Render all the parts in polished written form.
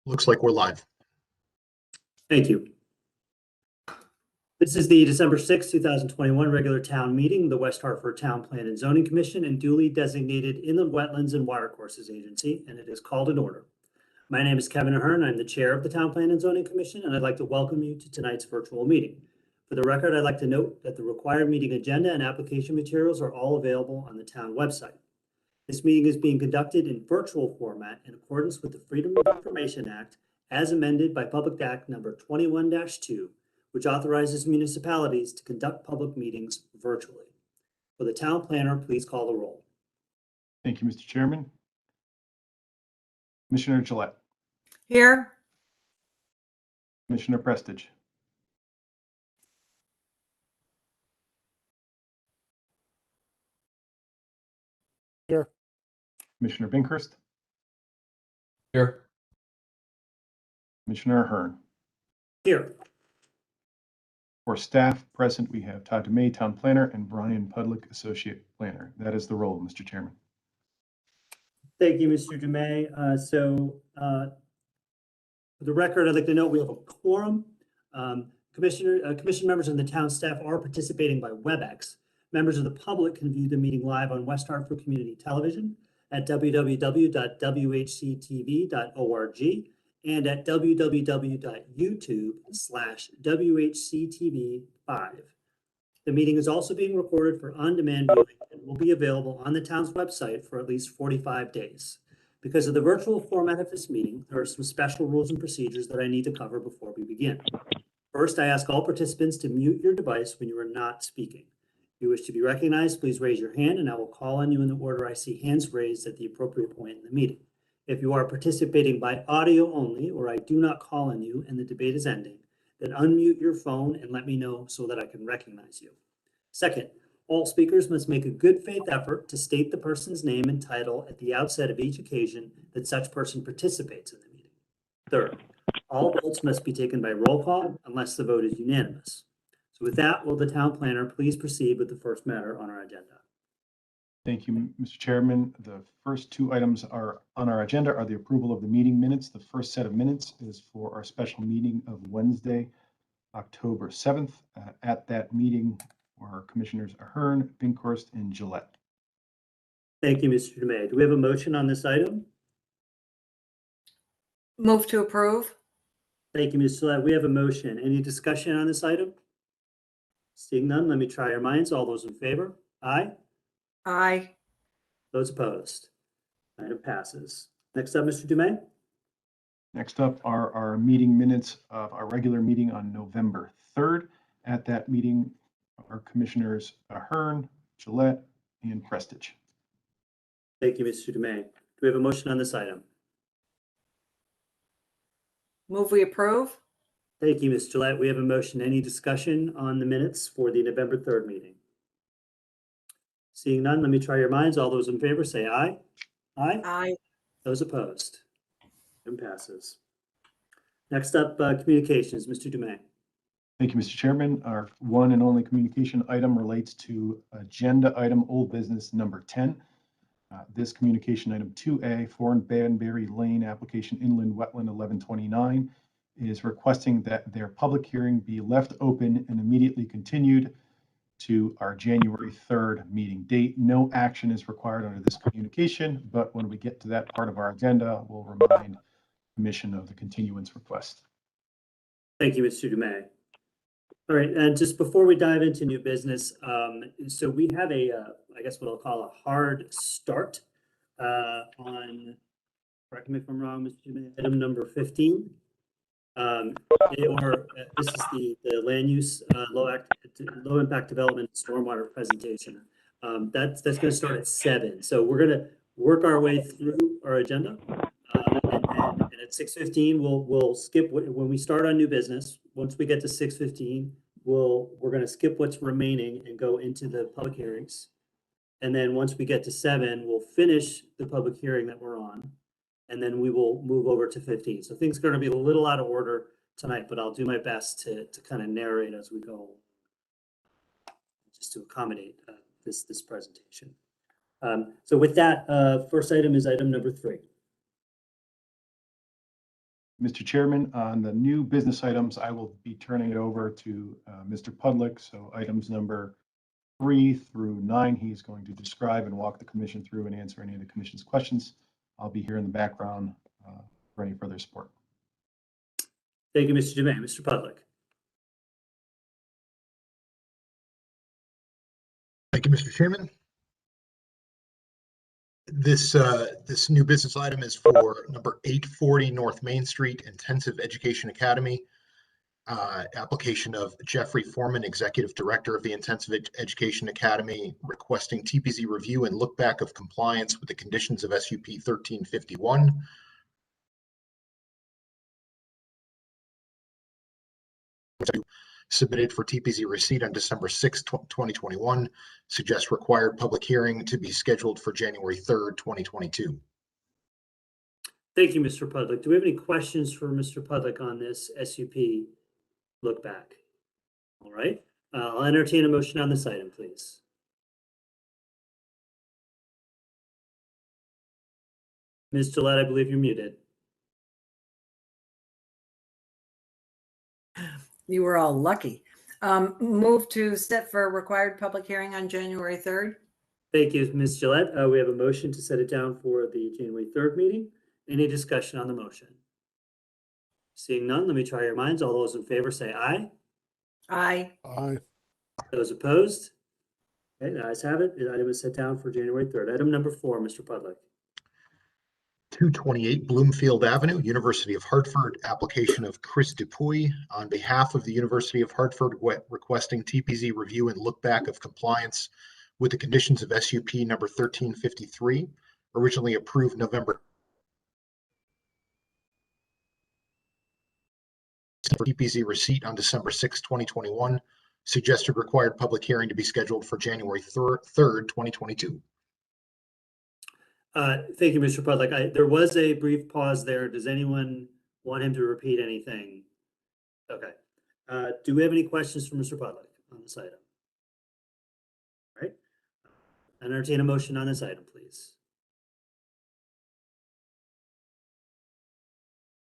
Looks like we're live. Thank you. This is the December 6, 2021 regular town meeting, the West Hartford Town Plan and Zoning Commission and duly designated Inland Wetlands and Watercourses Agency, and it is called in order. My name is Kevin Ahern. I'm the chair of the Town Plan and Zoning Commission, and I'd like to welcome you to tonight's virtual meeting. For the record, I'd like to note that the required meeting agenda and application materials are all available on the town website. This meeting is being conducted in virtual format in accordance with the Freedom of Information Act as amended by Public Act number 21-2, which authorizes municipalities to conduct public meetings virtually. For the town planner, please call the roll. Thank you, Mr. Chairman. Commissioner Gillette. Here. Commissioner Prestige. Here. Commissioner Binkhurst. Here. Commissioner Ahern. Here. For staff present, we have Todd DeMay, Town Planner, and Brian Pudlick, Associate Planner. That is the roll, Mr. Chairman. Thank you, Mr. DeMay. For the record, I'd like to note we have a quorum. Commission members and the town staff are participating by WebEx. Members of the public can view the meeting live on West Hartford Community Television at www.whctv.org and at www.youtube/WHCTV5. The meeting is also being recorded for on-demand viewing and will be available on the town's website for at least 45 days. Because of the virtual format of this meeting, there are some special rules and procedures that I need to cover before we begin. First, I ask all participants to mute your device when you are not speaking. If you wish to be recognized, please raise your hand and I will call on you in the order I see hands raised at the appropriate point in the meeting. If you are participating by audio only, or I do not call on you and the debate is ending, then unmute your phone and let me know so that I can recognize you. Second, all speakers must make a good faith effort to state the person's name and title at the outset of each occasion that such person participates in the meeting. Third, all votes must be taken by roll call unless the vote is unanimous. So with that, will the town planner please proceed with the first matter on our agenda? Thank you, Mr. Chairman. The first two items are on our agenda are the approval of the meeting minutes. The first set of minutes is for our special meeting of Wednesday, October 7th. At that meeting were Commissioners Ahern, Binkhurst, and Gillette. Thank you, Mr. DeMay. Do we have a motion on this item? Move to approve. Thank you, Ms. Gillette. We have a motion. Any discussion on this item? Seeing none, let me try your minds. All those in favor? Aye. Aye. Those opposed? Item passes. Next up, Mr. DeMay. Next up are our meeting minutes of our regular meeting on November 3rd. At that meeting are Commissioners Ahern, Gillette, and Prestige. Thank you, Mr. DeMay. Do we have a motion on this item? Move we approve. Thank you, Ms. Gillette. We have a motion. Any discussion on the minutes for the November 3rd meeting? Seeing none, let me try your minds. All those in favor say aye. Aye. Aye. Those opposed? Item passes. Next up, communications. Mr. DeMay. Thank you, Mr. Chairman. Our one and only communication item relates to agenda item old business number 10. This communication item 2A, 4 Banbury Lane application inland wetland 1129 is requesting that their public hearing be left open and immediately continued to our January 3rd meeting date. No action is required under this communication, but when we get to that part of our agenda, we'll remind the Commission of the continuance request. Thank you, Mr. DeMay. All right, and just before we dive into new business, so we have a, I guess what I'll call a hard start on, correct me if I'm wrong, Mr. DeMay, item number 15. This is the land use low impact development stormwater presentation. That's going to start at 7. So we're going to work our way through our agenda, and at 6:15 we'll skip when we start on new business. Once we get to 6:15, we're going to skip what's remaining and go into the public hearings. And then once we get to 7, we'll finish the public hearing that we're on. And then we will move over to 15. So things are going to be a little out of order tonight, but I'll do my best to kind of narrate as we go, just to accommodate this presentation. So with that, first item is item number 3. Mr. Chairman, on the new business items, I will be turning it over to Mr. Pudlick. So items number 3 through 9, he's going to describe and walk the commission through and answer any of the commission's questions. I'll be here in the background for any further support. Thank you, Mr. Dumaine. Mr. Pudlick. Thank you, Mr. Chairman. This new business item is for number 840 North Main Street, Intensive Education Academy. Application of Jeffrey Foreman, Executive Director of the Intensive Education Academy, requesting TPZ review and look back of compliance with the conditions of SUP 1351. Submitted for TPZ receipt on December 6, 2021. Suggest required public hearing to be scheduled for January 3rd, 2022. Thank you, Mr. Pudlick. Do we have any questions for Mr. Pudlick on this SUP look back? All right. I'll entertain a motion on this item, please. Ms. Gillette, I believe you're muted. You were all lucky. Move to set for a required public hearing on January 3rd. Thank you, Ms. Gillette. We have a motion to set it down for the January 3rd meeting. Any discussion on the motion? Seeing none, let me try your minds. All those in favor say aye. Aye. Aye. Those opposed? Okay, the ayes have it. The item is set down for January 3rd. Item number 4, Mr. Pudlick. 228 Bloomfield Avenue, University of Hartford, application of Chris Dupuy on behalf of the University of Hartford requesting TPZ review and look back of compliance with the conditions of SUP number 1353, originally approved November. TPZ receipt on December 6, 2021. Suggested required public hearing to be scheduled for January 3rd, 2022. Thank you, Mr. Pudlick. There was a brief pause there. Does anyone want him to repeat anything? Okay. Do we have any questions for Mr. Pudlick on this item? All right. Entertain a motion on this item, please.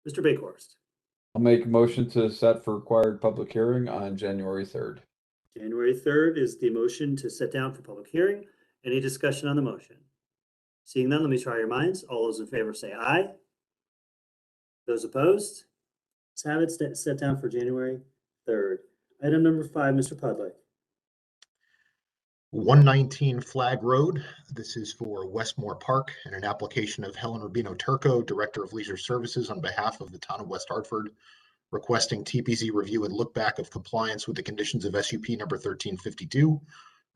Mr. Bakehorst. I'll make a motion to set for required public hearing on January 3rd. January 3rd is the motion to set down for public hearing. Any discussion on the motion? Seeing none, let me try your minds. All those in favor say aye. Those opposed? Let's have it set down for January 3rd. Item number 5, Mr. Pudlick. 119 Flag Road. This is for Westmore Park and an application of Helen Rubino Turco, Director of Leisure Services, on behalf of the town of West Hartford, requesting TPZ review and look back of compliance with the conditions of SUP number 1352,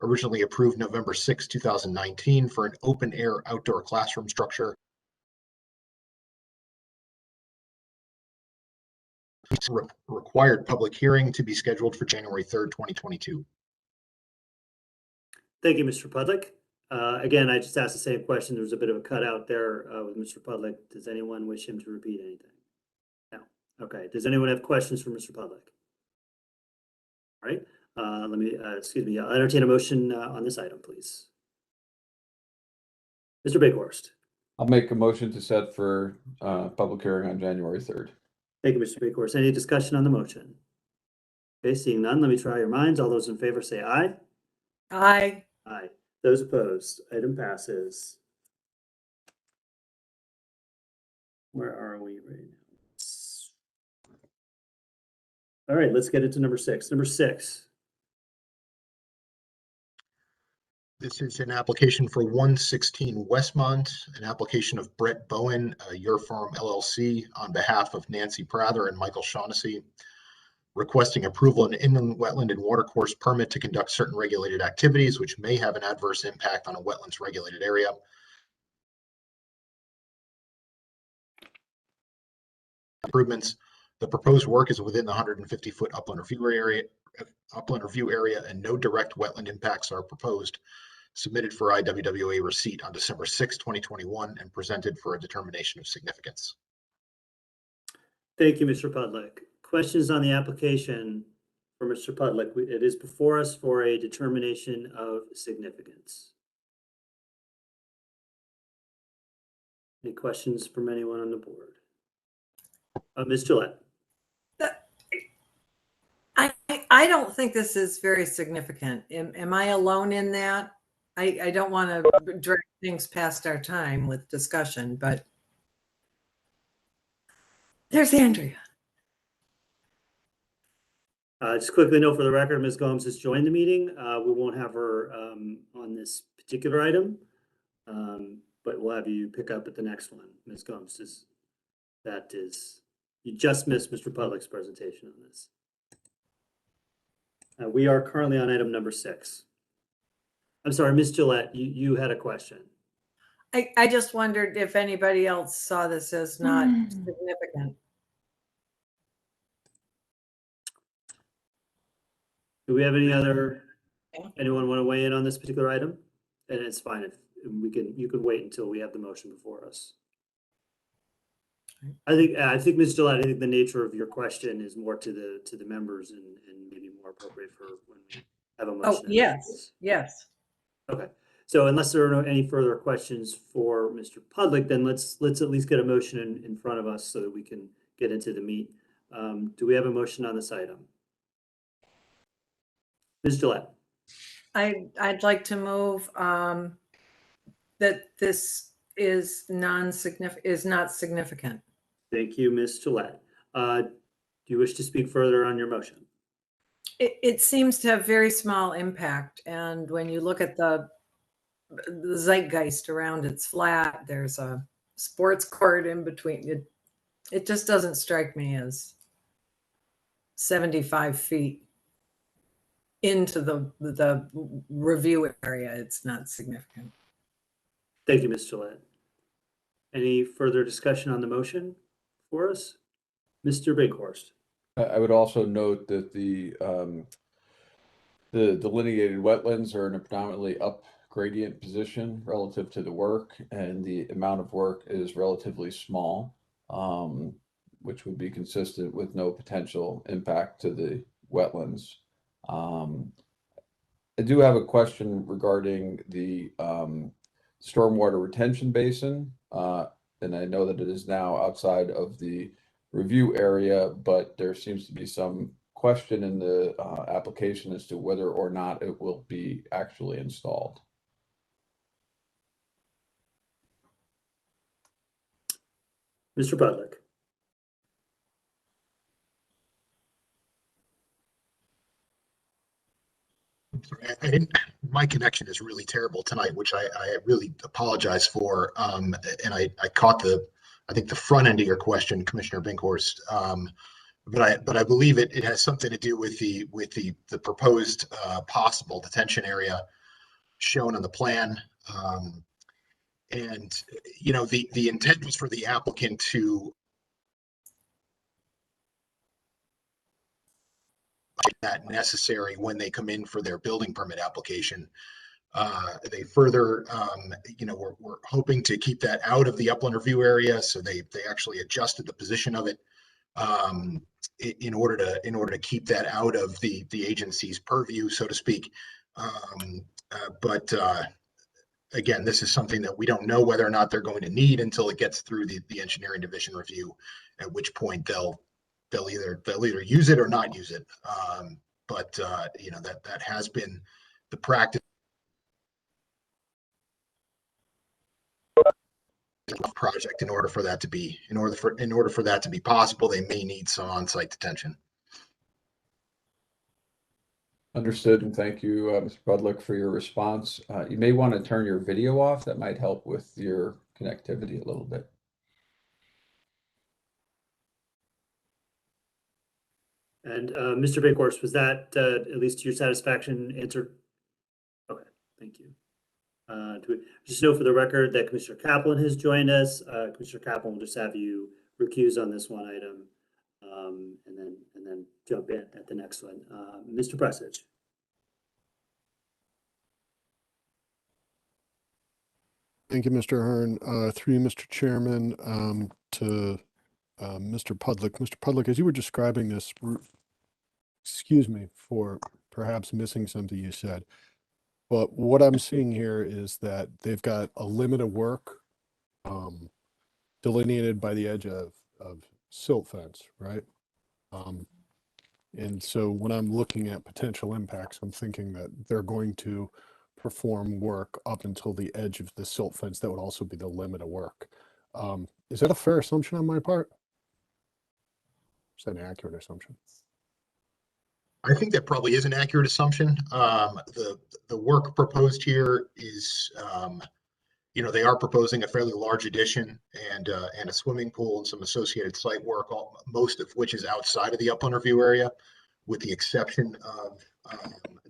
originally approved November 6, 2019, for an open air outdoor classroom structure. Required public hearing to be scheduled for January 3rd, 2022. Thank you, Mr. Pudlick. Again, I just asked the same question. There was a bit of a cutout there with Mr. Pudlick. Does anyone wish him to repeat anything? No. Okay. Does anyone have questions for Mr. Pudlick? All right. I'll entertain a motion on this item, please. Mr. Bakehorst. I'll make a motion to set for public hearing on January 3rd. Thank you, Mr. Bakehorst. Any discussion on the motion? Okay, seeing none, let me try your minds. All those in favor say aye. Aye. Aye. Those opposed, item passes. Where are we right now? All right, let's get into number 6. Number 6. This is an application for 116 Westmont, an application of Brett Bowen, Your Farm LLC, on behalf of Nancy Prather and Michael Shaughnessy, requesting approval of an inland wetland and watercourse permit to conduct certain regulated activities which may have an adverse impact on a wetlands regulated area. Improvements. The proposed work is within the 150-foot upland review area, and no direct wetland impacts are proposed. Submitted for IWWA receipt on December 6, 2021, and presented for a determination of significance. Thank you, Mr. Pudlick. Questions on the application for Mr. Pudlick? It is before us for a determination of significance. Any questions from anyone on the board? Ms. Gillette? I don't think this is very significant. Am I alone in that? I don't want to drag things past our time with discussion, but there's Andrea. Just quickly note for the record, Ms. Gomes has joined the meeting. We won't have her on this particular item, but we'll have you pick up at the next one. Ms. Gomes, you just missed Mr. Pudlick's presentation on this. We are currently on item number 6. I'm sorry, Ms. Gillette, you had a question. I just wondered if anybody else saw this as not significant. Do we have anyone want to weigh in on this particular item? And it's fine if you can wait until we have the motion before us. I think Ms. Gillette, I think the nature of your question is more to the members and maybe more appropriate for when we have a motion. Oh, yes. Okay. So unless there are any further questions for Mr. Pudlick, then let's at least get a motion in front of us so that we can get into the meat. Do we have a motion on this item? Ms. Gillette? I'd like to move that this is not significant. Thank you, Ms. Gillette. Do you wish to speak further on your motion? It seems to have very small impact, and when you look at the zeitgeist around, it's flat. There's a sports court in between. It just doesn't strike me as 75 feet into the review area. It's not significant. Thank you, Ms. Gillette. Any further discussion on the motion for us? Mr. Binkhorst? I would also note that the delineated wetlands are in a predominantly up gradient position relative to the work, and the amount of work is relatively small, which would be consistent with no potential impact to the wetlands. I do have a question regarding the stormwater retention basin, and I know that it is now outside of the review area, but there seems to be some question in the application as to whether or not it will be actually installed. Mr. Pudlick? My connection is really terrible tonight, which I really apologize for. And I caught I think the front end of your question, Commissioner Binkhorst. But I believe it has something to do with the proposed possible detention area shown on the plan. And the intent was for the applicant to that necessary when they come in for their building permit application. They further, we're hoping to keep that out of the upland review area, so they actually adjusted the position of it in order to keep that out of the agency's purview, so to speak. But again, this is something that we don't know whether or not they're going to need until it gets through the engineering division review, at which point they'll either use it or not use it. But that has been the practice project. In order for that to be possible, they may need some on-site detention. Understood, and thank you, Mr. Pudlick, for your response. You may want to turn your video off. That might help with your connectivity a little bit. And Mr. Binkhorst, was that at least to your satisfaction answered? Okay, thank you. Just note for the record that Commissioner Kaplan has joined us. Commissioner Kaplan will just have you recuse on this one item, and then jump in at the next one. Mr. Presage. Thank you, Mr. Hearn. Through you, Mr. Chairman, to Mr. Pudlick. Mr. Pudlick, as you were describing this, excuse me for perhaps missing something you said, but what I'm seeing here is that they've got a limit of work delineated by the edge of silt fence, right? And so when I'm looking at potential impacts, I'm thinking that they're going to perform work up until the edge of the silt fence. That would also be the limit of work. Is that a fair assumption on my part? Is that an accurate assumption? I think that probably is an accurate assumption. The work proposed here is, they are proposing a fairly large addition and a swimming pool and some associated site work, most of which is outside of the upland review area, with the exception of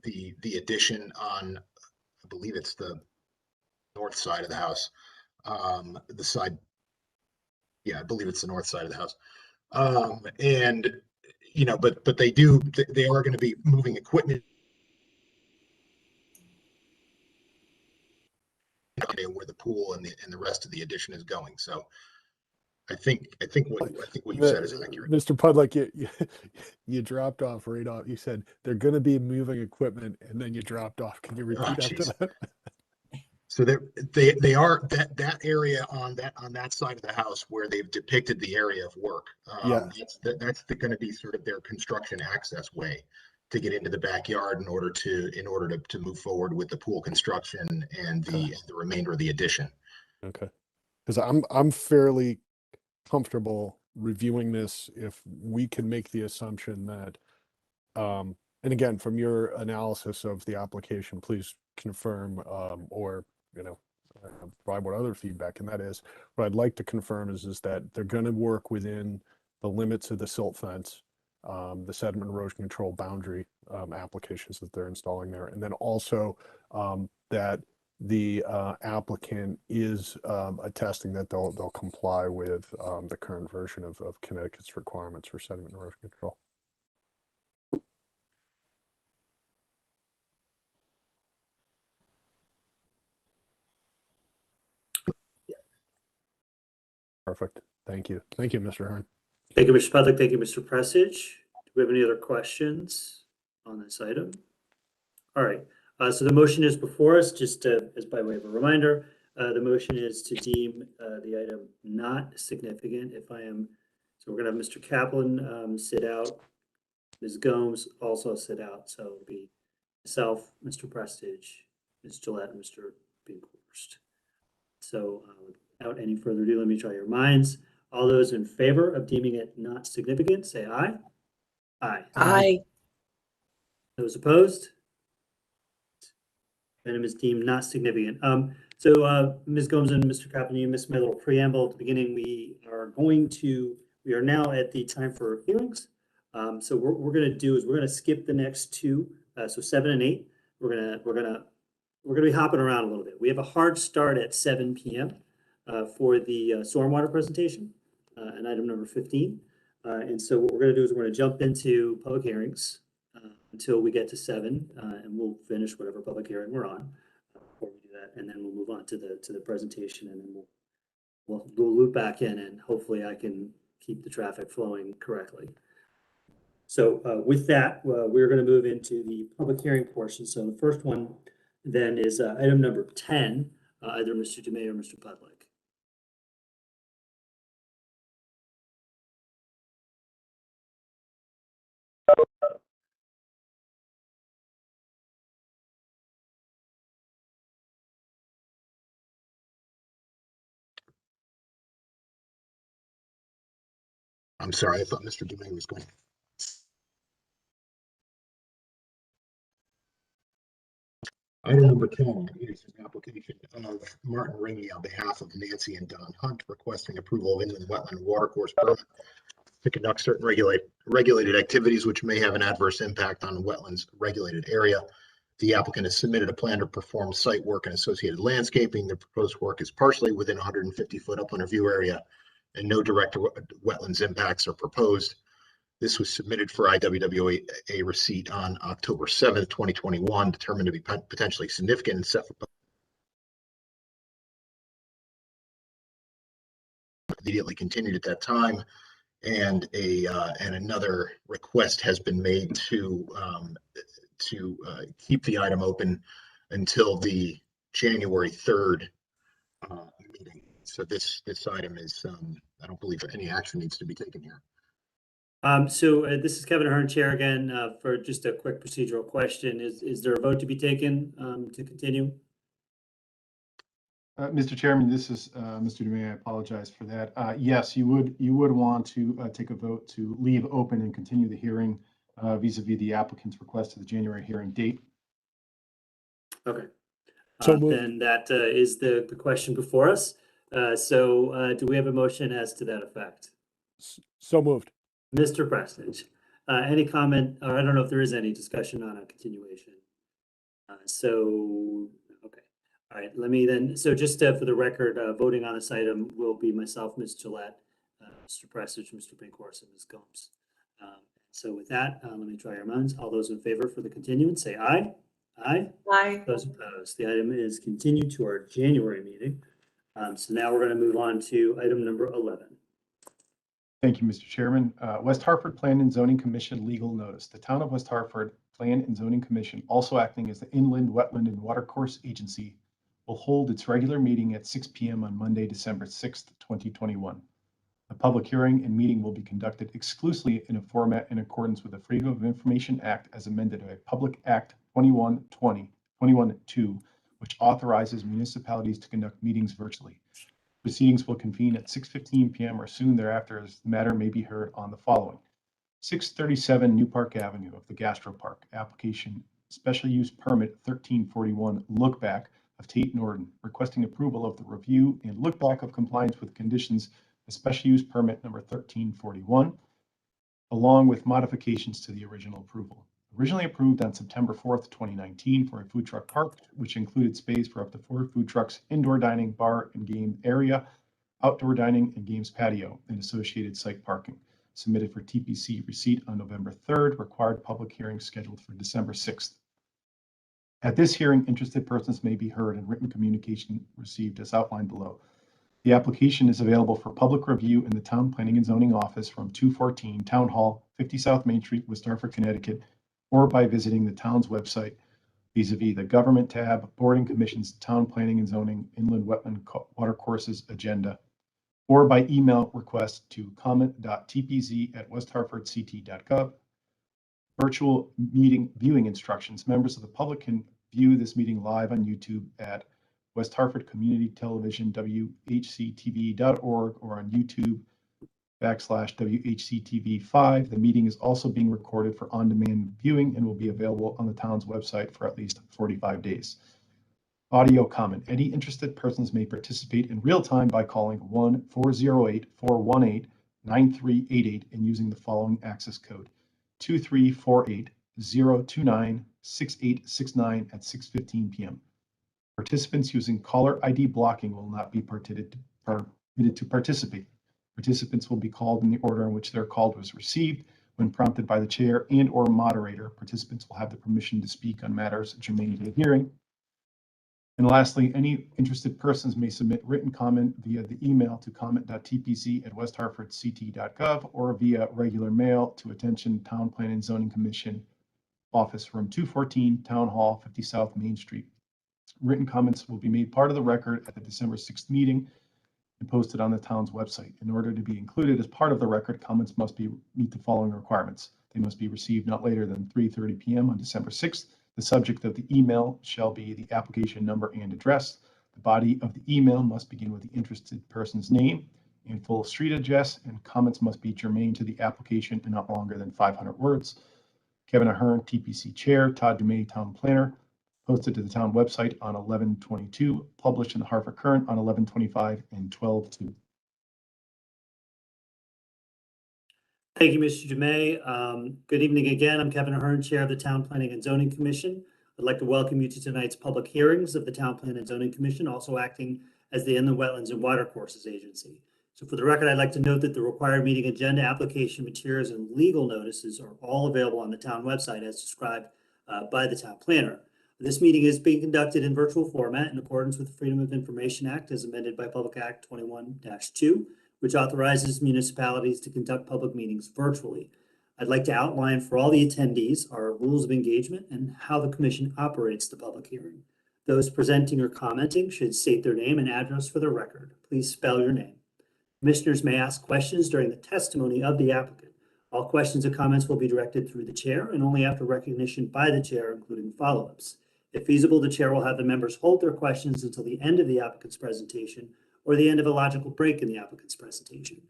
the addition on, I believe it's the north side of the house. The side, yeah, I believe it's the north side of the house. And but they are going to be moving equipment where the pool and the rest of the addition is going. So I think what you said is accurate. Mr. Pudlick, you dropped off right off. You said they're going to be moving equipment, and then you dropped off. Can you repeat after that? So they are that area on that side of the house where they've depicted the area of work. Yeah. That's going to be sort of their construction access way to get into the backyard in order to move forward with the pool construction and the remainder of the addition. Okay. Because I'm fairly comfortable reviewing this if we can make the assumption that, and again, from your analysis of the application, please confirm or provide what other feedback, and that is what I'd like to confirm is that they're going to work within the limits of the silt fence, the sediment erosion control boundary applications that they're installing there, and then also that the applicant is attesting that they'll comply with the current version of Connecticut's requirements for sediment erosion control. Perfect. Thank you. Thank you, Mr. Hearn. Thank you, Mr. Pudlick. Thank you, Mr. Pressage. Do we have any other questions on this item? All right. So the motion is before us, just as by way of a reminder. The motion is to deem the item not significant. So we're going to have Mr. Kaplan sit out, Ms. Gomes also sit out. So it'll be myself, Mr. Prestige, Ms. Gillette, and Mr. Binkhorst. So without any further ado, let me try your minds. All those in favor of deeming it not significant, say aye. Aye. Aye. Those opposed? Item is deemed not significant. So Ms. Gomes and Mr. Kaplan, you missed my little preamble at the beginning. We are now at the time for hearings. So what we're going to do is we're going to skip the next two. So 7 and 8. We're gonna be hopping around a little bit. We have a hard start at 7 p.m. For the stormwater presentation, and item number 15. And so what we're going to do is we're going to jump into public hearings until we get to 7, and we'll finish whatever public hearing we're on before we do that, and then we'll move on to the presentation, and then we'll loop back in, and hopefully I can keep the traffic flowing correctly. So with that, we're going to move into the public hearing portion. So the first one then is item number 10, either Mr. DeMay or Mr. Pudlick. I'm sorry, I thought Mr. DeMay was going. Item number 10 is an application of Martin Ringy on behalf of Nancy and Don Hunt requesting approval of inland wetland watercourse permit to conduct certain regulated activities which may have an adverse impact on the wetlands regulated area. The applicant has submitted a plan to perform site work and associated landscaping. The proposed work is partially within 150-foot upland review area, and no direct wetlands impacts are proposed. This was submitted for IWWA receipt on October 7th, 2021, determined to be potentially significant and set for immediately continued at that time. And another request has been made to keep the item open until the January 3rd meeting. So this item is I don't believe any action needs to be taken here. This is Kevin Ahern, Chair again, for just a quick procedural question. Is there a vote to be taken to continue? Mr. Chairman, this is Mr. Dume. I apologize for that. Yes, you would want to take a vote to leave open and continue the hearing vis-a-vis the applicant's request to the January hearing date. Okay. So moved. Then that is the question before us. Do we have a motion as to that effect? So moved. Mr. Prestidge, any comment, or I don't know if there is any discussion on a continuation. Okay. All right, let me then, so just for the record, voting on this item will be myself, Ms. Gillette, Mr. Prestidge, Mr. Pinkhorst, and Ms. Gomes. So with that, let me try your minds. All those in favor for the continuance, say aye. Aye. Aye. Those opposed, the item is continued to our January meeting. So now we're going to move on to item number 11. Thank you, Mr. Chairman. West Hartford Plan and Zoning Commission legal notice. The Town of West Hartford Plan and Zoning Commission, also acting as the Inland Wetland and Watercourse Agency, will hold its regular meeting at 6 p.m. on Monday, December 6th, 2021. The public hearing and meeting will be conducted exclusively in a format in accordance with the Freedom of Information Act as amended by Public Act 21-2, which authorizes municipalities to conduct meetings virtually. Proceedings will convene at 6:15 p.m. or soon thereafter, as the matter may be heard on the following. 637 New Park Avenue of the Gastro Park, application special use permit 1341 look back of Tate Norton, requesting approval of the review and look back of compliance with conditions of special use permit number 1341, along with modifications to the original approval. Originally approved on September 4th, 2019 for a food truck park, which included space for up to 4 food trucks, indoor dining, bar and game area, outdoor dining and games patio, and associated site parking. Submitted for TPC receipt on November 3rd, required public hearing scheduled for December 6th. At this hearing, interested persons may be heard and written communication received as outlined below. The application is available for public review in the Town Planning and Zoning Office from 214 Town Hall, 50 South Main Street, West Hartford, Connecticut, or by visiting the town's website, vis-a-vis the Government tab, Board and Commission's Town Planning and Zoning Inland Wetland Watercourses agenda, or by email request to comment.tpz@westhartfordct.gov. Virtual meeting viewing instructions. Members of the public can view this meeting live on YouTube at West Hartford Community Television, WHCTV.org, or on YouTube/WHCTV5. The meeting is also being recorded for on-demand viewing and will be available on the town's website for at least 45 days. Audio comment. Any interested persons may participate in real time by calling 1-408-418-9388 and using the following access code: 2348-029-6869 at 6:15 p.m. Participants using caller ID blocking will not be permitted to participate. Participants will be called in the order in which their call was received. When prompted by the chair and or moderator, participants will have the permission to speak on matters germane to the hearing. And lastly, any interested persons may submit written comment via the email to comment.tpz@westhartfordct.gov or via regular mail to attention Town Plan and Zoning Commission Office, Room 214, Town Hall, 50 South Main Street. Written comments will be made part of the record at the December 6th meeting and posted on the town's website. In order to be included as part of the record, comments must meet the following requirements. They must be received not later than 3:30 p.m. on December 6th. The subject of the email shall be the application number and address. The body of the email must begin with the interested person's name and full street address, and comments must be germane to the application and not longer than 500 words. Kevin Ahern, TPC Chair, Todd Dume, Town Planner. Posted to the town website on 11/22, published in the Hartford Current on 11/25 and 12/2. Thank you, Mr. Dume. Good evening again. I'm Kevin Ahern, Chair of the Town Planning and Zoning Commission. I'd like to welcome you to tonight's public hearings of the Town Planning and Zoning Commission, also acting as the Inland Wetlands and Watercourses Agency. So for the record, I'd like to note that the required meeting agenda, application materials, and legal notices are all available on the town website as described by the town planner. This meeting is being conducted in virtual format in accordance with the Freedom of Information Act as amended by Public Act 21-2, which authorizes municipalities to conduct public meetings virtually. I'd like to outline for all the attendees our rules of engagement and how the commission operates the public hearing. Those presenting or commenting should state their name and address for the record. Please spell your name. Commissioners may ask questions during the testimony of the applicant. All questions and comments will be directed through the chair and only after recognition by the chair, including follow-ups. If feasible, the chair will have the members hold their questions until the end of the applicant's presentation or the end of a logical break in the applicant's presentation.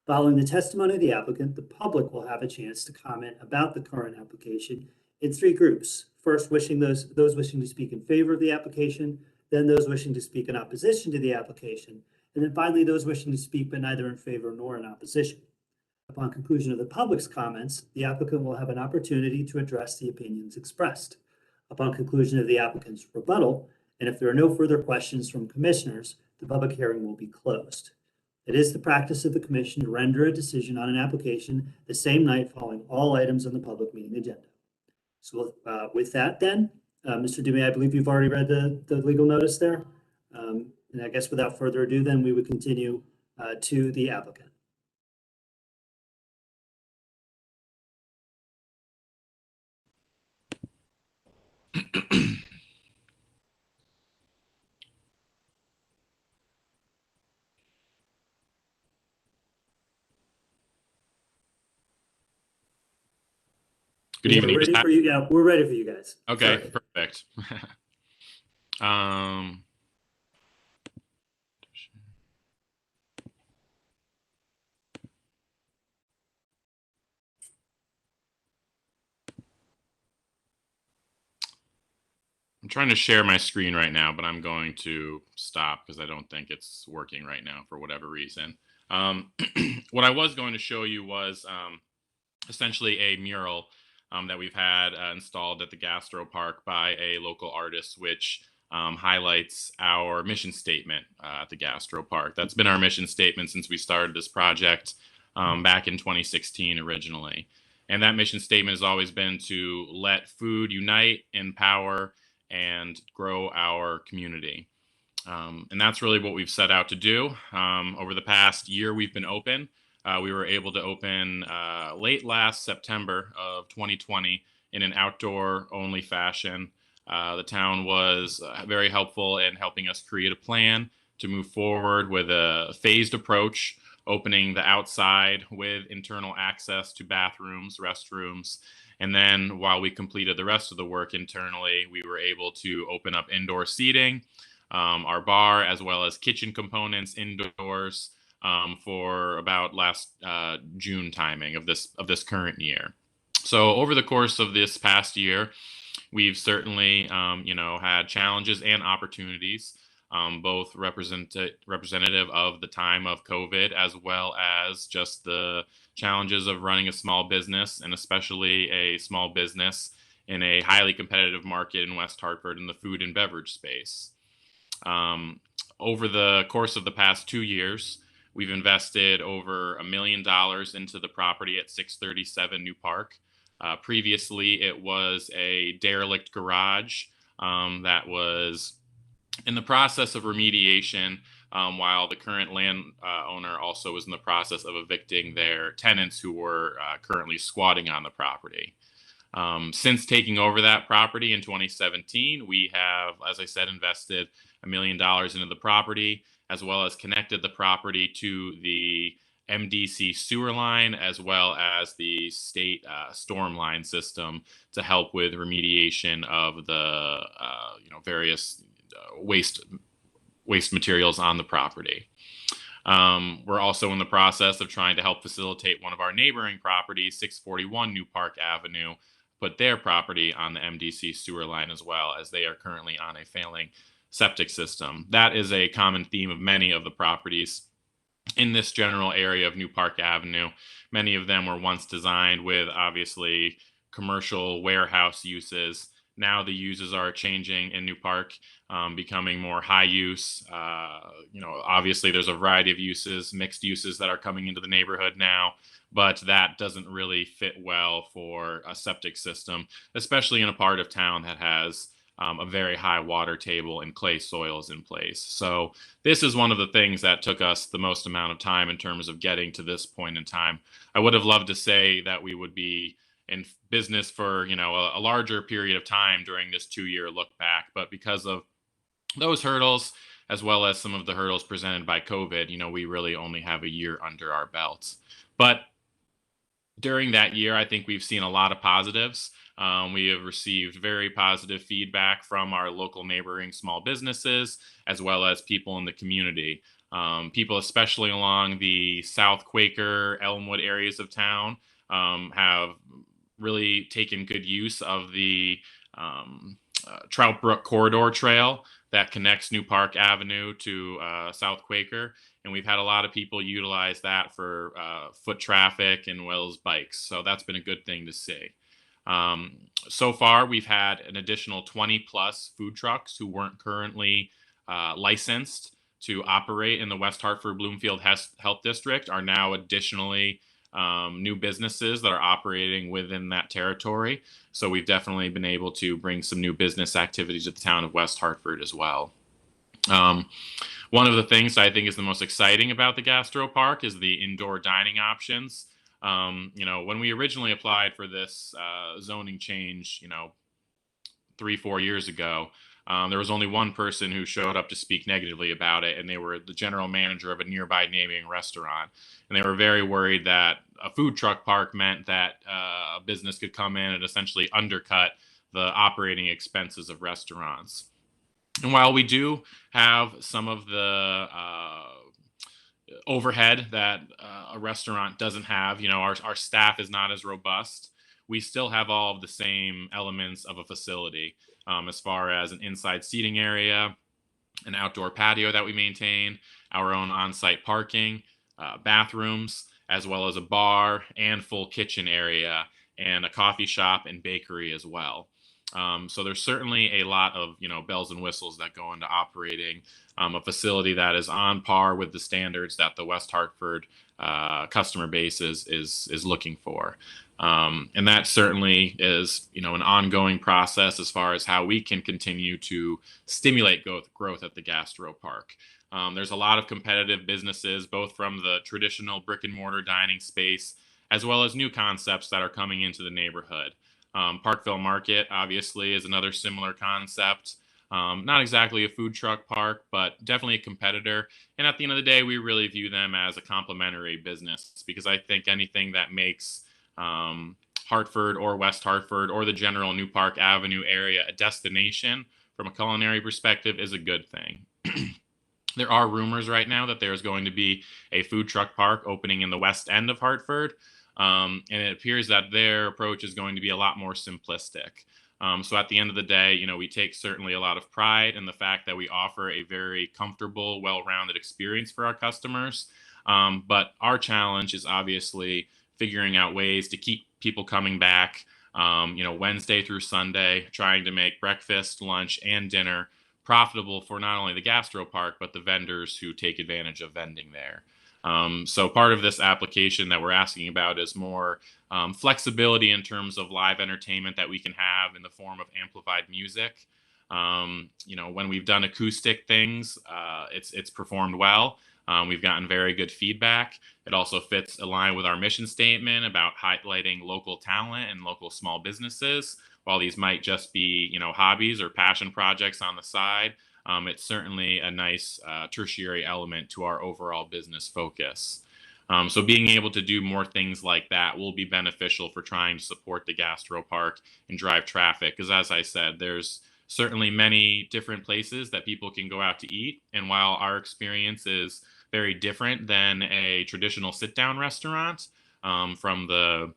Following the testimony of the applicant, the public will have a chance to comment about the current application in three groups. First, those wishing to speak in favor of the application, then those wishing to speak in opposition to the application, and then finally those wishing to speak but neither in favor nor in opposition. Upon conclusion of the public's comments, the applicant will have an opportunity to address the opinions expressed. Upon conclusion of the applicant's rebuttal, and if there are no further questions from commissioners, the public hearing will be closed. It is the practice of the commission to render a decision on an application the same night following all items on the public meeting agenda. So with that then, Mr. Dubé, I believe you've already read the legal notice there. And I guess without further ado, then we would continue to the applicant. Good evening. We're ready for you. Yeah, we're ready for you guys. Okay, Sorry. perfect. I'm trying to share my screen right now, but I'm going to stop because I don't think it's working right now for whatever reason. What I was going to show you was essentially a mural that we've had installed at the Gastro Park by a local artist, which highlights our mission statement at the Gastro Park. That's been our mission statement since we started this project back in 2016 originally. And that mission statement has always been to let food unite, empower, and grow our community. And that's really what we've set out to do. Over the past year we've been open. We were able to open late last September of 2020 in an outdoor-only fashion. The town was very helpful in helping us create a plan to move forward with a phased approach, opening the outside with internal access to bathrooms, restrooms. And then while we completed the rest of the work internally, we were able to open up indoor seating, our bar, as well as kitchen components indoors for about last June timing of this current year. So over the course of this past year, we've certainly, had challenges and opportunities, both representative of the time of COVID, as well as just the challenges of running a small business, and especially a small business in a highly competitive market in West Hartford in the food and beverage space. Over the course of the past 2 years, we've invested over $1 million into the property at 637 New Park. Previously, it was a derelict garage that was in the process of remediation, while the current landowner also was in the process of evicting their tenants who were currently squatting on the property. Since taking over that property in 2017, we have, as I said, invested $1 million into the property, as well as connected the property to the MDC sewer line, as well as the state storm line system to help with remediation of the various waste materials on the property. We're also in the process of trying to help facilitate one of our neighboring properties, 641 New Park Avenue, put their property on the MDC sewer line as well, as they are currently on a failing septic system. That is a common theme of many of the properties in this general area of New Park Avenue. Many of them were once designed with obviously commercial warehouse uses. Now the uses are changing in New Park, becoming more high use. Obviously there's a variety of uses, mixed uses that are coming into the neighborhood now, but that doesn't really fit well for a septic system, especially in a part of town that has a very high water table and clay soils in place. So this is one of the things that took us the most amount of time in terms of getting to this point in time. I would have loved to say that we would be in business for a larger period of time during this 2-year look back, but because of those hurdles, as well as some of the hurdles presented by COVID. We really only have a year under our belts. But during that year, I think we've seen a lot of positives. We have received very positive feedback from our local neighboring small businesses, as well as people in the community. People, especially along the South Quaker, Elmwood areas of town, have really taken good use of the Trout Brook Corridor Trail that connects New Park Avenue to South Quaker. And we've had a lot of people utilize that for foot traffic and well as bikes. So that's been a good thing to see. So far, we've had an additional 20 plus food trucks who weren't currently licensed to operate in the West Hartford Bloomfield Health District are now additionally new businesses that are operating within that territory. So we've definitely been able to bring some new business activities to the town of West Hartford as well. One of the things I think is the most exciting about the Gastro Park is the indoor dining options. When we originally applied for this zoning change, 3-4 years ago, there was only one person who showed up to speak negatively about it, and they were the general manager of a nearby neighboring restaurant. And they were very worried that a food truck park meant that a business could come in and essentially undercut the operating expenses of restaurants. And while we do have some of the overhead that a restaurant doesn't have, our staff is not as robust, we still have all of the same elements of a facility, as far as an inside seating area, an outdoor patio that we maintain, our own on-site parking, bathrooms, as well as a bar and full kitchen area, and a coffee shop and bakery as well. So there's certainly a lot of bells and whistles that go into operating a facility that is on par with the standards that the West Hartford customer base is looking for. And that certainly is an ongoing process as far as how we can continue to stimulate growth at the Gastro Park. There's a lot of competitive businesses, both from the traditional brick and mortar dining space, as well as new concepts that are coming into the neighborhood. Parkville Market, obviously, is another similar concept. Not exactly a food truck park, but definitely a competitor. And at the end of the day, we really view them as a complementary business, because I think anything that makes Hartford or West Hartford or the general New Park Avenue area a destination from a culinary perspective is a good thing. There are rumors right now that there's going to be a food truck park opening in the west end of Hartford. And it appears that their approach is going to be a lot more simplistic. So at the end of the day, we take certainly a lot of pride in the fact that we offer a very comfortable, well-rounded experience for our customers. But our challenge is obviously figuring out ways to keep people coming back, Wednesday through Sunday, trying to make breakfast, lunch, and dinner profitable for not only the Gastro Park, but the vendors who take advantage of vending there. So part of this application that we're asking about is more flexibility in terms of live entertainment that we can have in the form of amplified music. When we've done acoustic things, it's performed well. We've gotten very good feedback. It also fits aligned with our mission statement about highlighting local talent and local small businesses. While these might just be, hobbies or passion projects on the side, it's certainly a nice tertiary element to our overall business focus. So being able to do more things like that will be beneficial for trying to support the Gastro Park and drive traffic. Because as I said, there's certainly many different places that people can go out to eat. And while our experience is very different than a traditional sit-down restaurant, from the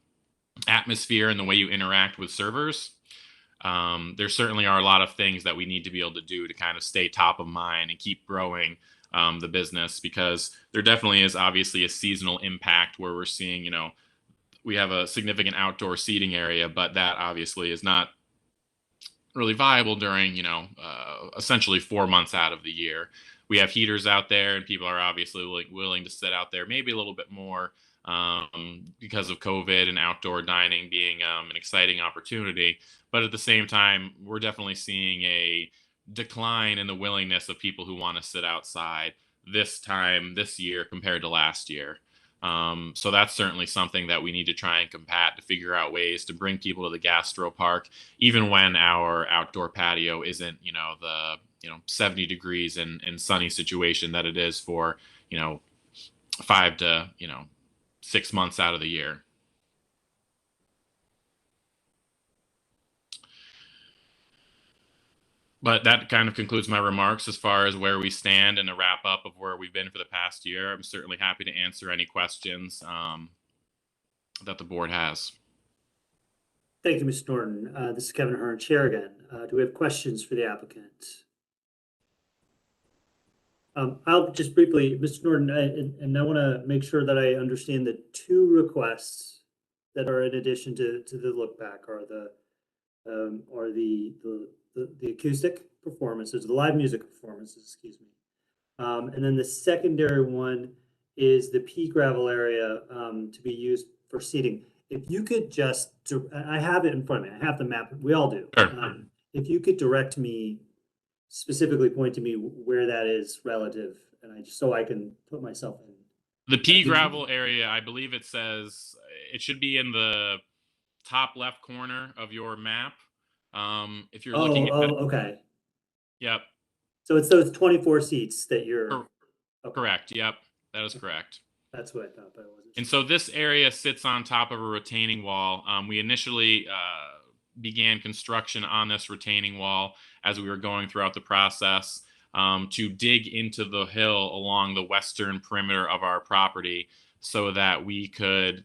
atmosphere and the way you interact with servers, there certainly are a lot of things that we need to be able to do to kind of stay top of mind and keep growing the business, because there definitely is obviously a seasonal impact where we're seeing, we have a significant outdoor seating area, but that obviously is not really viable during, essentially 4 months out of the year. We have heaters out there, and people are obviously willing to sit out there maybe a little bit more because of COVID and outdoor dining being an exciting opportunity. But at the same time, we're definitely seeing a decline in the willingness of people who want to sit outside this year compared to last year. So that's certainly something that we need to try and combat, to figure out ways to bring people to the Gastro Park, even when our outdoor patio isn't, the 70 degrees and sunny situation that it is for 5 to 6 months out of the year. But that kind of concludes my remarks as far as where we stand and a wrap up of where we've been for the past year. I'm certainly happy to answer any questions that the board has. Thank you, Mr. Norton. This is Kevin Hearn, Chair again. Do we have questions for the applicant? I'll just briefly, Mr. Norton, and I want to make sure that I understand the two requests that are in addition to the look back are the acoustic performances, the live music performances, excuse me. And then the secondary one is the pea gravel area to be used for seating. If you could just, I have it in front of me, I have the map, we all do. Sure. If you could direct me, specifically point to me where that is relative, and so I can put myself in. The pea gravel area, I believe it says, it should be in the top left corner of your map. If you're looking at okay. Yep. So it's those 24 seats that you're. Okay. Correct. Yep. That is correct. That's what I thought, but I wasn't sure. And so this area sits on top of a retaining wall. We initially began construction on this retaining wall as we were going throughout the process to dig into the hill along the western perimeter of our property so that we could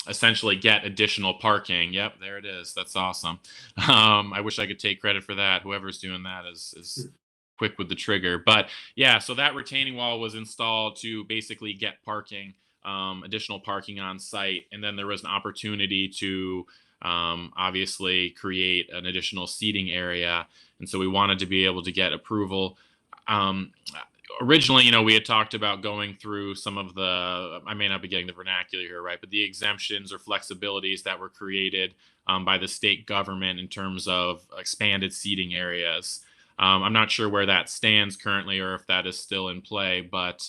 essentially get additional parking. Yep, there it is. That's awesome. I wish I could take credit for that. Whoever's doing that is quick with the trigger. But yeah, so that retaining wall was installed to basically get parking, additional parking on site. And then there was an opportunity to obviously create an additional seating area. And so we wanted to be able to get approval. Originally, we had talked about going through some of the, I may not be getting the vernacular here, right, but the exemptions or flexibilities that were created by the state government in terms of expanded seating areas. I'm not sure where that stands currently or if that is still in play, but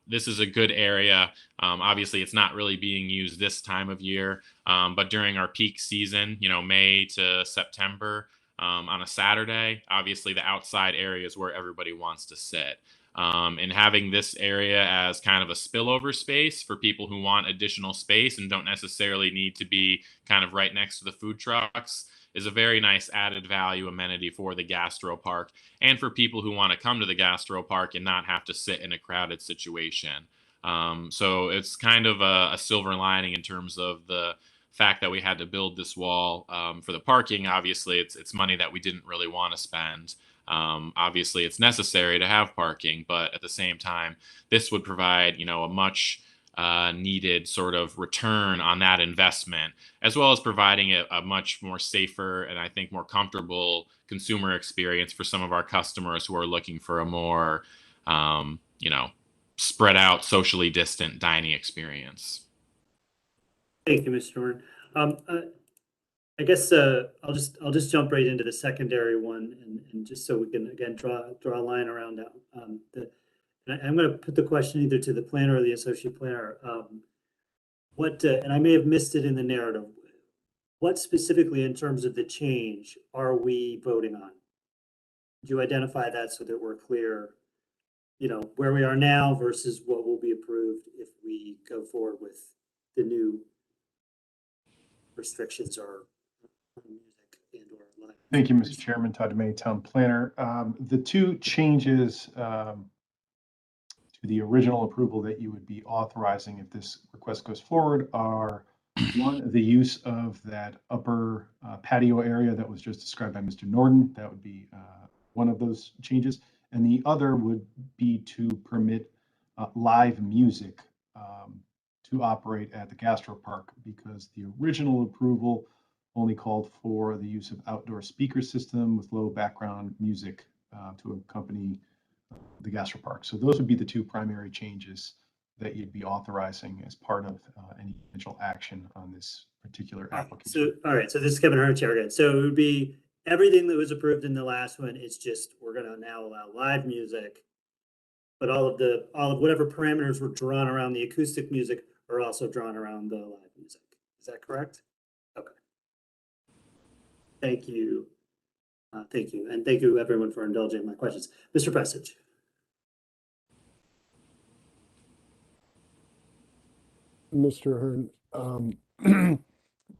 this is a good area. Obviously, it's not really being used this time of year, but during our peak season, May to September, on a Saturday, obviously the outside area is where everybody wants to sit. And having this area as kind of a spillover space for people who want additional space and don't necessarily need to be kind of right next to the food trucks is a very nice added value amenity for the gastro park and for people who want to come to the gastro park and not have to sit in a crowded situation. So it's kind of a silver lining in terms of the fact that we had to build this wall for the parking. Obviously, it's money that we didn't really want to spend. Obviously, it's necessary to have parking, but at the same time, this would provide, a much needed sort of return on that investment, as well as providing a much more safer and I think more comfortable consumer experience for some of our customers who are looking for a more, spread out, socially distant dining experience. Thank you, Mr. Norton. I guess I'll just jump right into the secondary one, and just so we can again draw a line around that. I'm going to put the question either to the planner or the associate planner. And I may have missed it in the narrative. What specifically, in terms of the change, are we voting on? Do you identify that so that we're clear? Where we are now versus what will be approved if we go forward with the new restrictions or music and or live. Thank you, Mr. Chairman. Todd DeMay, Town Planner. The two changes to the original approval that you would be authorizing if this request goes forward are, one, the use of that upper patio area that was just described by Mr. Norton. That would be one of those changes. And the other would be to permit live music to operate at the Gastro Park, because the original approval only called for the use of outdoor speaker system with low background music to accompany the Gastro Park. So those would be the two primary changes that you'd be authorizing as part of any potential action on this particular application. All right. So this is Kevin Hearn, Chair again. So it would be everything that was approved in the last one. It's just we're going to now allow live music, but all of whatever parameters were drawn around the acoustic music are also drawn around the live music. Is that correct? Okay. Thank you. Thank you, and thank you everyone for indulging my questions. Mr. Prestidge. Mr. Hearn,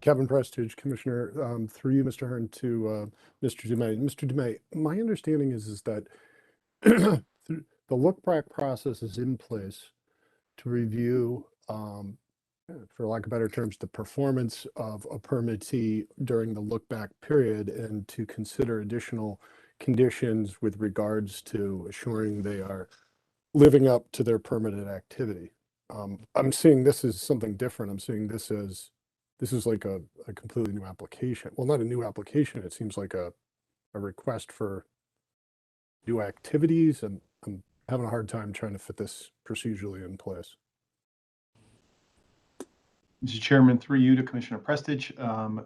Kevin Prestige, Commissioner, through you, Mr. Hearn, to Mr. Dumais. Mr. Dumais, my understanding is that the look back process is in place to review, for lack of better terms, the performance of a permittee during the look back period and to consider additional conditions with regards to assuring they are living up to their permitted activity. I'm seeing this as something different. I'm seeing this as like a completely new application. Well, not a new application. It seems like a request for new activities, and I'm having a hard time trying to fit this procedurally in place. Mr. Chairman, through you to Commissioner Prestige,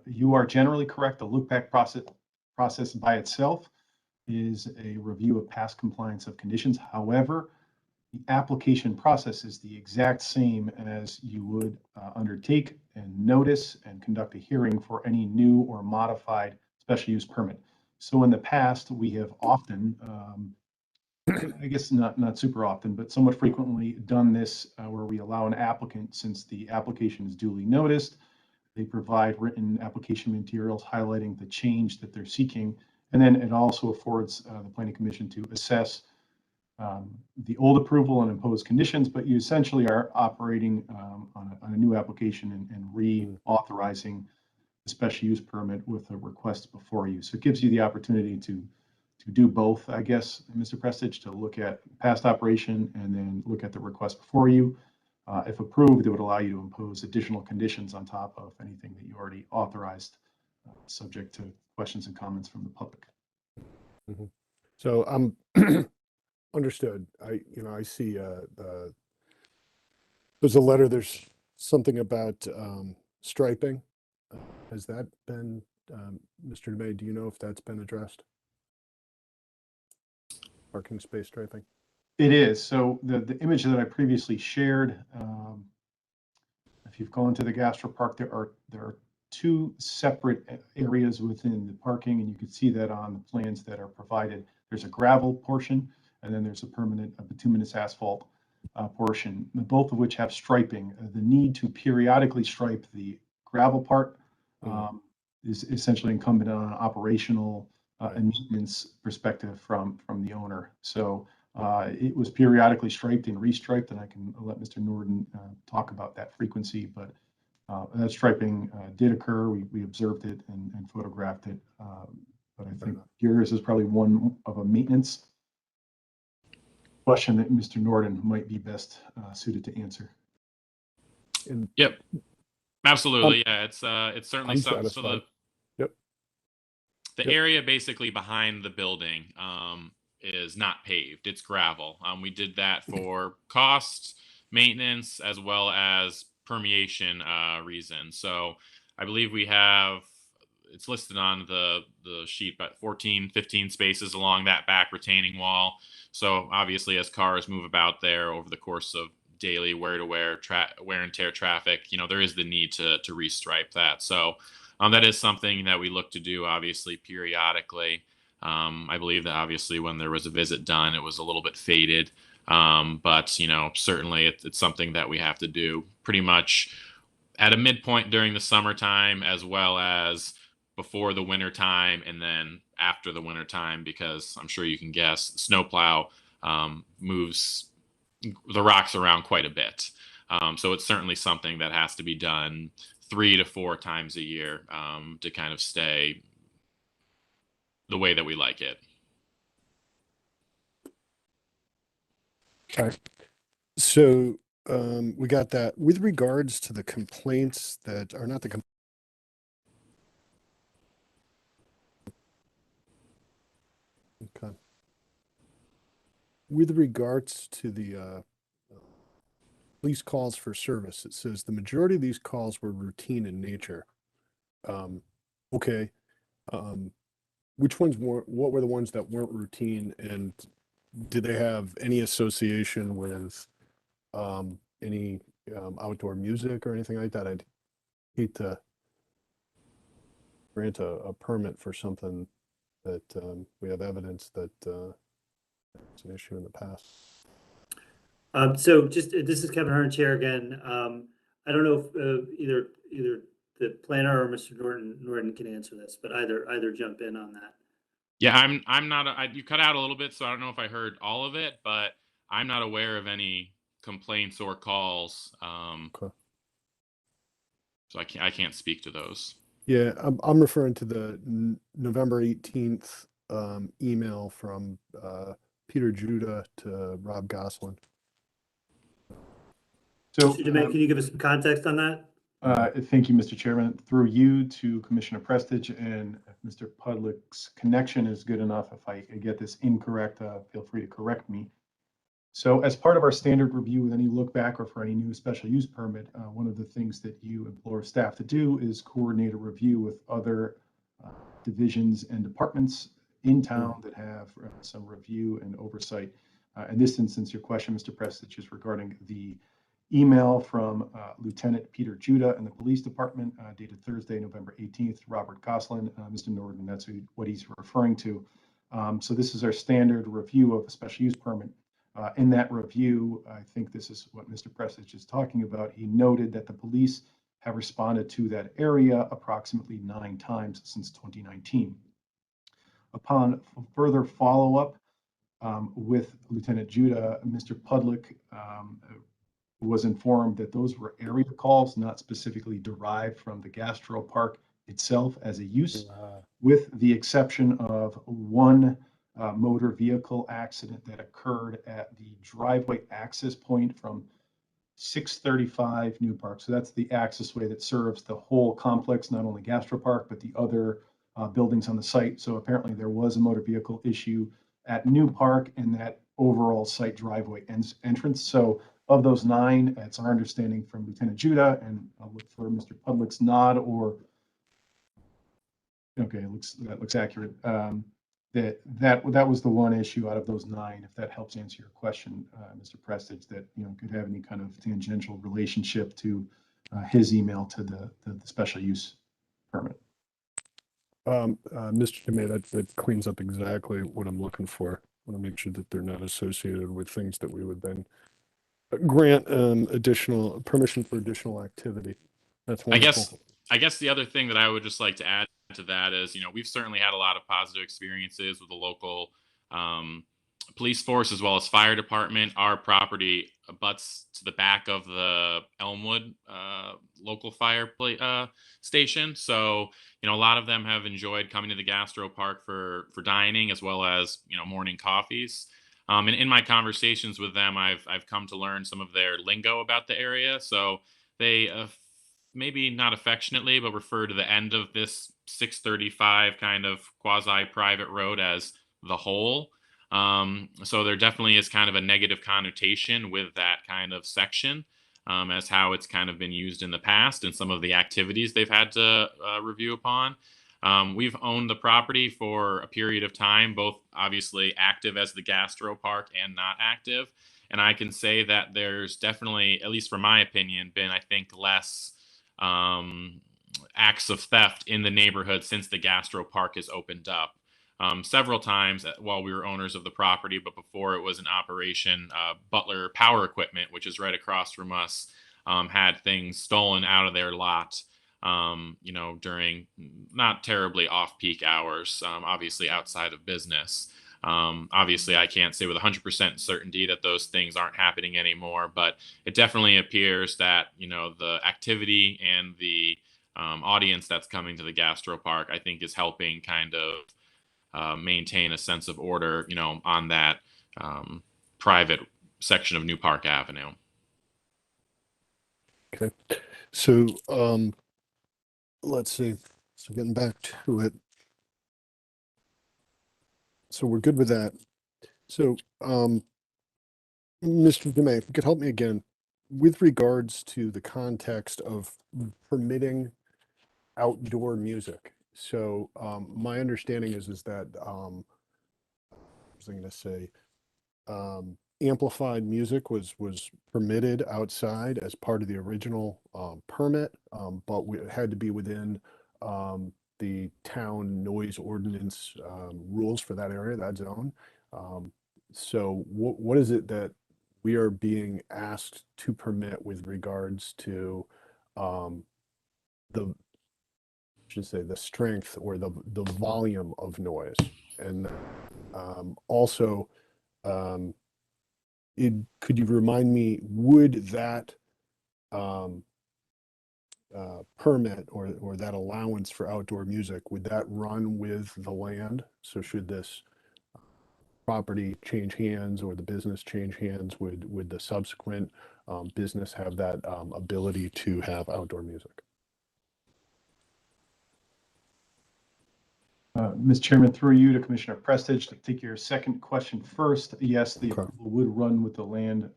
you are generally correct. The look back process by itself is a review of past compliance of conditions. However, the application process is the exact same as you would undertake and notice and conduct a hearing for any new or modified special use permit. So in the past, we have often, I guess not super often, but somewhat frequently done this where we allow an applicant, since the application is duly noticed, they provide written application materials highlighting the change that they're seeking. And then it also affords the Planning Commission to assess the old approval and impose conditions, but you essentially are operating on a new application and reauthorizing the special use permit with a request before you. So it gives you the opportunity to do both, I guess, Mr. Prestige, to look at past operation and then look at the request before you. If approved, it would allow you to impose additional conditions on top of anything that you already authorized, subject to questions and comments from the public. Mm-hmm. So I'm understood. I see there's a letter, there's something about striping. Has that been, Mr. Dumais, do you know if that's been addressed? Parking space striping? It is. So the image that I previously shared, if you've gone to the Gastro Park, there are two separate areas within the parking, and you can see that on the plans that are provided. There's a gravel portion, and then there's a bituminous asphalt portion, both of which have striping. The need to periodically stripe the gravel part is essentially incumbent on an operational and maintenance perspective from the owner. So it was periodically striped and restriped, and I can let Mr. Norden talk about that frequency, but that striping did occur. We observed it and photographed it, but I think yours is probably one of a maintenance question that Mr. Norden might be best suited to answer. Yep, absolutely. Yeah, it's certainly I'm something. satisfied. So the area basically behind the building is not paved; it's gravel. We did that for cost, maintenance, as well as permeation reasons. So I believe we have, it's listed on the sheet, but 15 spaces along that back retaining wall. So obviously, as cars move about there over the course of daily wear and tear traffic, there is the need to restripe that. So that is something that we look to do, obviously, periodically. I believe that obviously when there was a visit done, it was a little bit faded. But certainly it's something that we have to do pretty much at a midpoint during the summertime, as well as before the winter time, and then after the winter time, because I'm sure you can guess, the snowplow moves the rocks around quite a bit. So it's certainly something that has to be done 3 to 4 times a year to kind of stay the way that we like it. Okay. So we got that. With regards to the complaints that are not the okay. With regards to the police calls for service, it says the majority of these calls were routine in nature. Okay. Which ones what were the ones that weren't routine, and did they have any association with any outdoor music or anything like that? I'd hate to grant a permit for something that we have evidence that it's an issue in the past. So just, this is Kevin Hearn, Chair again. I don't know if either the planner or Mr. Norton can answer this, but either jump in on that. Yeah, I'm not. You cut out a little bit, so I don't know if I heard all of it, but I'm not aware of any complaints or calls. Okay. So I can't speak to those. Yeah, I'm referring to the November 18th email from Peter Judah to Rob Goslin. So, Mr. Demay, can you give us some context on that? thank you, Mr. Chairman. Through you to Commissioner Prestige, and if Mr. Pudlick's connection is good enough, if I get this incorrect, feel free to correct me. So as part of our standard review with any look back or for any new special use permit, one of the things that you implore staff to do is coordinate a review with other divisions and departments in town that have some review and oversight. In this instance, your question, Mr. Prestige, is regarding the email from Lieutenant Peter Judah in the police department dated Thursday, November 18th, Robert Goslin. Mr. Norton, that's what he's referring to. So this is our standard review of a special use permit. In that review, I think this is what Mr. Prestige is talking about. He noted that the police have responded to that area approximately 9 times since 2019. Upon further follow-up with Lieutenant Judah, Mr. Pudlick was informed that those were area calls, not specifically derived from the Gastro Park itself as a use, with the exception of one motor vehicle accident that occurred at the driveway access point from 635 New Park. So that's the access way that serves the whole complex, not only Gastro Park, but the other buildings on the site. So apparently there was a motor vehicle issue at New Park and that overall site driveway entrance. So of those 9, it's our understanding from Lieutenant Judah, and I'll look for Mr. Pudlick's nod, or okay, that looks accurate. That was the one issue out of those 9, if that helps answer your question, Mr. Prestige, that could have any kind of tangential relationship to his email to the special use permit. Mr. Demay, that cleans up exactly what I'm looking for. I want to make sure that they're not associated with things that we would then grant additional permission for additional activity. That's wonderful. I guess the other thing that I would just like to add to that is, we've certainly had a lot of positive experiences with the local police force as well as fire department. Our property abuts to the back of the Elmwood local fire station. So, a lot of them have enjoyed coming to the Gastro Park for dining as well as, morning coffees. And in my conversations with them, I've come to learn some of their lingo about the area. So they maybe not affectionately, but refer to the end of this 635 kind of quasi-private road as the hole. So there definitely is kind of a negative connotation with that kind of section as how it's kind of been used in the past and some of the activities they've had to review upon. We've owned the property for a period of time, both obviously active as the Gastro Park and not active. And I can say that there's definitely, at least from my opinion, been, I think, less acts of theft in the neighborhood since the Gastro Park has opened up. Several times while we were owners of the property, but before it was in operation, Butler Power Equipment, which is right across from us, had things stolen out of their lot, during not terribly off-peak hours, obviously outside of business. Obviously, I can't say with 100% certainty that those things aren't happening anymore, but it definitely appears that, the activity and the audience that's coming to the Gastro Park, I think, is helping kind of maintain a sense of order, on that private section of New Park Avenue. Okay. So, let's see. So getting back to it. So we're good with that. So, Mr. Demay, if you could help me again with regards to the context of permitting outdoor music. So, my understanding is that, what was I going to say? Amplified music was permitted outside as part of the original permit, but it had to be within the town noise ordinance rules for that area, that zone. So what is it that we are being asked to permit with regards to the, should say, the strength or the volume of noise? And also, could you remind me, would that permit or that allowance for outdoor music, would that run with the land? So should this property change hands or the business change hands, would the subsequent business have that ability to have outdoor music? Mr. Chairman, through you to Commissioner Prestage, to take your second question first. Yes, the Okay. approval would run with the land.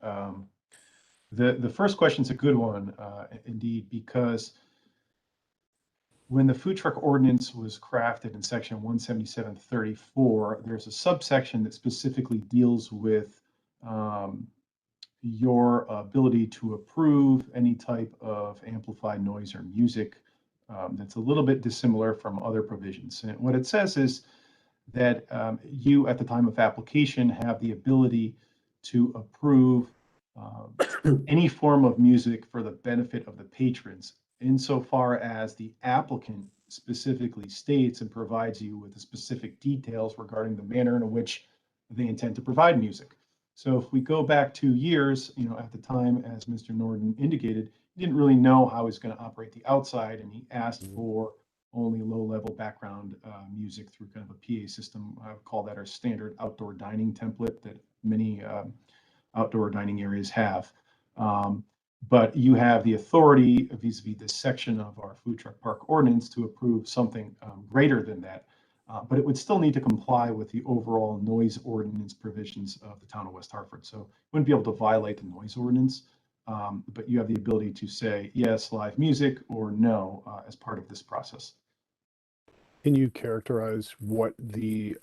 The first question is a good one, indeed, because when the food truck ordinance was crafted in section 17734, there's a subsection that specifically deals with your ability to approve any type of amplified noise or music that's a little bit dissimilar from other provisions. And what it says is that you, at the time of application, have the ability to approve any form of music for the benefit of the patrons, insofar as the applicant specifically states and provides you with the specific details regarding the manner in which they intend to provide music. So if we go back 2 years, at the time, as Mr. Norton indicated, he didn't really know how he's going to operate the outside, and he asked for only low-level background music through kind of a PA system. I would call that our standard outdoor dining template that many outdoor dining areas have. But you have the authority vis-a-vis this section of our food truck park ordinance to approve something greater than that. But it would still need to comply with the overall noise ordinance provisions of the town of West Hartford. So you wouldn't be able to violate the noise ordinance, but you have the ability to say yes, live music, or no, as part of this process. Can you characterize what the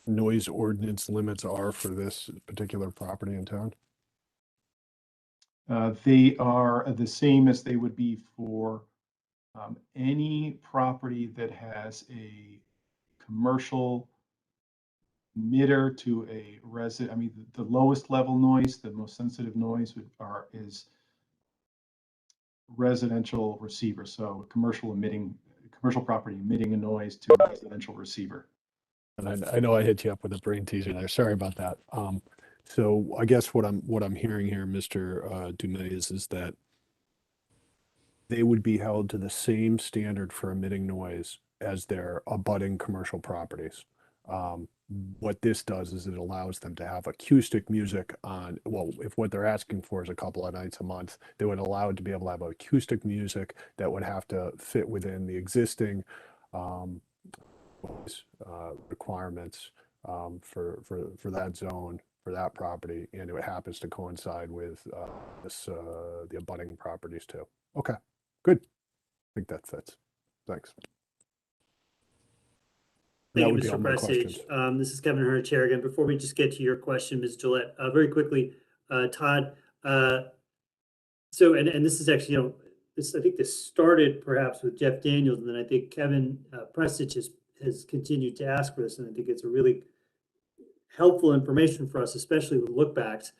noise ordinance limits are for this particular property in town? They are the same as they would be for any property that has a commercial emitter to a resident. I mean, the lowest level noise, the most sensitive noise is residential receiver. So commercial property emitting a noise to a residential receiver. And I know I hit you up with a brain teaser there. Sorry about that. So I guess what I'm hearing here, Mr. Dumais, is that they would be held to the same standard for emitting noise as their abutting commercial properties. What this does is it allows them to have acoustic music on, well, if what they're asking for is a couple of nights a month, they would allow it to be able to have acoustic music that would have to fit within the existing requirements for that zone, for that property, and it happens to coincide with the abutting properties too. Okay, good. I think that fits. Thanks. Thank you, would be Mr. all my questions. Prestage. This is Kevin Hurd, Chair again. Before we just get to your question, Ms. Gillette, very quickly, Todd. So, and this is actually, I think this started perhaps with Jeff Daniels, and then I think Kevin Prestage has continued to ask for this, and I think it's a really helpful information for us, especially with lookbacks,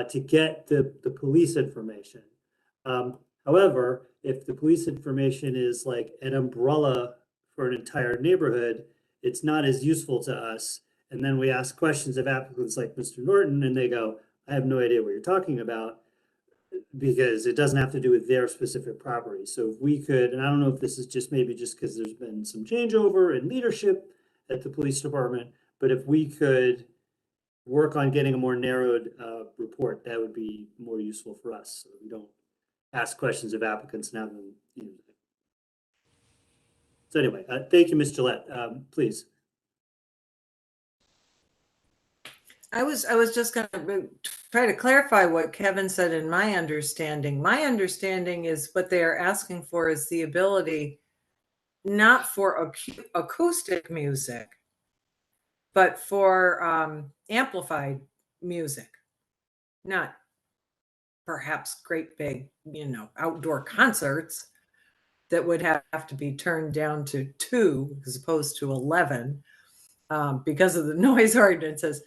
to get the police information. However, if the police information is like an umbrella for an entire neighborhood, it's not as useful to us. And then we ask questions of applicants like Mr. Norton, and they go, I have no idea what you're talking about, because it doesn't have to do with their specific property. So if we could, and I don't know if this is just maybe just because there's been some changeover in leadership at the police department, but if we could work on getting a more narrowed report, that would be more useful for us. So we don't ask questions of applicants and have them. So anyway, thank you, Ms. Gillette. Please. I was just going to try to clarify what Kevin said in my understanding. My understanding is what they are asking for is the ability not for acoustic music, but for amplified music, not perhaps great big, outdoor concerts. that would have to be turned down to 2 as opposed to 11 because of the noise ordinances,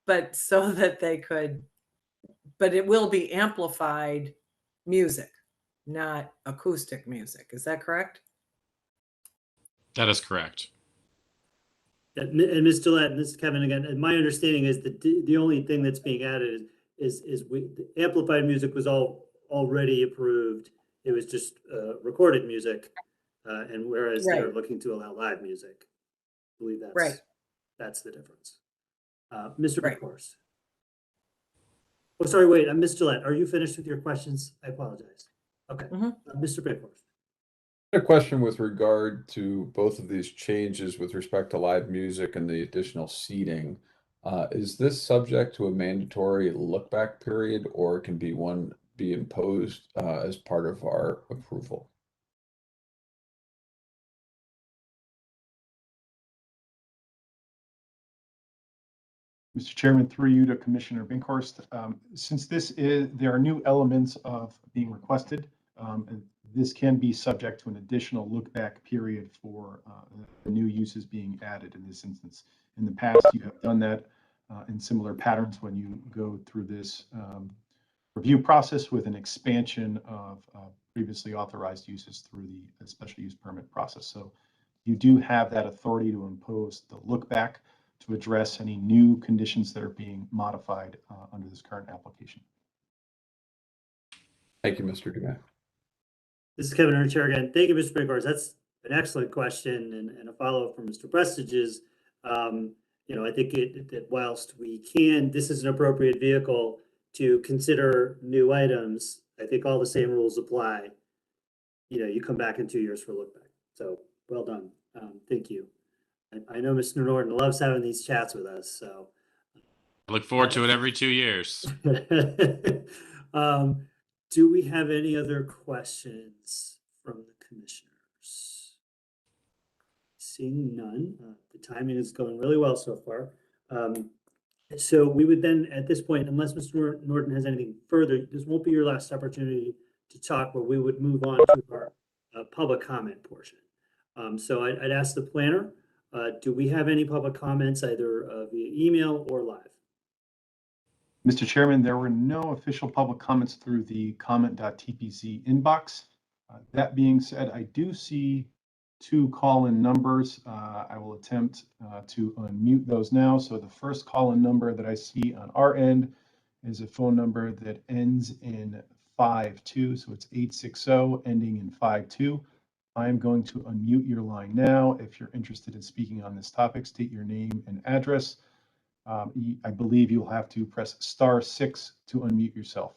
but so that they could, but it will be amplified music, not acoustic music. Is that correct? That is correct. And Ms. Gillette, and this is Kevin again, and my understanding is that the only thing that's being added is the amplified music was already approved. It was just recorded music, and whereas they're Right. looking to allow live music. I believe Right. that's the difference. Mr. Right. Bickhorst. Oh, sorry, wait, Ms. Gillette, are you finished with your questions? I apologize. Okay, Mr. Bickhorst. A question with regard to both of these changes with respect to live music and the additional seating. Is this subject to a mandatory look back period, or can one be imposed as part of our approval? Mr. Chairman, through you to Commissioner Binkhorst, since there are new elements of being requested, and this can be subject to an additional look back period for the new uses being added in this instance. In the past, you have done that in similar patterns when you go through this review process with an expansion of previously authorized uses through the special use permit process. So you do have that authority to impose the look back to address any new conditions that are being modified under this current application. Thank you, Mr. Dugan. This is Kevin, our chair again. Thank you, Mr. Bickhorst. That's an excellent question and a follow-up from Mr. Prestige's. I think that whilst we can, this is an appropriate vehicle to consider new items. I think all the same rules apply. You come back in 2 years for a look back. So well done. Thank you. I know Mr. Norton loves having these chats with us, so. I look forward to it every 2 years. Do we have any other questions from the commissioners? Seeing none, the timing is going really well so far. So we would then, at this point, unless Mr. Norton has anything further, this won't be your last opportunity to talk, but we would move on to our public comment portion. So I'd ask the planner, do we have any public comments either via email or live? Mr. Chairman, there were no official public comments through the comment.tpc inbox. That being said, I do see 2 call-in numbers. I will attempt to unmute those now. So the first call-in number that I see on our end is a phone number that ends in 52. So it's 860 ending in 52. I am going to unmute your line now. If you're interested in speaking on this topic, state your name and address. I believe you'll have to press *6 to unmute yourself.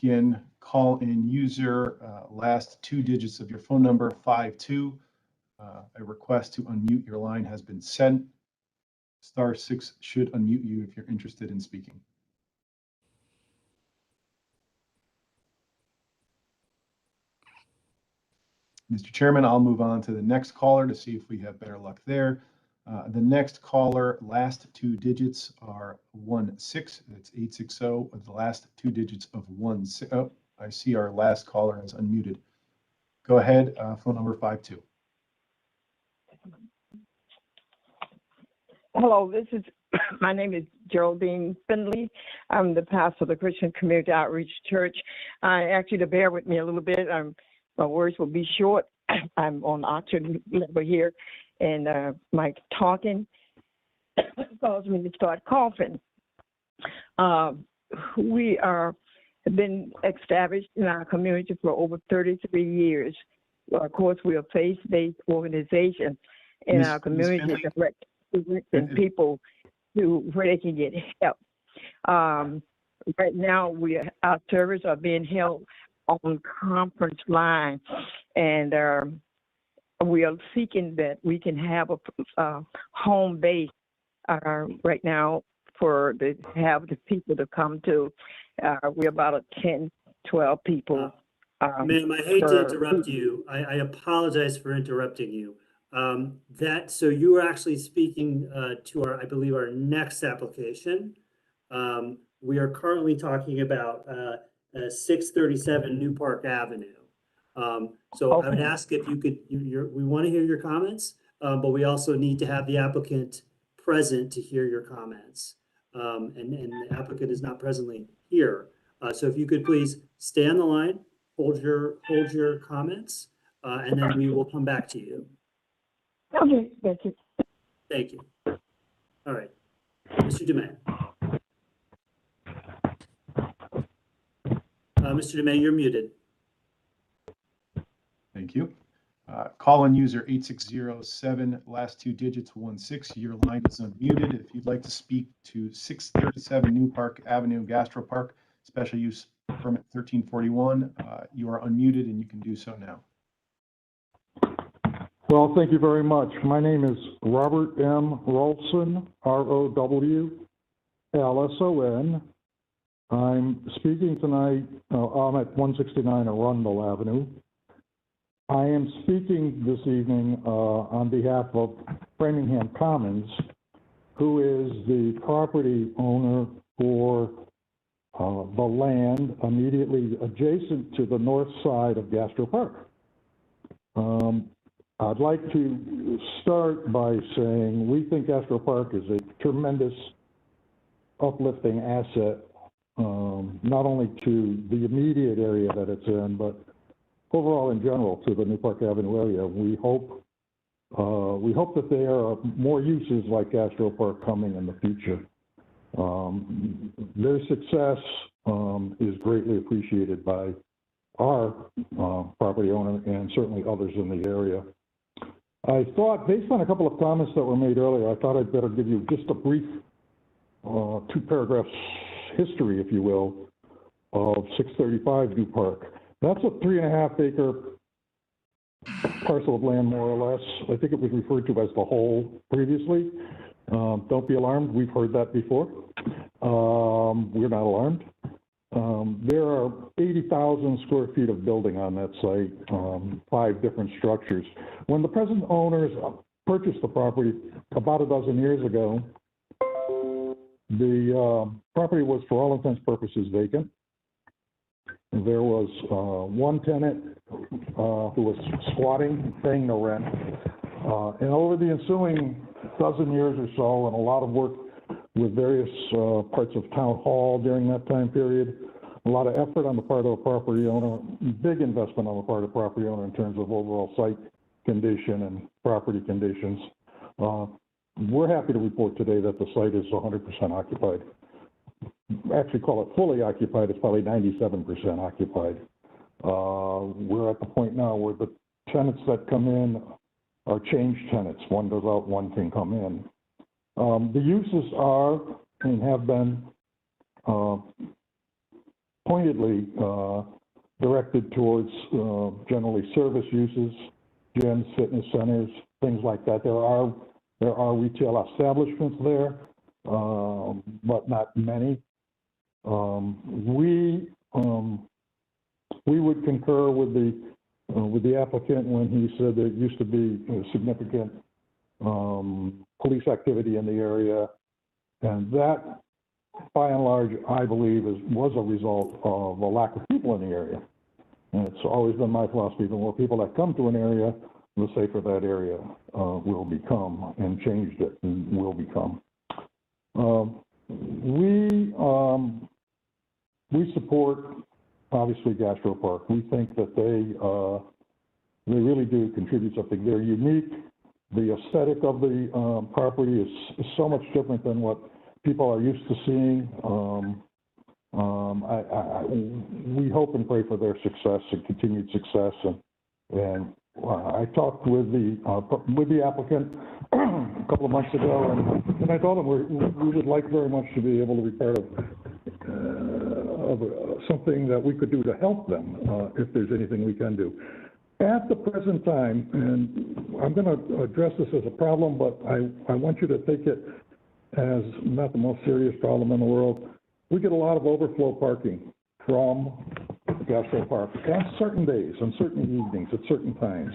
Again, call in user, last 2 digits of your phone number, 52. A request to unmute your line has been sent. *6 should unmute you if you're interested in speaking. Mr. Chairman, I'll move on to the next caller to see if we have better luck there. The next caller, last 2 digits are 16. That's 860 with the last 2 digits of 16. Oh, I see our last caller is unmuted. Go ahead, phone number 52. Hello, my name is Geraldine Finley. I'm the pastor of the Christian Community Outreach Church. I ask you to bear with me a little bit. My words will be short. I'm on oxygen level here, and my talking caused me to start coughing. We have been established in our community for over 33 years. Of course, we are a faith-based organization in our community, directing people to where they can get help. Right now, our services are being held on conference line, and we are seeking that we can have a home base right now to have the people to come to. We're about 10, 12 people. Ma'am, I hate to interrupt you. I apologize for interrupting you. So you were actually speaking to I believe our next application. We are currently talking about 637 New Park Avenue. So I would ask if you could, we want to hear your comments, but we also need to have the applicant present to hear your comments. And the applicant is not presently here. So if you could please stay on the line, hold your comments, and then we will come back to you. Okay, thank you. Thank you. All right, Mr. Dumais. Mr. Dumais, you're muted. Thank you. Call-in user 8607, last two digits 16. Your line is unmuted. If you'd like to speak to 637 New Park Avenue, Gastro Park, special use permit 1341, you are unmuted and you can do so now. Well, thank you very much. My name is Robert M. Rolson, R-O-W-L-S-O-N. I'm speaking tonight, I'm at 169 Arundel Avenue. I am speaking this evening on behalf of Framingham Commons, who is the property owner for the land immediately adjacent to the north side of Gastro Park. I'd like to start by saying we think Gastro Park is a tremendous uplifting asset, not only to the immediate area that it's in, but overall in general to the New Park Avenue area. We hope that there are more uses like Gastro Park coming in the future. Their success is greatly appreciated by our property owner and certainly others in the area. I thought, based on a couple of comments that were made earlier, I thought I'd better give you just a brief 2 paragraphs history, if you will, of 635 New Park. That's a 3.5 acre parcel of land, more or less. I think it was referred to as the whole previously. Don't be alarmed, we've heard that before. We're not alarmed. There are 80,000 square feet of building on that site, 5 different structures. When the present owners purchased the property about a dozen years ago, the property was, for all intents and purposes, vacant. There was one tenant who was squatting, paying no rent. And over the ensuing dozen years or so, and a lot of work with various parts of town hall during that time period, a lot of effort on the part of the property owner, big investment on the part of the property owner in terms of overall site condition and property conditions. We're happy to report today that the site is 100% occupied. Actually call it fully occupied, it's probably 97% occupied. We're at the point now where the tenants that come in are change tenants. One goes out, one can come in. The uses are and have been pointedly directed towards generally service uses, gyms, fitness centers, things like that. There are retail establishments there, but not many. We would concur with the applicant when he said there used to be significant police activity in the area, and that, by and large, I believe was a result of a lack of people in the area. And it's always been my philosophy: the more people that come to an area, the safer that area will become, and changed it and will become. We support, obviously, Gastro Park. We think that they really do contribute something. They're unique. The aesthetic of the property is so much different than what people are used to seeing. We hope and pray for their success and continued success. And I talked with the applicant a couple of months ago, and I told him we would like very much to be able to be part of something that we could do to help them if there's anything we can do. At the present time, and I'm going to address this as a problem, but I want you to take it as not the most serious problem in the world. We get a lot of overflow parking from Gastro Park on certain days, on certain evenings, at certain times.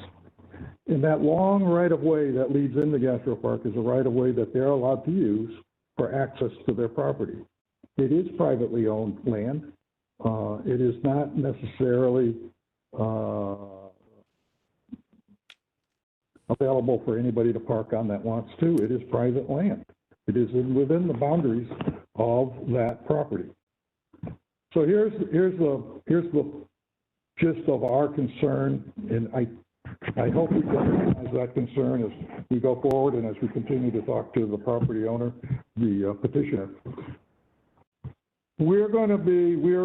And that long right-of-way that leads into Gastro Park is a right-of-way that they're allowed to use for access to their property. It is privately owned land. It is not necessarily available for anybody to park on that wants to. It is private land. It is within the boundaries of that property. So here's the gist of our concern, and I hope we can recognize that concern as we go forward and as we continue to talk to the property owner, the petitioner. We are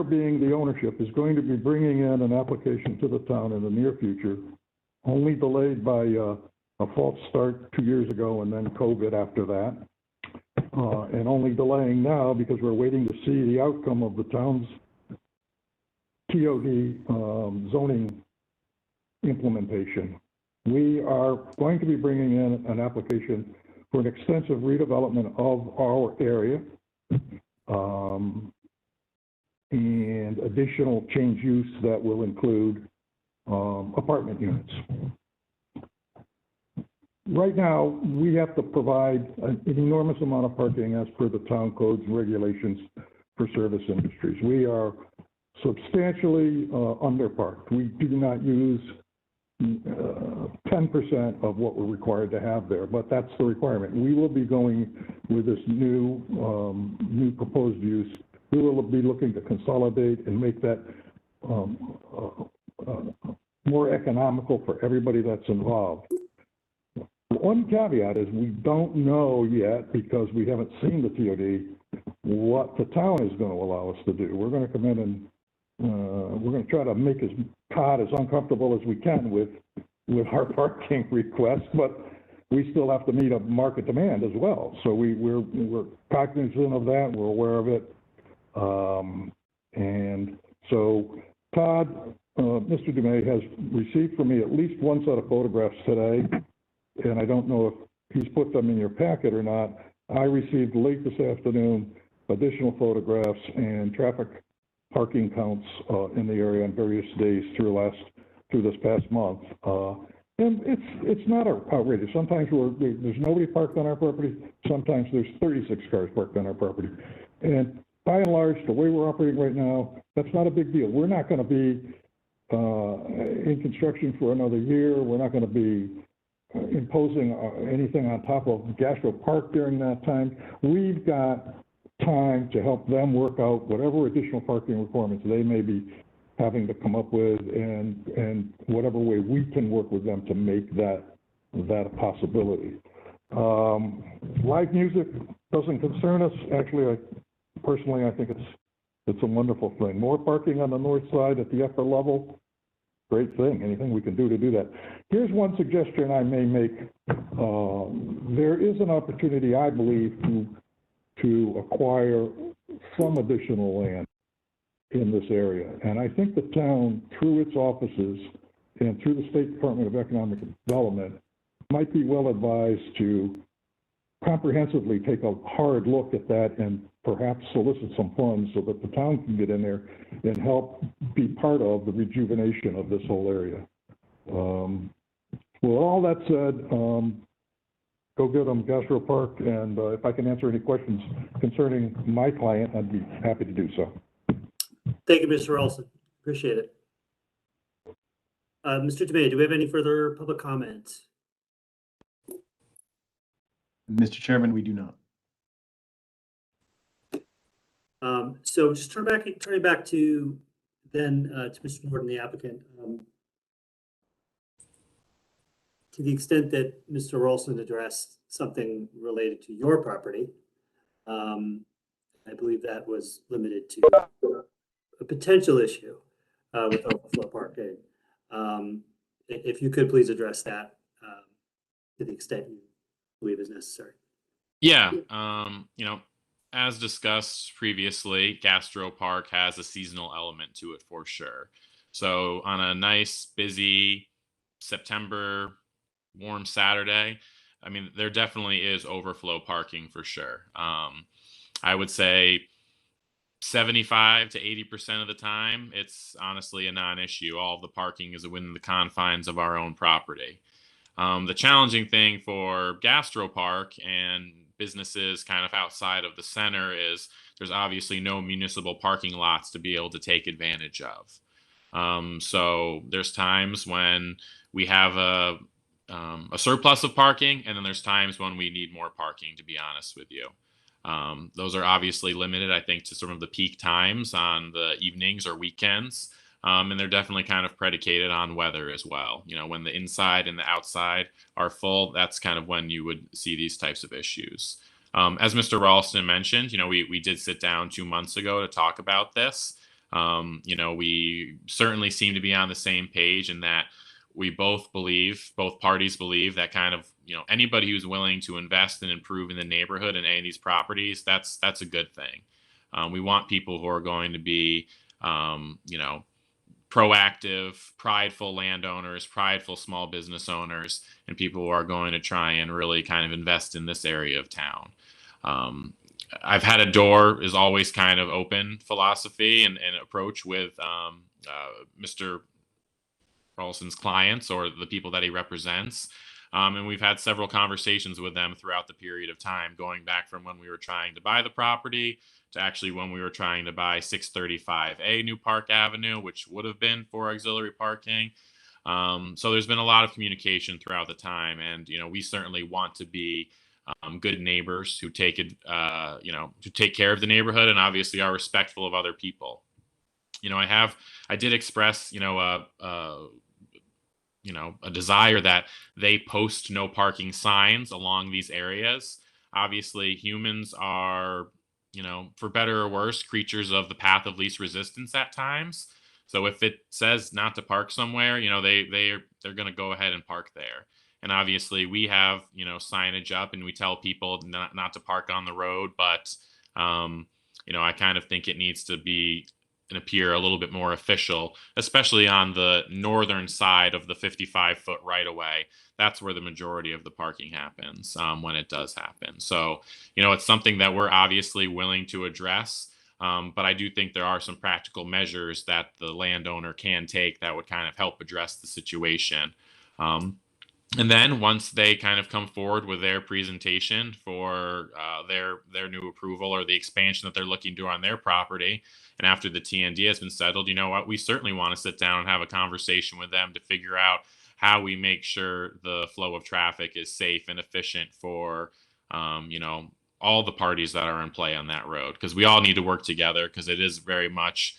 being the ownership is going to be bringing in an application to the town in the near future, only delayed by a false start 2 years ago and then COVID after that. And only delaying now because we're waiting to see the outcome of the town's TOD zoning implementation. We are going to be bringing in an application for an extensive redevelopment of our area and additional change use that will include apartment units. Right now, we have to provide an enormous amount of parking as per the town codes and regulations for service industries. We are substantially underparked. We do not use 10% of what we're required to have there, but that's the requirement. We will be going with this new proposed use. We will be looking to consolidate and make that more economical for everybody that's involved. One caveat is we don't know yet, because we haven't seen the TOD, what the town is going to allow us to do. We're going to come in and we're going to try to make Todd as uncomfortable as we can with our parking request, but we still have to meet a market demand as well. So we're cognizant of that. We're aware of it. And so Todd, Mr. Dumais has received from me at least one set of photographs today, and I don't know if he's put them in your packet or not. I received late this afternoon additional photographs and traffic parking counts in the area on various days through this past month. And it's not outrageous. Sometimes there's nobody parked on our property. Sometimes there's 36 cars parked on our property. And by and large, the way we're operating right now, that's not a big deal. We're not going to be in construction for another year. We're not going to be imposing anything on top of Gastro Park during that time. We've got time to help them work out whatever additional parking requirements they may be having to come up with, and whatever way we can work with them to make that a possibility. Live music doesn't concern us. Actually, personally, I think it's a wonderful thing. More parking on the north side at the upper level, great thing. Anything we can do to do that. Here's one suggestion I may make. There is an opportunity, I believe, to acquire some additional land in this area. And I think the town, through its offices and through the State Department of Economic Development, might be well advised to comprehensively take a hard look at that and perhaps solicit some funds so that the town can get in there and help be part of the rejuvenation of this whole area. With all that said, go get them Gastro Park, and if I can answer any questions concerning my client, I'd be happy to do so. Thank you, Mr. Olson. Appreciate it. Mr. Dumais, do we have any further public comments? Mr. Chairman, we do not. So just turning back to Mr. Norton, the applicant. To the extent that Mr. Olson addressed something related to your property, I believe that was limited to a potential issue with overflow parking. If you could please address that to the extent you believe is necessary. Yeah, as discussed previously, Gastro Park has a seasonal element to it for sure. So on a nice, busy September warm Saturday, I mean, there definitely is overflow parking for sure. I would say 75 to 80% of the time, it's honestly a non-issue. All of the parking is within the confines of our own property. The challenging thing for Gastro Park and businesses kind of outside of the center is there's obviously no municipal parking lots to be able to take advantage of. So there's times when we have a surplus of parking, and then there's times when we need more parking, to be honest with you. Those are obviously limited, I think, to some of the peak times on the evenings or weekends. And they're definitely kind of predicated on weather as well. You know, when the inside and the outside are full, that's kind of when you would see these types of issues. As Mr. Ralston mentioned, you know, we did sit down 2 months ago to talk about this. You know, we certainly seem to be on the same page in that we both parties believe that kind of, you know, anybody who's willing to invest and improve in the neighborhood and any of these properties, that's a good thing. We want people who are going to be, you know, proactive, prideful landowners, prideful small business owners, and people who are going to try and really kind of invest in this area of town. I've had a door is always kind of open philosophy and approach with Mr. Ralston's clients or the people that he represents. And we've had several conversations with them throughout the period of time, going back from when we were trying to buy the property to actually when we were trying to buy 635A New Park Avenue, which would have been for auxiliary parking. So there's been a lot of communication throughout the time. And, you know, we certainly want to be good neighbors who take it, you know, to take care of the neighborhood and obviously are respectful of other people. You know, I did express, you know, a desire that they post no parking signs along these areas. Obviously, humans are, you know, for better or worse, creatures of the path of least resistance at times. So if it says not to park somewhere, you know, they're going to go ahead and park there. And obviously, we have, you know, signage up, and we tell people not to park on the road. But you know, I kind of think it needs to be and appear a little bit more official, especially on the northern side of the 55-foot right-of-way. That's where the majority of the parking happens when it does happen. So, you know, it's something that we're obviously willing to address, but I do think there are some practical measures that the landowner can take that would kind of help address the situation. And then once they kind of come forward with their presentation for their new approval or the expansion that they're looking to do on their property, and after the TND has been settled, you know what, we certainly want to sit down and have a conversation with them to figure out how we make sure the flow of traffic is safe and efficient for, you know, all the parties that are in play on that road, because we all need to work together, because it is very much,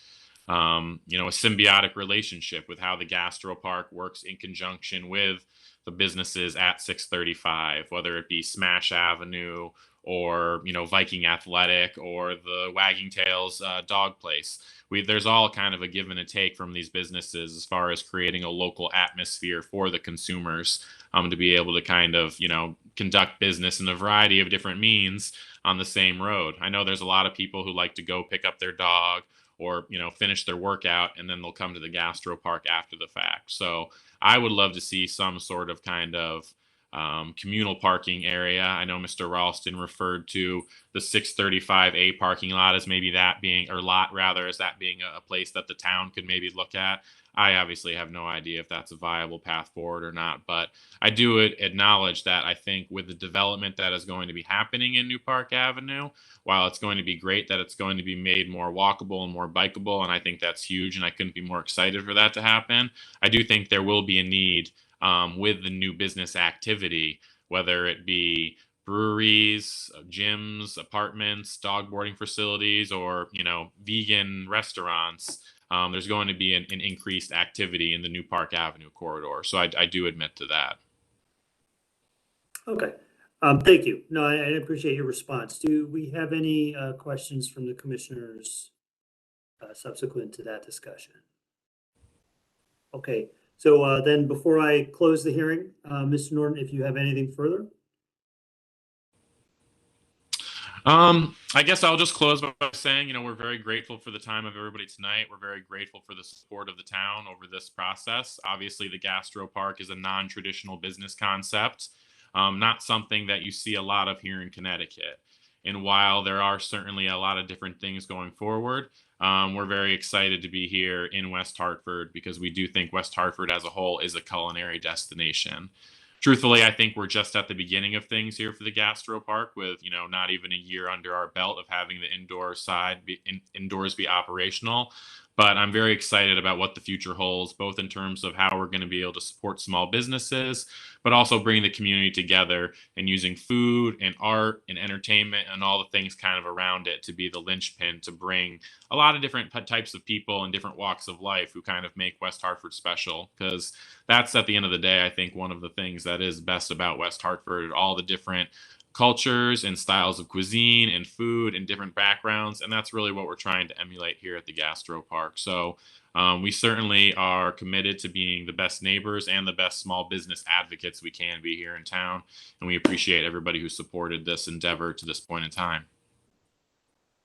you know, a symbiotic relationship with how the Gastro Park works in conjunction with the businesses at 635, whether it be Smash Avenue or, you know, Viking Athletic or the Wagging Tails dog place. There's all kind of a give and a take from these businesses as far as creating a local atmosphere for the consumers to be able to kind of, you know, conduct business in a variety of different means on the same road. I know there's a lot of people who like to go pick up their dog or, you know, finish their workout, and then they'll come to the Gastro Park after the fact. So I would love to see some sort of kind of communal parking area. I know Mr. Ralston referred to the 635A parking lot as maybe that being, or lot rather, as that being a place that the town could maybe look at. I obviously have no idea if that's a viable path forward or not, but I do acknowledge that I think with the development that is going to be happening in New Park Avenue, while it's going to be great that it's going to be made more walkable and more bikeable, and I think that's huge, and I couldn't be more excited for that to happen, I do think there will be a need with the new business activity, whether it be breweries, gyms, apartments, dog boarding facilities, or, you know, vegan restaurants. There's going to be an increased activity in the New Park Avenue corridor. So I do admit to that. Okay. Thank you. No, I appreciate your response. Do we have any questions from the commissioners subsequent to that discussion? Okay. So then before I close the hearing, Mr. Norton, if you have anything further? I guess I'll just close by saying, you know, we're very grateful for the time of everybody tonight. We're very grateful for the support of the town over this process. Obviously, the Gastro Park is a non-traditional business concept, not something that you see a lot of here in Connecticut. And while there are certainly a lot of different things going forward, we're very excited to be here in West Hartford because we do think West Hartford as a whole is a culinary destination. truthfully, I think we're just at the beginning of things here for the Gastro Park, with not even a year under our belt of having the indoors be operational. But I'm very excited about what the future holds, both in terms of how we're going to be able to support small businesses, but also bringing the community together and using food and art and entertainment and all the things kind of around it to be the linchpin to bring a lot of different types of people and different walks of life who kind of make West Hartford special. Because that's, at the end of the day, I think one of the things that is best about West Hartford, all the different cultures and styles of cuisine and food and different backgrounds. And that's really what we're trying to emulate here at the Gastro Park. So we certainly are committed to being the best neighbors and the best small business advocates we can be here in town. And we appreciate everybody who supported this endeavor to this point in time.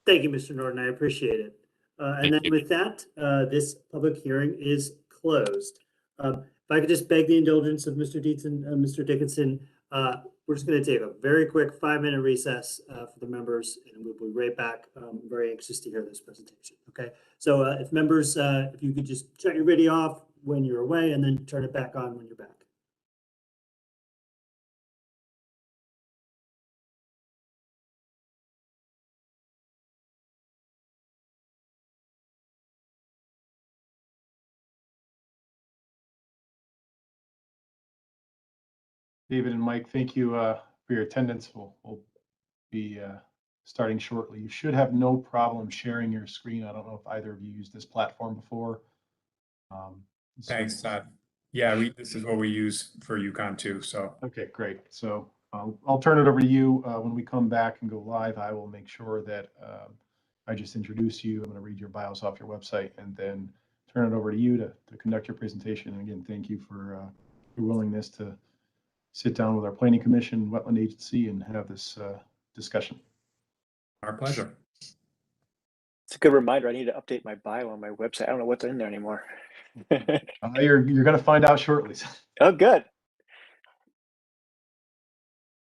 Thank you, Mr. Norton. I appreciate it. And then with that, this public hearing is closed. If I could just beg the indulgence of Mr. Dietz and Mr. Dickinson, we're just going to take a very quick 5-minute recess for the members, and we'll be right back. I'm very anxious to hear this presentation. Okay, so if members, if you could just shut your video off when you're away and then turn it back on when you're back. David and Mike, thank you for your attendance. We'll be starting shortly. You should have no problem sharing your screen. I don't know if either of you used this platform before. Thanks, Todd. Yeah, this is what we use for UConn too. So okay, great. So I'll turn it over to you. When we come back and go live, I will make sure that I just introduce you. I'm going to read your bios off your website and then turn it over to you to conduct your presentation. And again, thank you for your willingness to sit down with our Planning Commission, Wetland Agency, and have this discussion. Our pleasure. It's a good reminder. I need to update my bio on my website. I don't know what's in there anymore. You're going to find out shortly. Oh, good.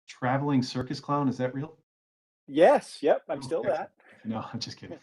Traveling circus clown, is that real? Yes. Yep. I'm still that. No, I'm just kidding.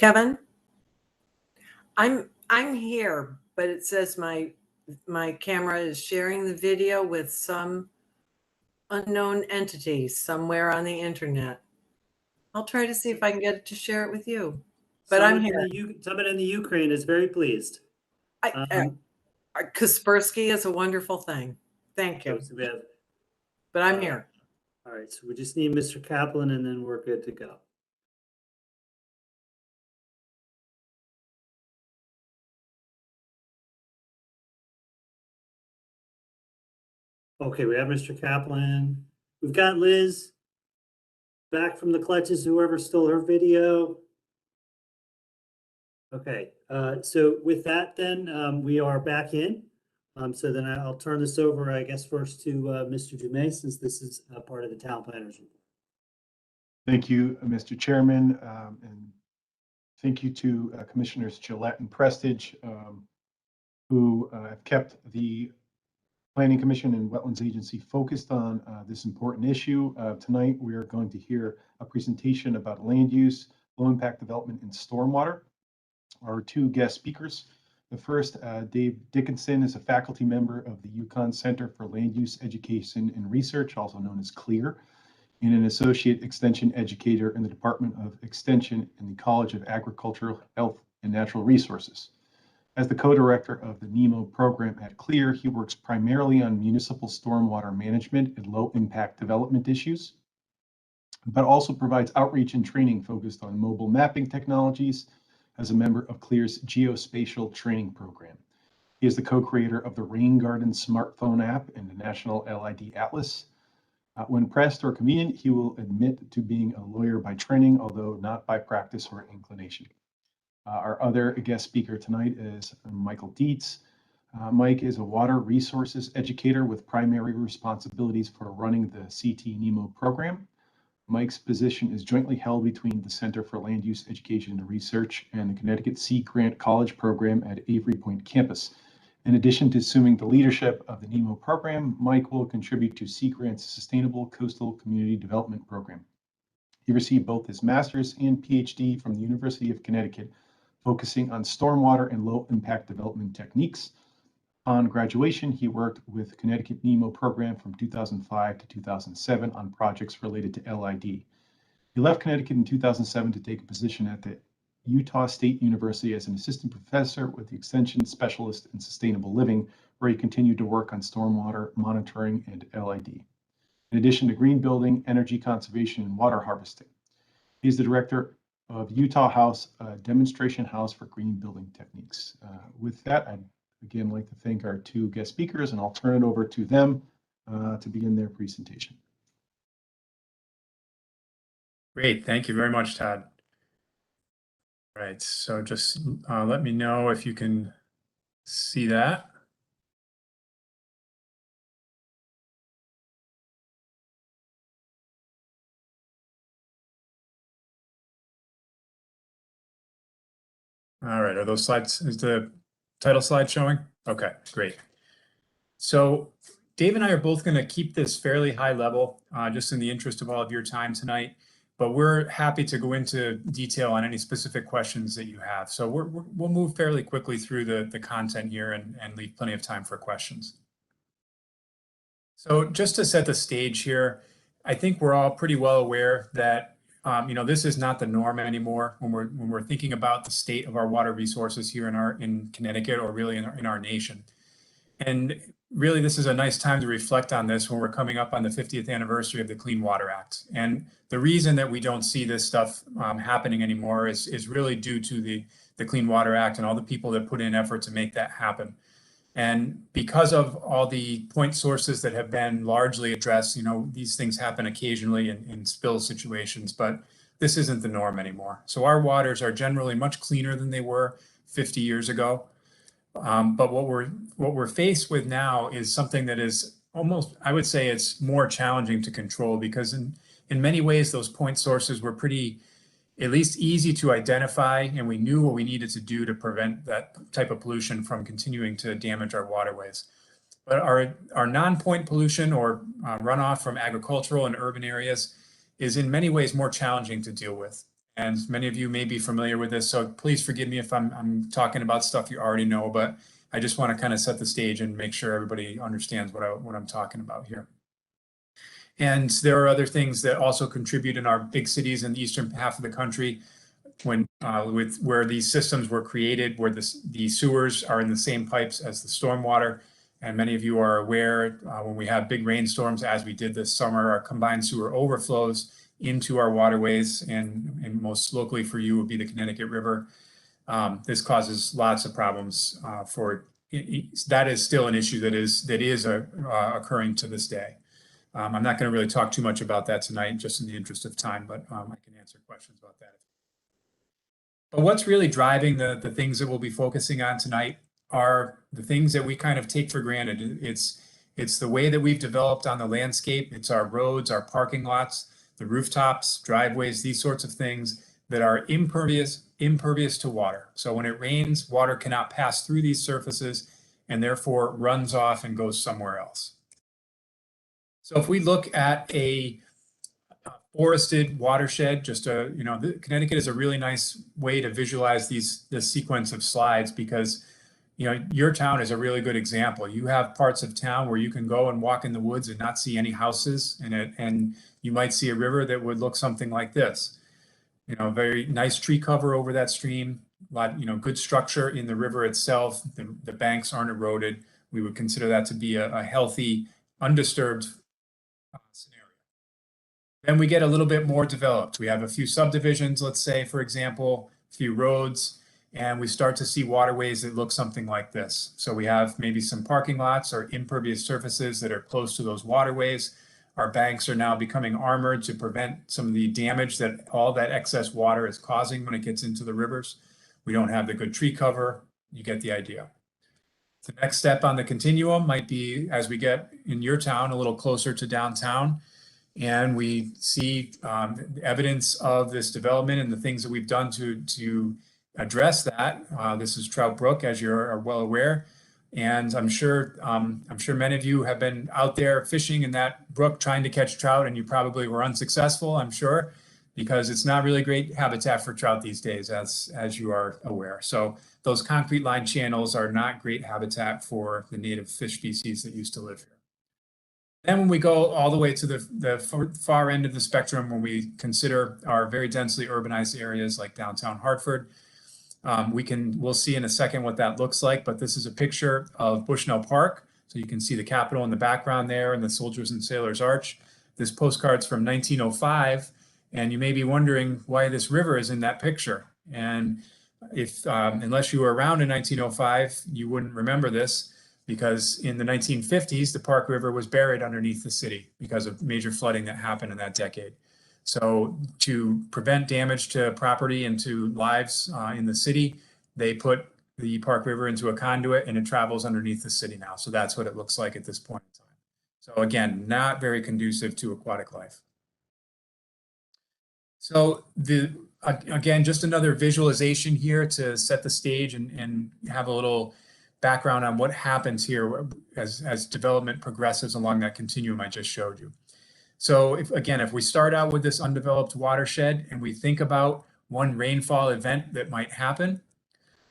Kevin, I'm here, but it says my camera is sharing the video with some unknown entity somewhere on the internet. I'll try to see if I can get it to share it with you. But I'm here. Someone in the Ukraine is very pleased. Kaspersky is a wonderful thing. Thank you. So we have, But I'm here. all right, so we just need Mr. Kaplan and then we're good to go. Okay, we have Mr. Kaplan. We've got Liz back from the clutches, whoever stole her video. Okay, so with that then, we are back in. So then I'll turn this over, I guess, first to Mr. Dumais, since this is part of the town planners report. Thank you, Mr. Chairman, and thank you to Commissioners Gillette and Prestige, who have kept the Planning Commission and Wetlands Agency focused on this important issue. Tonight, we are going to hear a presentation about land use, low impact development, and stormwater. Our two guest speakers. The first, Dave Dickinson, is a faculty member of the Yukon Center for Land Use Education and Research, also known as CLEAR, and an associate extension educator in the Department of Extension in the College of Agricultural, Health, and Natural Resources. As the co-director of the NEMO program at CLEAR, he works primarily on municipal stormwater management and low impact development issues, but also provides outreach and training focused on mobile mapping technologies as a member of CLEAR's geospatial training program. He is the co-creator of the Rain Garden smartphone app and the National LID Atlas. When pressed or convenient, he will admit to being a lawyer by training, although not by practice or inclination. Our other guest speaker tonight is Michael Dietz. Mike is a water resources educator with primary responsibilities for running the CT NEMO program. Mike's position is jointly held between the Center for Land Use Education and Research and the Connecticut Sea Grant College program at Avery Point campus. In addition to assuming the leadership of the NEMO program, Mike will contribute to Sea Grant's Sustainable Coastal Community Development Program. He received both his master's and PhD from the University of Connecticut, focusing on stormwater and low impact development techniques. On graduation, he worked with Connecticut NEMO program from 2005 to 2007 on projects related to LID. He left Connecticut in 2007 to take a position at the Utah State University as an assistant professor with the extension specialist in sustainable living, where he continued to work on stormwater monitoring and LID. In addition to green building, energy conservation, and water harvesting. He's the director of Utah House, a demonstration house for green building techniques. With that, I'd again like to thank our two guest speakers, and I'll turn it over to them to begin their presentation. Great, thank you very much, Todd. All right, so just let me know if you can see that. All right, are those slides, is the title slide showing? Okay, great. So Dave and I are both going to keep this fairly high level, just in the interest of all of your time tonight, but we're happy to go into detail on any specific questions that you have. So we'll move fairly quickly through the content here and leave plenty of time for questions. So just to set the stage here, I think we're all pretty well aware that this is not the norm anymore when we're thinking about the state of our water resources here in Connecticut, or really in our nation. And really, this is a nice time to reflect on this when we're coming up on the 50th anniversary of the Clean Water Act. And the reason that we don't see this stuff happening anymore is really due to the Clean Water Act and all the people that put in effort to make that happen. And because of all the point sources that have been largely addressed, these things happen occasionally in spill situations, but this isn't the norm anymore. So our waters are generally much cleaner than they were 50 years ago. But what we're faced with now is something that is almost, I would say it's more challenging to control, because in many ways, those point sources were pretty, at least easy to identify, and we knew what we needed to do to prevent that type of pollution from continuing to damage our waterways. But our non-point pollution, or runoff from agricultural and urban areas, is in many ways more challenging to deal with. And many of you may be familiar with this, so please forgive me if I'm talking about stuff you already know, but I just want to kind of set the stage and make sure everybody understands what I'm talking about here. And there are other things that also contribute in our big cities in the eastern half of the country, when with where these systems were created, where the sewers are in the same pipes as the stormwater. And many of you are aware when we have big rainstorms, as we did this summer, our combined sewer overflows into our waterways, and most locally for you would be the Connecticut River. This causes lots of problems that is still an issue that is occurring to this day. I'm not going to really talk too much about that tonight, just in the interest of time, but I can answer questions about that. But what's really driving the things that we'll be focusing on tonight are the things that we kind of take for granted. It's the way that we've developed on the landscape. It's our roads, our parking lots, the rooftops, driveways, these sorts of things that are impervious to water. So when it rains, water cannot pass through these surfaces and therefore runs off and goes somewhere else. So if we look at a forested watershed, Connecticut is a really nice way to visualize this sequence of slides, because your town is a really good example. You have parts of town where you can go and walk in the woods and not see any houses in it, and you might see a river that would look something like this. Very nice tree cover over that stream, good structure in the river itself. The banks aren't eroded. We would consider that to be a healthy, undisturbed scenario. Then we get a little bit more developed. We have a few subdivisions, let's say, for example, a few roads, and we start to see waterways that look something like this. So we have maybe some parking lots or impervious surfaces that are close to those waterways. Our banks are now becoming armored to prevent some of the damage that all that excess water is causing when it gets into the rivers. We don't have the good tree cover. You get the idea. The next step on the continuum might be, as we get in your town a little closer to downtown, and we see evidence of this development and the things that we've done to address that. This is Trout Brook, as you are well aware. And I'm sure many of you have been out there fishing in that brook trying to catch trout, and you probably were unsuccessful, I'm sure, because it's not really great habitat for trout these days, as you are aware. So those concrete lined channels are not great habitat for the native fish species that used to live here. Then when we go all the way to the far end of the spectrum, when we consider our very densely urbanized areas like downtown Hartford, we'll see in a second what that looks like, but this is a picture of Bushnell Park. So you can see the Capitol in the background there and the Soldiers and Sailors Arch. This postcard's from 1905, and you may be wondering why this river is in that picture. And if unless you were around in 1905, you wouldn't remember this, because in the 1950s, the Park River was buried underneath the city because of major flooding that happened in that decade. So to prevent damage to property and to lives in the city, they put the Park River into a conduit, and it travels underneath the city now. So that's what it looks like at this point in time. So again, not very conducive to aquatic life. So again, just another visualization here to set the stage and have a little background on what happens here as development progresses along that continuum I just showed you. So if we start out with this undeveloped watershed and we think about one rainfall event that might happen,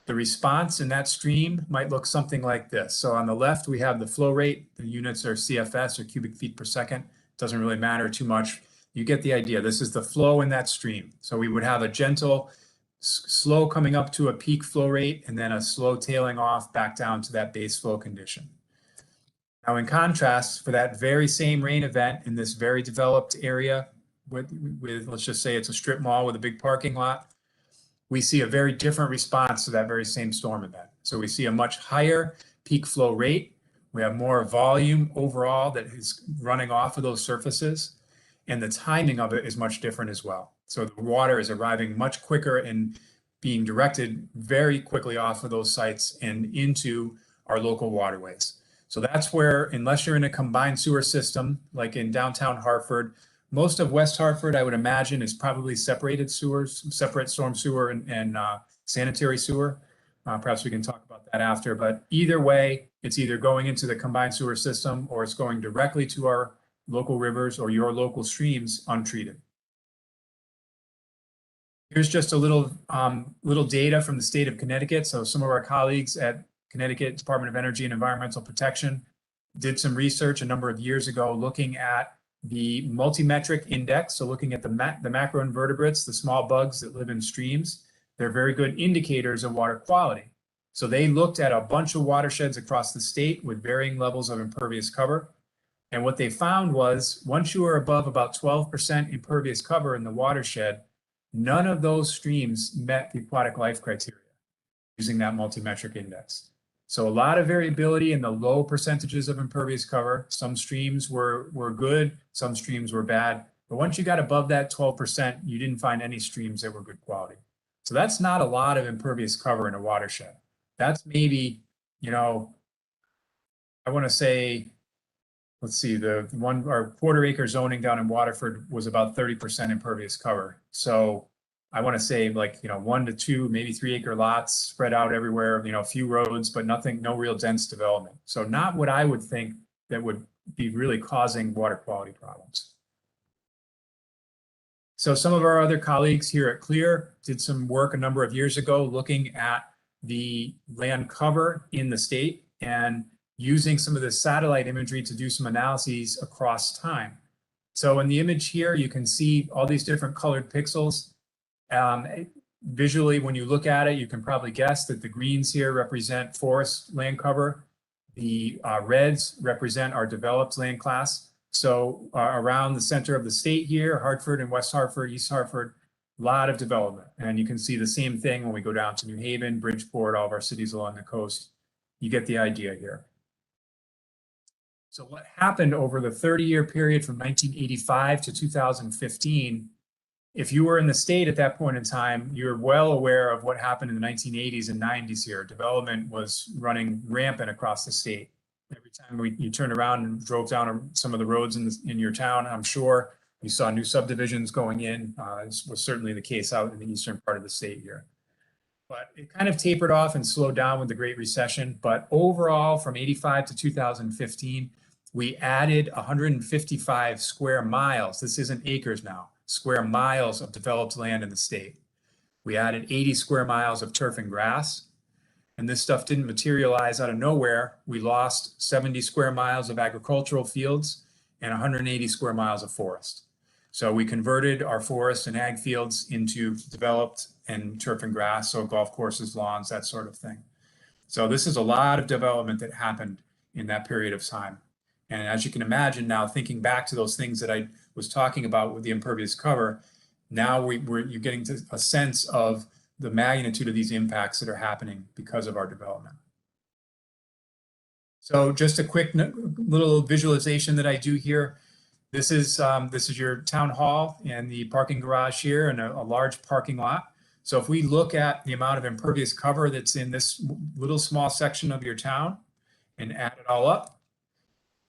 the response in that stream might look something like this. So on the left, we have the flow rate. The units are CFS, or cubic feet per second. Doesn't really matter too much. You get the idea. This is the flow in that stream. So we would have a gentle, slow coming up to a peak flow rate, and then a slow tailing off back down to that base flow condition. Now, in contrast, for that very same rain event in this very developed area with let's just say it's a strip mall with a big parking lot, we see a very different response to that very same storm event. So we see a much higher peak flow rate. We have more volume overall that is running off of those surfaces, and the timing of it is much different as well. So the water is arriving much quicker and being directed very quickly off of those sites and into our local waterways. So that's where, unless you're in a combined sewer system, like in downtown Hartford, most of West Hartford, I would imagine, is probably separated sewers, separate storm sewer and sanitary sewer. Perhaps we can talk about that after, but either way, it's either going into the combined sewer system or it's going directly to our local rivers or your local streams untreated. Here's just a little data from the state of Connecticut. So some of our colleagues at Connecticut Department of Energy and Environmental Protection did some research a number of years ago looking at the multimetric index. So looking at the macroinvertebrates, the small bugs that live in streams. They're very good indicators of water quality. So they looked at a bunch of watersheds across the state with varying levels of impervious cover. And what they found was once you are above about 12% impervious cover in the watershed, none of those streams met the aquatic life criteria using that multimetric index. So a lot of variability in the low percentages of impervious cover. Some streams were good, some streams were bad. But once you got above that 12%, you didn't find any streams that were good quality. So that's not a lot of impervious cover in a watershed. That's maybe, you know, I want to say, let's see, our quarter-acre zoning down in Waterford was about 30% impervious cover. So I want to say like, you know, 1 to 2, maybe 3-acre lots spread out everywhere, you know, a few roads, but no real dense development. So not what I would think that would be really causing water quality problems. So some of our other colleagues here at CLEAR did some work a number of years ago looking at the land cover in the state and using some of the satellite imagery to do some analyses across time. So in the image here, you can see all these different colored pixels. Visually, when you look at it, you can probably guess that the greens here represent forest land cover. The reds represent our developed land class. So around the center of the state here, Hartford and West Hartford, East Hartford, a lot of development. And you can see the same thing when we go down to New Haven, Bridgeport, all of our cities along the coast. You get the idea here. So what happened over the 30-year period from 1985 to 2015, if you were in the state at that point in time, you're well aware of what happened in the 1980s and 90s here. Development was running rampant across the state. Every time you turned around and drove down some of the roads in your town, I'm sure you saw new subdivisions going in. This was certainly the case out in the eastern part of the state here. But it kind of tapered off and slowed down with the Great Recession. But overall, from 85 to 2015, we added 155 square miles. This isn't acres now, square miles of developed land in the state. We added 80 square miles of turf and grass. And this stuff didn't materialize out of nowhere. We lost 70 square miles of agricultural fields and 180 square miles of forest. So we converted our forest and ag fields into developed and turf and grass, so golf courses, lawns, that sort of thing. So this is a lot of development that happened in that period of time. And as you can imagine now, thinking back to those things that I was talking about with the impervious cover, now you're getting to a sense of the magnitude of these impacts that are happening because of our development. So just a quick little visualization that I do here. This is your town hall and the parking garage here and a large parking lot. So if we look at the amount of impervious cover that's in this little small section of your town and add it all up,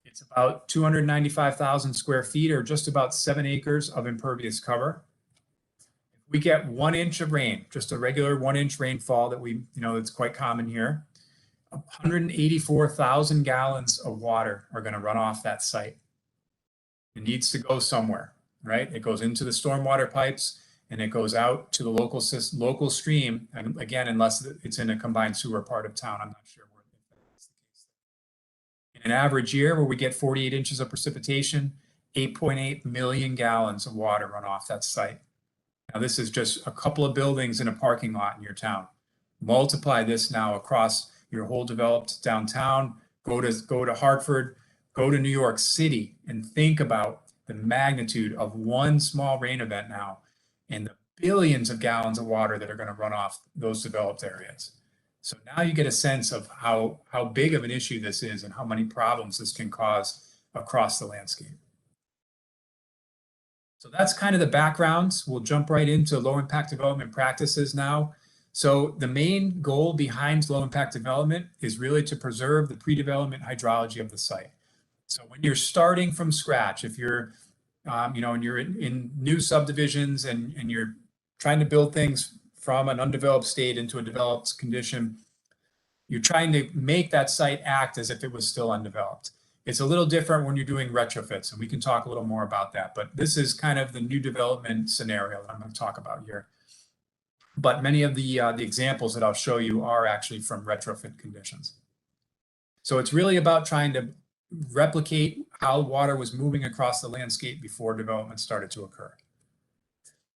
it's about 295,000 square feet or just about 7 acres of impervious cover. We get 1 inch of rain, just a regular 1 inch rainfall that it's quite common here. 184,000 gallons of water are going to run off that site. It needs to go somewhere, right? It goes into the stormwater pipes and it goes out to the local stream. And again, unless it's in a combined sewer part of town, I'm not sure where that's the case. In an average year where we get 48 inches of precipitation, 8.8 million gallons of water run off that site. Now, this is just a couple of buildings in a parking lot in your town. Multiply this now across your whole developed downtown, go to Hartford, go to New York City, and think about the magnitude of one small rain event now and the billions of gallons of water that are going to run off those developed areas. So now you get a sense of how big of an issue this is and how many problems this can cause across the landscape. So that's kind of the background. We'll jump right into low impact development practices now. So the main goal behind low impact development is really to preserve the pre-development hydrology of the site. So when you're starting from scratch, if you're, and you're in new subdivisions and you're trying to build things from an undeveloped state into a developed condition, you're trying to make that site act as if it was still undeveloped. It's a little different when you're doing retrofits, and we can talk a little more about that. But this is kind of the new development scenario that I'm going to talk about here. but many of the examples that I'll show you are actually from retrofit conditions. So it's really about trying to replicate how water was moving across the landscape before development started to occur.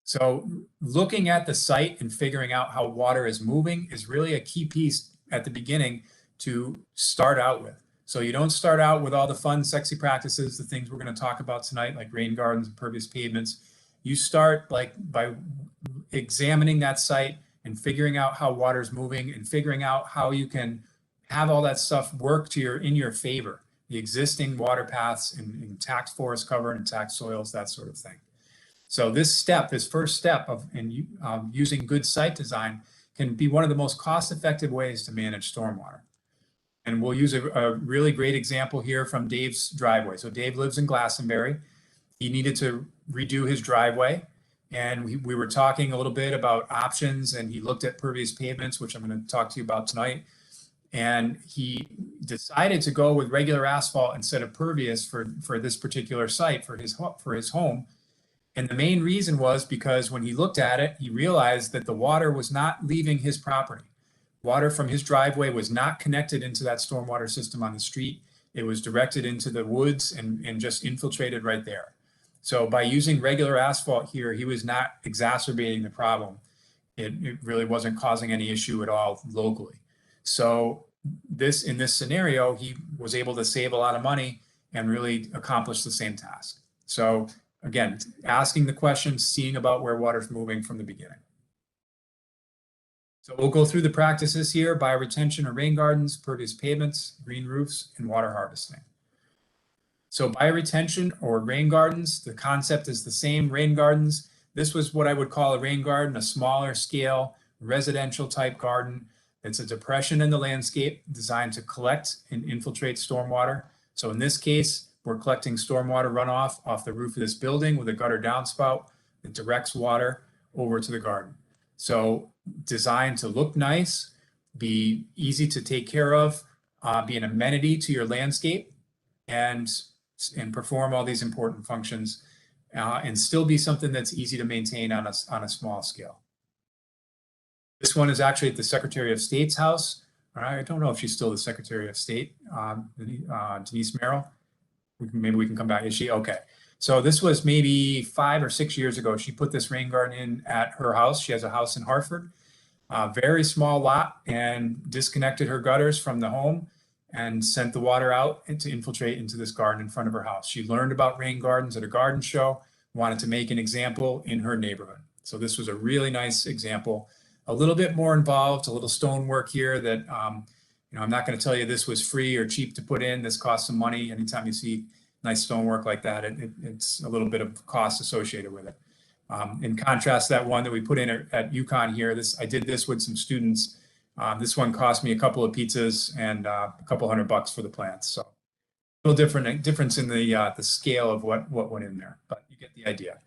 So looking at the site and figuring out how water is moving is really a key piece at the beginning to start out with. So you don't start out with all the fun, sexy practices, the things we're going to talk about tonight, like rain gardens and pervious pavements. You start by examining that site and figuring out how water is moving and figuring out how you can have all that stuff work in your favor. The existing water paths and intact forest cover and intact soils, that sort of thing. So this first step of using good site design can be one of the most cost-effective ways to manage stormwater. And we'll use a really great example here from Dave's driveway. So Dave lives in Glastonbury. He needed to redo his driveway. And we were talking a little bit about options, and he looked at pervious pavements, which I'm going to talk to you about tonight. And he decided to go with regular asphalt instead of pervious for this particular site, for his home. And the main reason was because when he looked at it, he realized that the water was not leaving his property. Water from his driveway was not connected into that stormwater system on the street. It was directed into the woods and just infiltrated right there. So by using regular asphalt here, he was not exacerbating the problem. It really wasn't causing any issue at all locally. So in this scenario, he was able to save a lot of money and really accomplish the same task. So again, asking the questions, seeing about where water's moving from the beginning. So we'll go through the practices here: bioretention or rain gardens, pervious pavements, green roofs, and water harvesting. So bioretention or rain gardens, the concept is the same. Rain gardens, this was what I would call a rain garden, a smaller scale, residential type garden. It's a depression in the landscape designed to collect and infiltrate stormwater. So in this case, we're collecting stormwater runoff off the roof of this building with a gutter downspout that directs water over to the garden. So designed to look nice, be easy to take care of, be an amenity to your landscape, and perform all these important functions, and still be something that's easy to maintain on a small scale. This one is actually at the Secretary of State's house. I don't know if she's still the Secretary of State, Denise Merrill. Maybe we can come back. Is she? Okay. So this was maybe 5 or 6 years ago. She put this rain garden in at her house. She has a house in Hartford, very small lot, and disconnected her gutters from the home and sent the water out and to infiltrate into this garden in front of her house. She learned about rain gardens at a garden show, wanted to make an example in her neighborhood. So this was a really nice example, a little bit more involved, a little stonework here that, I'm not going to tell you this was free or cheap to put in. This costs some money. Anytime you see nice stonework like that, it's a little bit of cost associated with it. In contrast, that one that we put in at UConn here, I did this with some students. This one cost me a couple of pizzas and a couple $100 for the plants. So a little difference in the scale of what went in there, but you get the idea.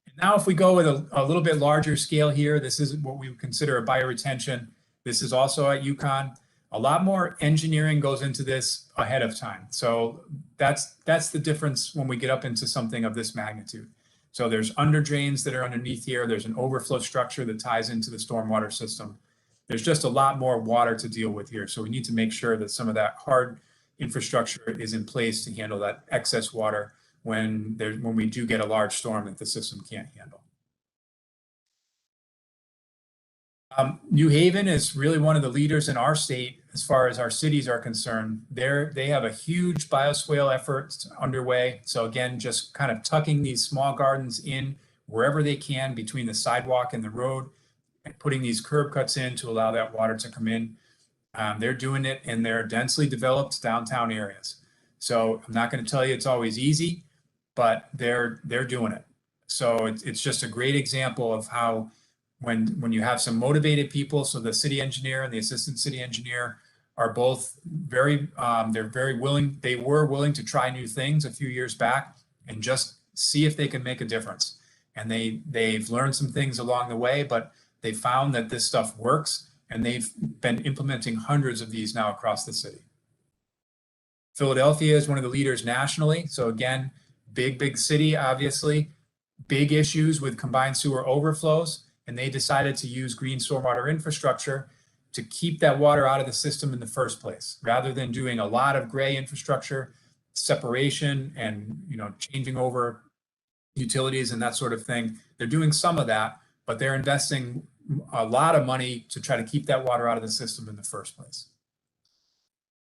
And now if we go with a little bit larger scale here, this is what we would consider a bioretention. This is also at UConn. A lot more engineering goes into this ahead of time. So that's the difference when we get up into something of this magnitude. So there's under drains that are underneath here. There's an overflow structure that ties into the stormwater system. There's just a lot more water to deal with here. So we need to make sure that some of that hard infrastructure is in place to handle that excess water when we do get a large storm that the system can't handle. New Haven is really one of the leaders in our state as far as our cities are concerned. They have a huge bioswale effort underway. So again, just kind of tucking these small gardens in wherever they can between the sidewalk and the road, and putting these curb cuts in to allow that water to come in. They're doing it in their densely developed downtown areas. So I'm not going to tell you it's always easy, but they're doing it. So it's just a great example of how when you have some motivated people, so the city engineer and the assistant city engineer are both they're very willing. They were willing to try new things a few years back and just see if they can make a difference. And they've learned some things along the way, but they found that this stuff works, and they've been implementing hundreds of these now across the city. Philadelphia is one of the leaders nationally. So again, big city, obviously, big issues with combined sewer overflows. and they decided to use green stormwater infrastructure to keep that water out of the system in the first place, rather than doing a lot of gray infrastructure, separation, and changing over utilities and that sort of thing. They're doing some of that, but they're investing a lot of money to try to keep that water out of the system in the first place.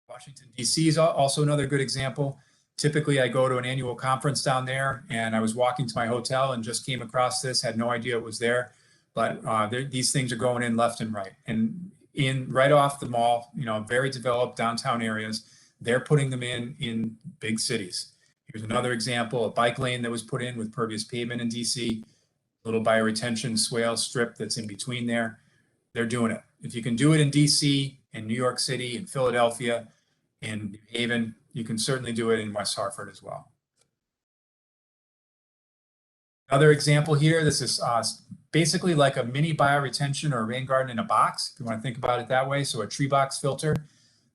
Washington, D.C. is also another good example. Typically, I go to an annual conference down there, and I was walking to my hotel and just came across this, had no idea it was there. But these things are going in left and right. And right off the mall, very developed downtown areas, they're putting them in big cities. Here's another example, a bike lane that was put in with pervious pavement in DC, little bioretention swale strip that's in between there. They're doing it. If you can do it in DC, in New York City, in Philadelphia, in New Haven, you can certainly do it in West Hartford as well. Another example here, this is basically like a mini bioretention or a rain garden in a box, if you want to think about it that way. So a tree box filter.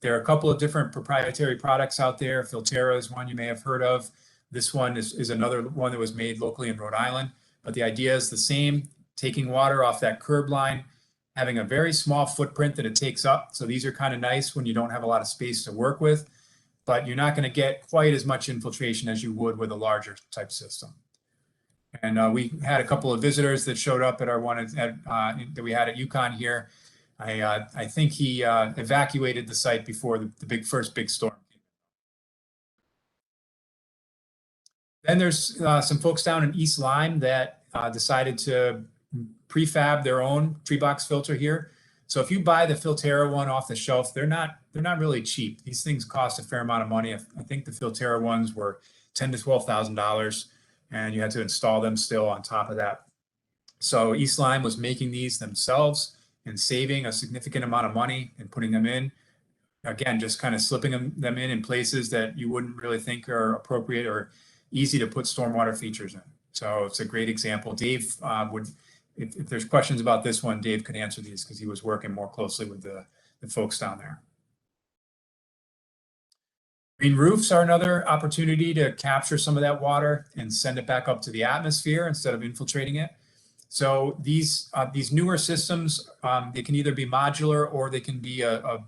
There are a couple of different proprietary products out there. Filterra is one you may have heard of. This one is another one that was made locally in Rhode Island. But the idea is the same, taking water off that curb line, having a very small footprint that it takes up. So these are kind of nice when you don't have a lot of space to work with, but you're not going to get quite as much infiltration as you would with a larger type system. And we had a couple of visitors that showed up at our one that we had at UConn here. I think he evacuated the site before the first big storm. Then there's some folks down in East Lyme that decided to prefab their own tree box filter here. So if you buy the Filterra one off the shelf, they're not really cheap. These things cost a fair amount of money. I think the Filterra ones were $10,000 to $12,000, and you had to install them still on top of that. So East Lyme was making these themselves and saving a significant amount of money and putting them in. Again, just kind of slipping them in places that you wouldn't really think are appropriate or easy to put stormwater features in. So it's a great example. Dave if there's questions about this one, Dave could answer these because he was working more closely with the folks down there. Green roofs are another opportunity to capture some of that water and send it back up to the atmosphere instead of infiltrating it. So these newer systems, they can either be modular or they can be a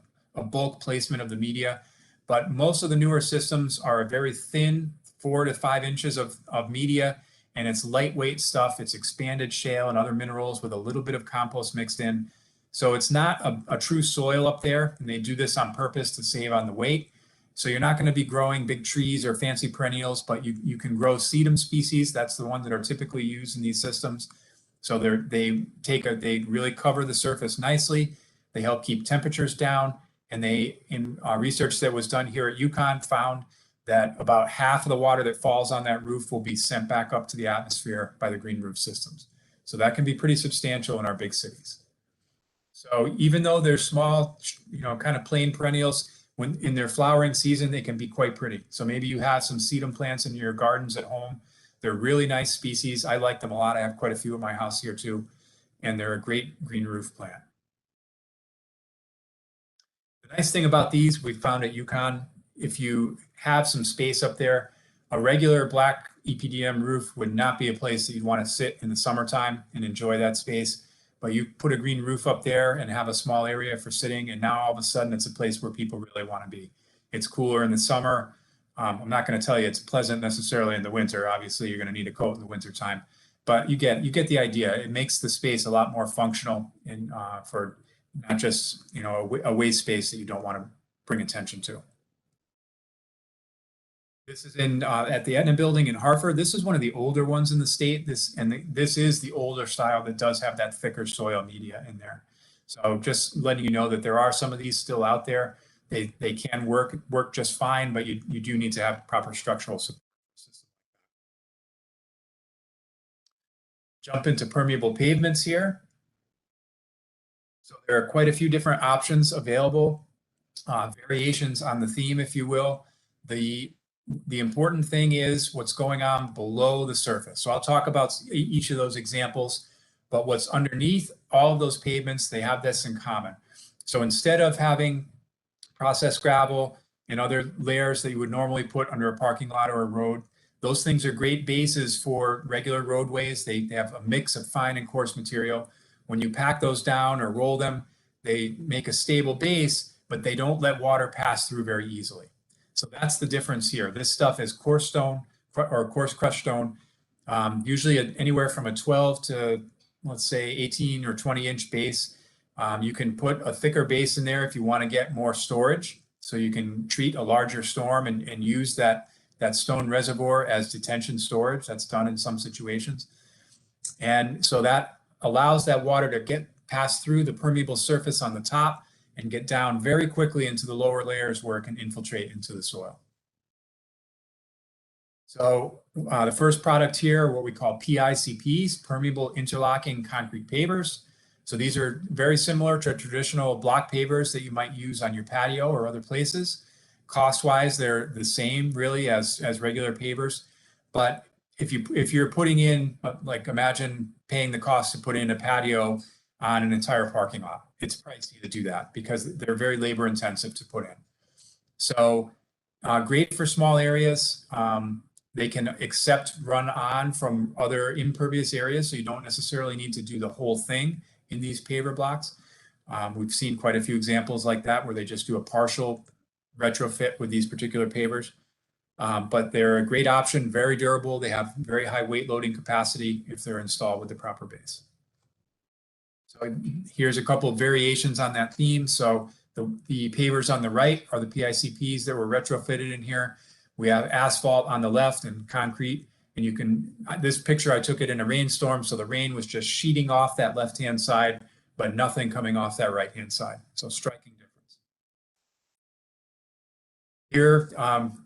bulk placement of the media. But most of the newer systems are a very thin 4 to 5 inches of media, and it's lightweight stuff. It's expanded shale and other minerals with a little bit of compost mixed in. So it's not a true soil up there, and they do this on purpose to save on the weight. So you're not going to be growing big trees or fancy perennials, but you can grow sedum species. That's the one that are typically used in these systems. So they really cover the surface nicely. They help keep temperatures down, and in research that was done here at UConn found that about half of the water that falls on that roof will be sent back up to the atmosphere by the green roof systems. So that can be pretty substantial in our big cities. So even though they're small, kind of plain perennials, when in their flowering season, they can be quite pretty. So maybe you have some sedum plants in your gardens at home. They're really nice species. I like them a lot. I have quite a few at my house here too. And they're a great green roof plant. The nice thing about these we found at UConn, if you have some space up there, a regular black EPDM roof would not be a place that you'd want to sit in the summertime and enjoy that space. But you put a green roof up there and have a small area for sitting, and now all of a sudden it's a place where people really want to be. It's cooler in the summer. I'm not going to tell you it's pleasant necessarily in the winter. Obviously, you're going to need a coat in the winter time, but you get the idea. It makes the space a lot more functional and for not just a waste space that you don't want to bring attention to. This is at the Aetna building in Hartford. This is one of the older ones in the state. This is the older style that does have that thicker soil media in there. So just letting you know that there are some of these still out there. They can work just fine, but you do need to have proper structural support. Jump into permeable pavements here. So there are quite a few different options available, variations on the theme, if you will. The important thing is what's going on below the surface. So I'll talk about each of those examples, but what's underneath all of those pavements, they have this in common. So instead of having processed gravel and other layers that you would normally put under a parking lot or a road, those things are great bases for regular roadways. They have a mix of fine and coarse material. When you pack those down or roll them, they make a stable base, but they don't let water pass through very easily. So that's the difference here. This stuff is coarse stone or coarse crushed stone, usually anywhere from a 12 to, let's say, 18 or 20-inch base. You can put a thicker base in there if you want to get more storage. So you can treat a larger storm and use that stone reservoir as detention storage. That's done in some situations. And so that allows that water to pass through the permeable surface on the top and get down very quickly into the lower layers where it can infiltrate into the soil. So the first product here, what we call PICPs, Permeable Interlocking Concrete Pavers. So these are very similar to traditional block pavers that you might use on your patio or other places. Cost-wise, they're the same really as regular pavers. But if you're putting in, like imagine paying the cost to put in a patio on an entire parking lot. It's pricey to do that because they're very labor intensive to put in. So great for small areas. They can accept run-on from other impervious areas, so you don't necessarily need to do the whole thing in these paver blocks. We've seen quite a few examples like that where they just do a partial retrofit with these particular pavers. But they're a great option, very durable. They have very high weight loading capacity if they're installed with the proper base. So here's a couple of variations on that theme. So the pavers on the right are the PICPs that were retrofitted in here. We have asphalt on the left and concrete. And you can, this picture, I took it in a rainstorm. So the rain was just sheeting off that left-hand side, but nothing coming off that right-hand side. So striking difference. Here,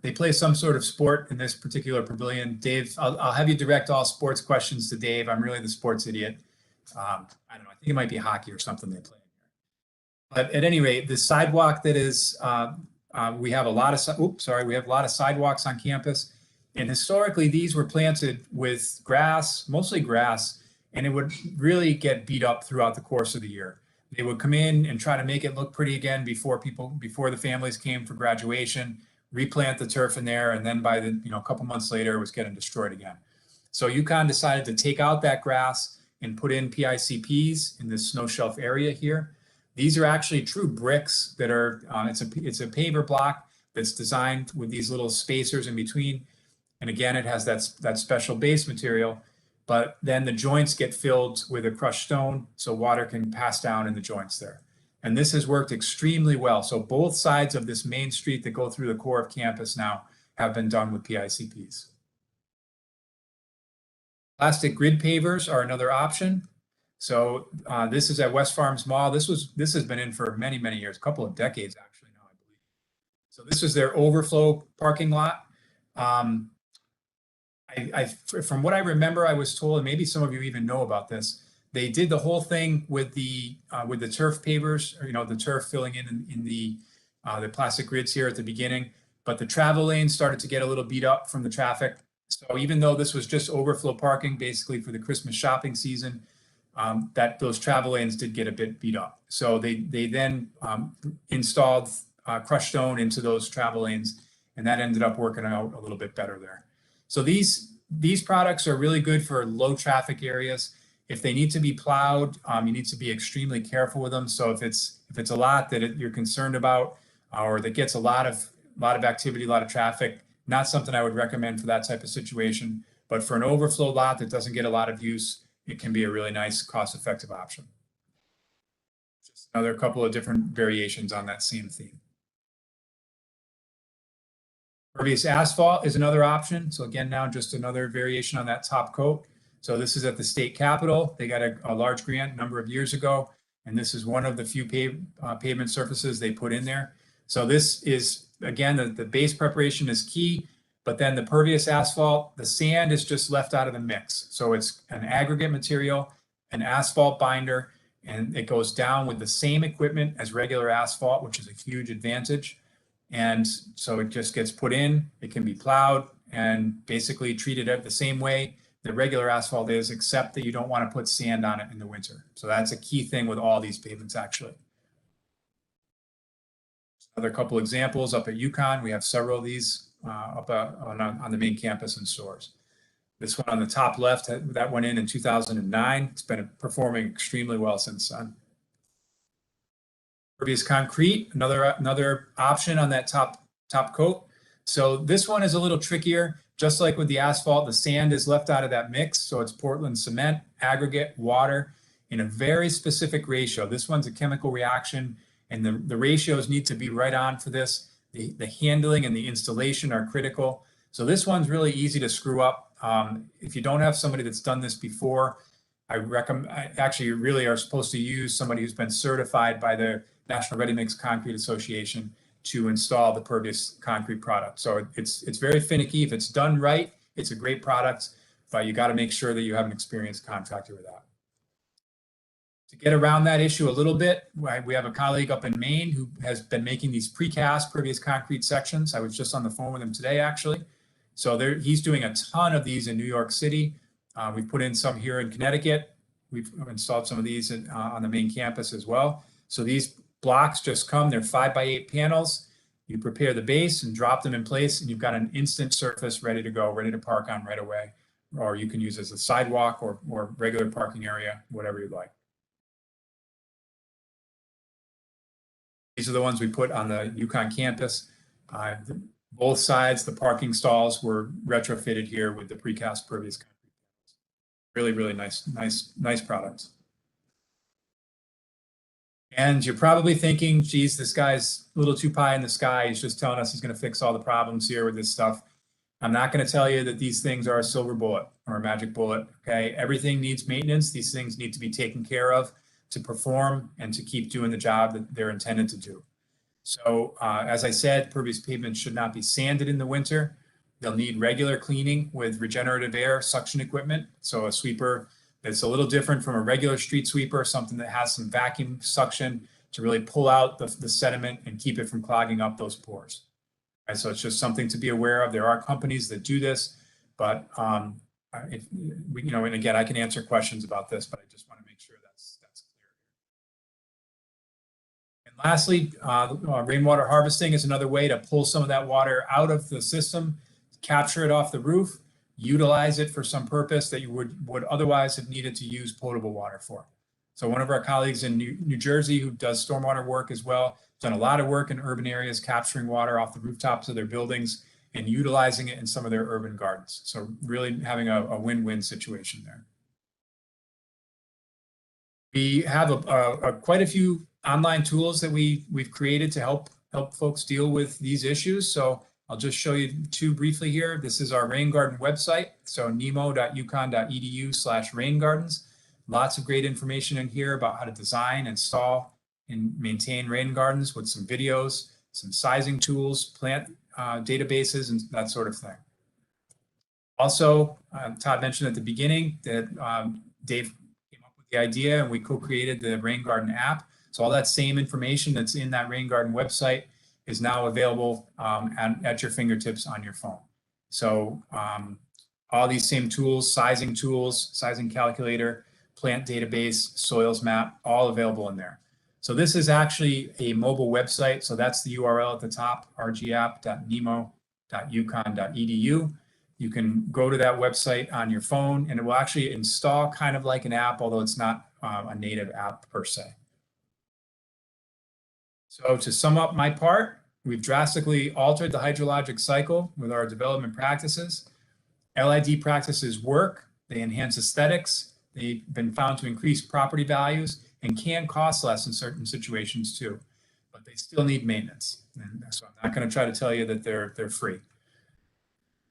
they play some sort of sport in this particular pavilion. Dave, I'll have you direct all sports questions to Dave. I'm really the sports idiot. I don't know, I think it might be hockey or something they play in here. But at any rate, the sidewalk that is, we have a lot of sidewalks on campus. And historically, these were planted with grass, mostly grass, and it would really get beat up throughout the course of the year. They would come in and try to make it look pretty again before the families came for graduation, replant the turf in there, and then by the, a couple months later, it was getting destroyed again. So UConn decided to take out that grass and put in PICPs in this snow shelf area here. These are actually true bricks that are, it's a paver block that's designed with these little spacers in between. And again, it has that special base material, but then the joints get filled with a crushed stone so water can pass down in the joints there. And this has worked extremely well. So both sides of this main street that go through the core of campus now have been done with PICPs. Plastic grid pavers are another option. So this is at West Farms Mall. This has been in for many, many years, a couple of decades actually now, I believe. So this is their overflow parking lot. From what I remember, I was told, and maybe some of you even know about this, they did the whole thing with the turf pavers, or the turf filling in the plastic grids here at the beginning. But the travel lanes started to get a little beat up from the traffic. So even though this was just overflow parking, basically for the Christmas shopping season, those travel lanes did get a bit beat up. So they then installed crushed stone into those travel lanes, and that ended up working out a little bit better there. So these products are really good for low traffic areas. If they need to be plowed, you need to be extremely careful with them. So if it's a lot that you're concerned about, or that gets a lot of activity, a lot of traffic, not something I would recommend for that type of situation. But for an overflow lot that doesn't get a lot of use, it can be a really nice cost-effective option. Just another couple of different variations on that same theme. Pervious asphalt is another option. So again, now just another variation on that top coat. So this is at the state capitol. They got a large grant a number of years ago, and this is one of the few pavement surfaces they put in there. So this is, again, the base preparation is key, but then the pervious asphalt, the sand is just left out of the mix. So it's an aggregate material, an asphalt binder, and it goes down with the same equipment as regular asphalt, which is a huge advantage. And so it just gets put in, it can be plowed and basically treated the same way that regular asphalt is, except that you don't want to put sand on it in the winter. So that's a key thing with all these pavements, actually. Another couple examples up at UConn. We have several of these up on the main campus and stores. This one on the top left, that went in 2009. It's been performing extremely well since then. Pervious concrete, another option on that top coat. So this one is a little trickier. Just like with the asphalt, the sand is left out of that mix. So it's Portland cement, aggregate, water in a very specific ratio. This one's a chemical reaction, and the ratios need to be right on for this. The handling and the installation are critical. So this one's really easy to screw up. If you don't have somebody that's done this before, I recommend, actually, you really are supposed to use somebody who's been certified by the National Ready Mix Concrete Association to install the pervious concrete product. So it's very finicky. If it's done right, it's a great product, but you got to make sure that you have an experienced contractor with that. To get around that issue a little bit, we have a colleague up in Maine who has been making these precast pervious concrete sections. I was just on the phone with him today, actually. So he's doing a ton of these in New York City. We've put in some here in Connecticut. We've installed some of these on the main campus as well. So these blocks just come, they're 5x8 panels. You prepare the base and drop them in place, and you've got an instant surface ready to go, ready to park on right away. Or you can use as a sidewalk or regular parking area, whatever you'd like. These are the ones we put on the UConn campus. Both sides, the parking stalls were retrofitted here with the precast pervious concrete. Really, really nice products. And you're probably thinking, geez, this guy's a little too pie in the sky. He's just telling us he's going to fix all the problems here with this stuff. I'm not going to tell you that these things are a silver bullet or a magic bullet. Okay, everything needs maintenance. These things need to be taken care of to perform and to keep doing the job that they're intended to do. So as I said, pervious pavements should not be sanded in the winter. They'll need regular cleaning with regenerative air suction equipment. So a sweeper that's a little different from a regular street sweeper, something that has some vacuum suction to really pull out the sediment and keep it from clogging up those pores. Right, so it's just something to be aware of. There are companies that do this, but and again, I can answer questions about this, but I just want to make sure that's clear. And lastly, rainwater harvesting is another way to pull some of that water out of the system, capture it off the roof, utilize it for some purpose that you would otherwise have needed to use potable water for. So one of our colleagues in New Jersey who does stormwater work as well, done a lot of work in urban areas, capturing water off the rooftops of their buildings and utilizing it in some of their urban gardens. So really having a win-win situation there. We have quite a few online tools that we've created to help folks deal with these issues. So I'll just show you two briefly here. This is our rain garden website. So nemo.uconn.edu/raingardens. Lots of great information in here about how to design, install, and maintain rain gardens with some videos, some sizing tools, plant databases, and that sort of thing. Also, Todd mentioned at the beginning that Dave came up with the idea and we co-created the Rain Garden app. So all that same information that's in that Rain Garden website is now available at your fingertips on your phone. So all these same tools, sizing calculator, plant database, soils map, all available in there. So this is actually a mobile website. So that's the URL at the top, rgapp.nemo.uconn.edu. You can go to that website on your phone and it will actually install kind of like an app, although it's not a native app per se. So to sum up my part, we've drastically altered the hydrologic cycle with our development practices. LID practices work, they enhance aesthetics, they've been found to increase property values and can cost less in certain situations too, but they still need maintenance. And so I'm not going to try to tell you that they're free.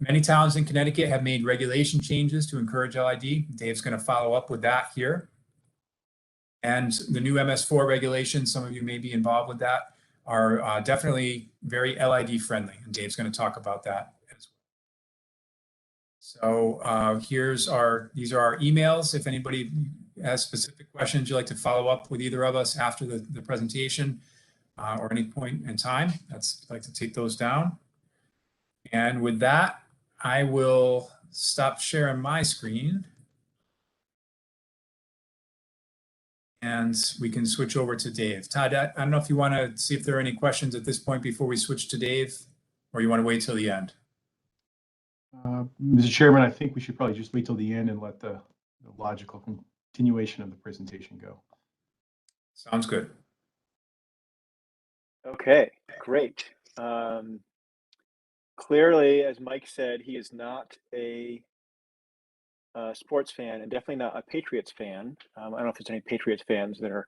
Many towns in Connecticut have made regulation changes to encourage LID. Dave's going to follow up with that here. And the new MS4 regulations, some of you may be involved with that, are definitely very LID friendly. And Dave's going to talk about that as well. So these are our emails. If anybody has specific questions you'd like to follow up with either of us after the presentation or any point in time, I'd like to take those down. And with that, I will stop sharing my screen. And we can switch over to Dave. Todd, I don't know if you want to see if there are any questions at this point before we switch to Dave, or you want to wait till the end. Mr. Chairman, I think we should probably just wait till the end and let the logical continuation of the presentation go. Sounds good. Okay, great. Clearly, as Mike said, he is not a sports fan and definitely not a Patriots fan. I don't know if there's any Patriots fans that are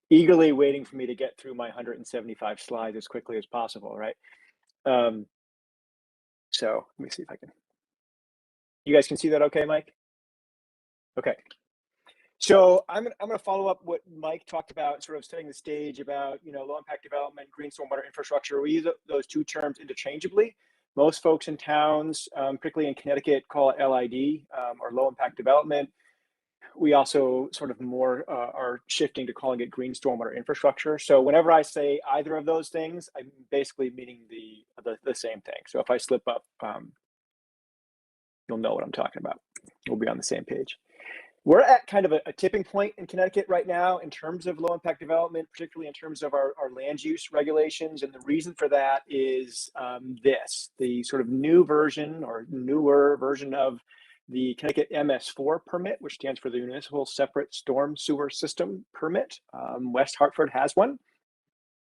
eagerly waiting for me to get through my 175 slides as quickly as possible, right? So let me see if I can. You guys can see that okay, Mike? Okay. So I'm going to follow up what Mike talked about, sort of setting the stage about, low impact development, green stormwater infrastructure. We use those two terms interchangeably. Most folks in towns, particularly in Connecticut, call it LID or low impact development. We also sort of more are shifting to calling it green stormwater infrastructure. So whenever I say either of those things, I'm basically meaning the same thing. So if I slip up, you'll know what I'm talking about. We'll be on the same page. We're at kind of a tipping point in Connecticut right now in terms of low impact development, particularly in terms of our land use regulations. And the reason for that is the sort of new version or newer version of the Connecticut MS4 permit, which stands for the Municipal Separate Storm Sewer System Permit. West Hartford has one,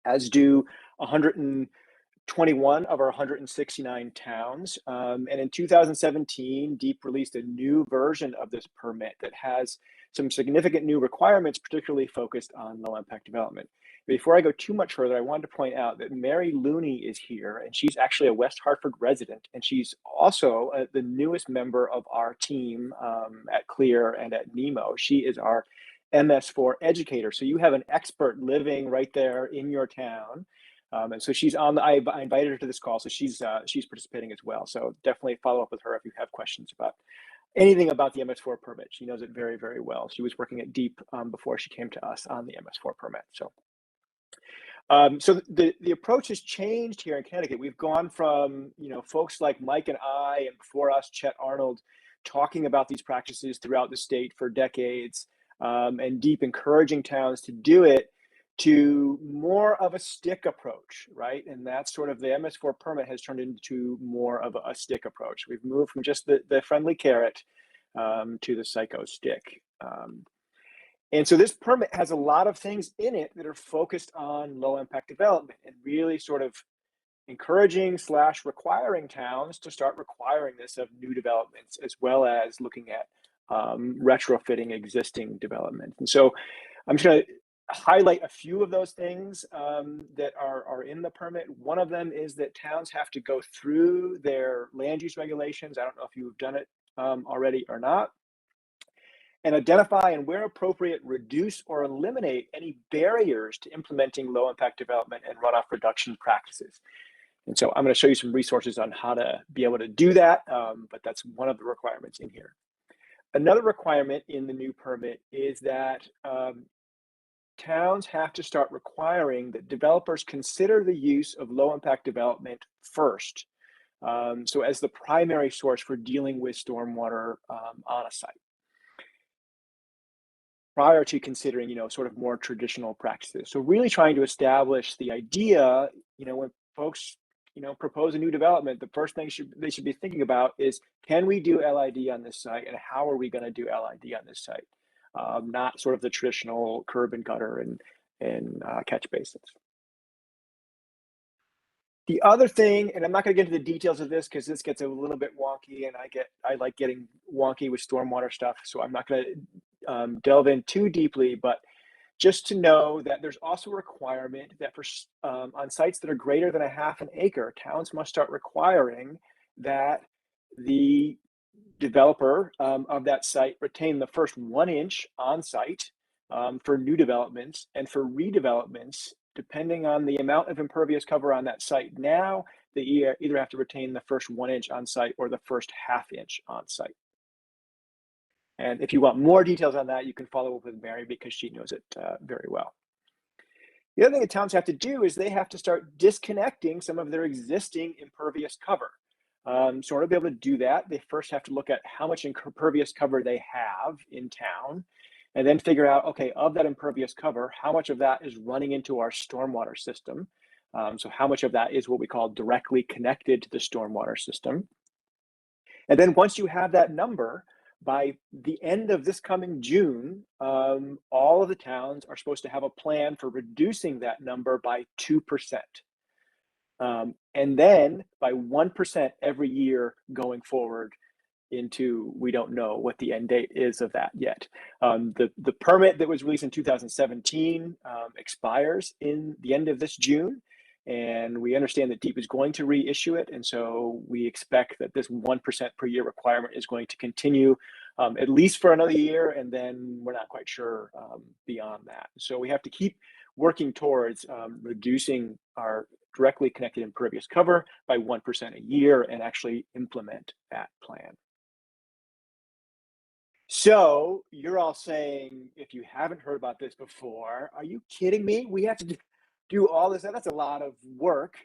as do 121 of our 169 towns. And in 2017, DEEP released a new version of this permit that has some significant new requirements, particularly focused on low impact development. Before I go too much further, I wanted to point out that Mary Looney is here, and she's actually a West Hartford resident, and she's also the newest member of our team at CLEAR and at NEMO. She is our MS4 educator. So you have an expert living right there in your town. And so she's on I invited her to this call, so she's participating as well. So definitely follow up with her if you have questions about anything about the MS4 permit. She knows it very, very well. She was working at DEEP before she came to us on the MS4 permit. So the approach has changed here in Connecticut. We've gone from folks like Mike and I, and before us, Chet Arnold, talking about these practices throughout the state for decades, and DEEP encouraging towns to do it, to more of a stick approach, right? And that's sort of the MS4 permit has turned into more of a stick approach. We've moved from just the friendly carrot to the psycho stick. And so this permit has a lot of things in it that are focused on low impact development and really sort of encouraging / requiring towns to start requiring this of new developments, as well as looking at retrofitting existing development. And so I'm just going to highlight a few of those things that are in the permit. One of them is that towns have to go through their land use regulations. I don't know if you've done it already or not, and identify and where appropriate, reduce or eliminate any barriers to implementing low impact development and runoff reduction practices. And so I'm going to show you some resources on how to be able to do that, but that's one of the requirements in here. Another requirement in the new permit is that towns have to start requiring that developers consider the use of low impact development first. So as the primary source for dealing with stormwater on a site, prior to considering, sort of more traditional practices. So really trying to establish the idea, when folks, propose a new development, the first thing they should be thinking about is, can we do LID on this site, and how are we going to do LID on this site? Not sort of the traditional curb and gutter and catch basins. The other thing, and I'm not going to get into the details of this because this gets a little bit wonky, and I like getting wonky with stormwater stuff, so I'm not going to delve in too deeply, but just to know that there's also a requirement that for on sites that are greater than 1/2 acre, towns must start requiring that the developer of that site retain the first 1 inch on site for new developments, and for redevelopments, depending on the amount of impervious cover on that site now, they either have to retain the first 1 inch on site or the first 1/2 inch on site. And if you want more details on that, you can follow up with Mary because she knows it very well. The other thing that towns have to do is they have to start disconnecting some of their existing impervious cover. So in order to be able to do that, they first have to look at how much impervious cover they have in town, and then figure out, okay, of that impervious cover, how much of that is running into our stormwater system? So how much of that is what we call directly connected to the stormwater system? And then once you have that number, by the end of this coming June, all of the towns are supposed to have a plan for reducing that number by 2%. And then by 1% every year going forward into, we don't know what the end date is of that yet. The permit that was released in 2017 expires in the end of this June. And we understand that DEEP is going to reissue it. And so we expect that this 1% per year requirement is going to continue at least for another year. And then we're not quite sure beyond that. So we have to keep working towards reducing our directly connected impervious cover by 1% a year and actually implement that plan. So you're all saying, if you haven't heard about this before, are you kidding me? We have to do all this. That's a lot of work.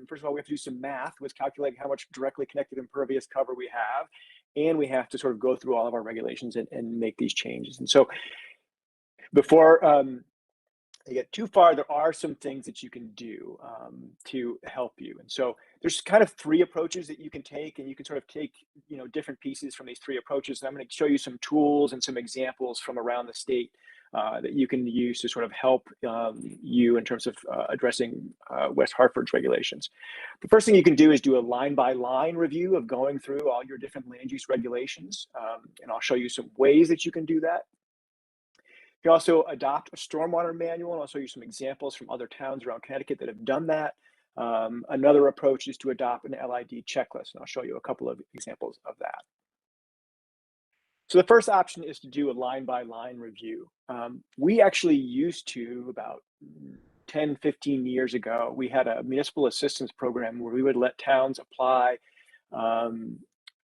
First of all, we have to do some math with calculating how much directly connected impervious cover we have. And we have to sort of go through all of our regulations and make these changes. And so before you get too far, there are some things that you can do to help you. And so there's kind of three approaches that you can take, and you can sort of take, different pieces from these three approaches. And I'm going to show you some tools and some examples from around the state that you can use to sort of help you in terms of addressing West Hartford's regulations. The first thing you can do is do a line-by-line review of going through all your different land use regulations. And I'll show you some ways that you can do that. You can also adopt a stormwater manual, and I'll show you some examples from other towns around Connecticut that have done that. Another approach is to adopt an LID checklist, and I'll show you a couple of examples of that. So the first option is to do a line-by-line review. We actually used to, about 10, 15 years ago, we had a municipal assistance program where we would let towns apply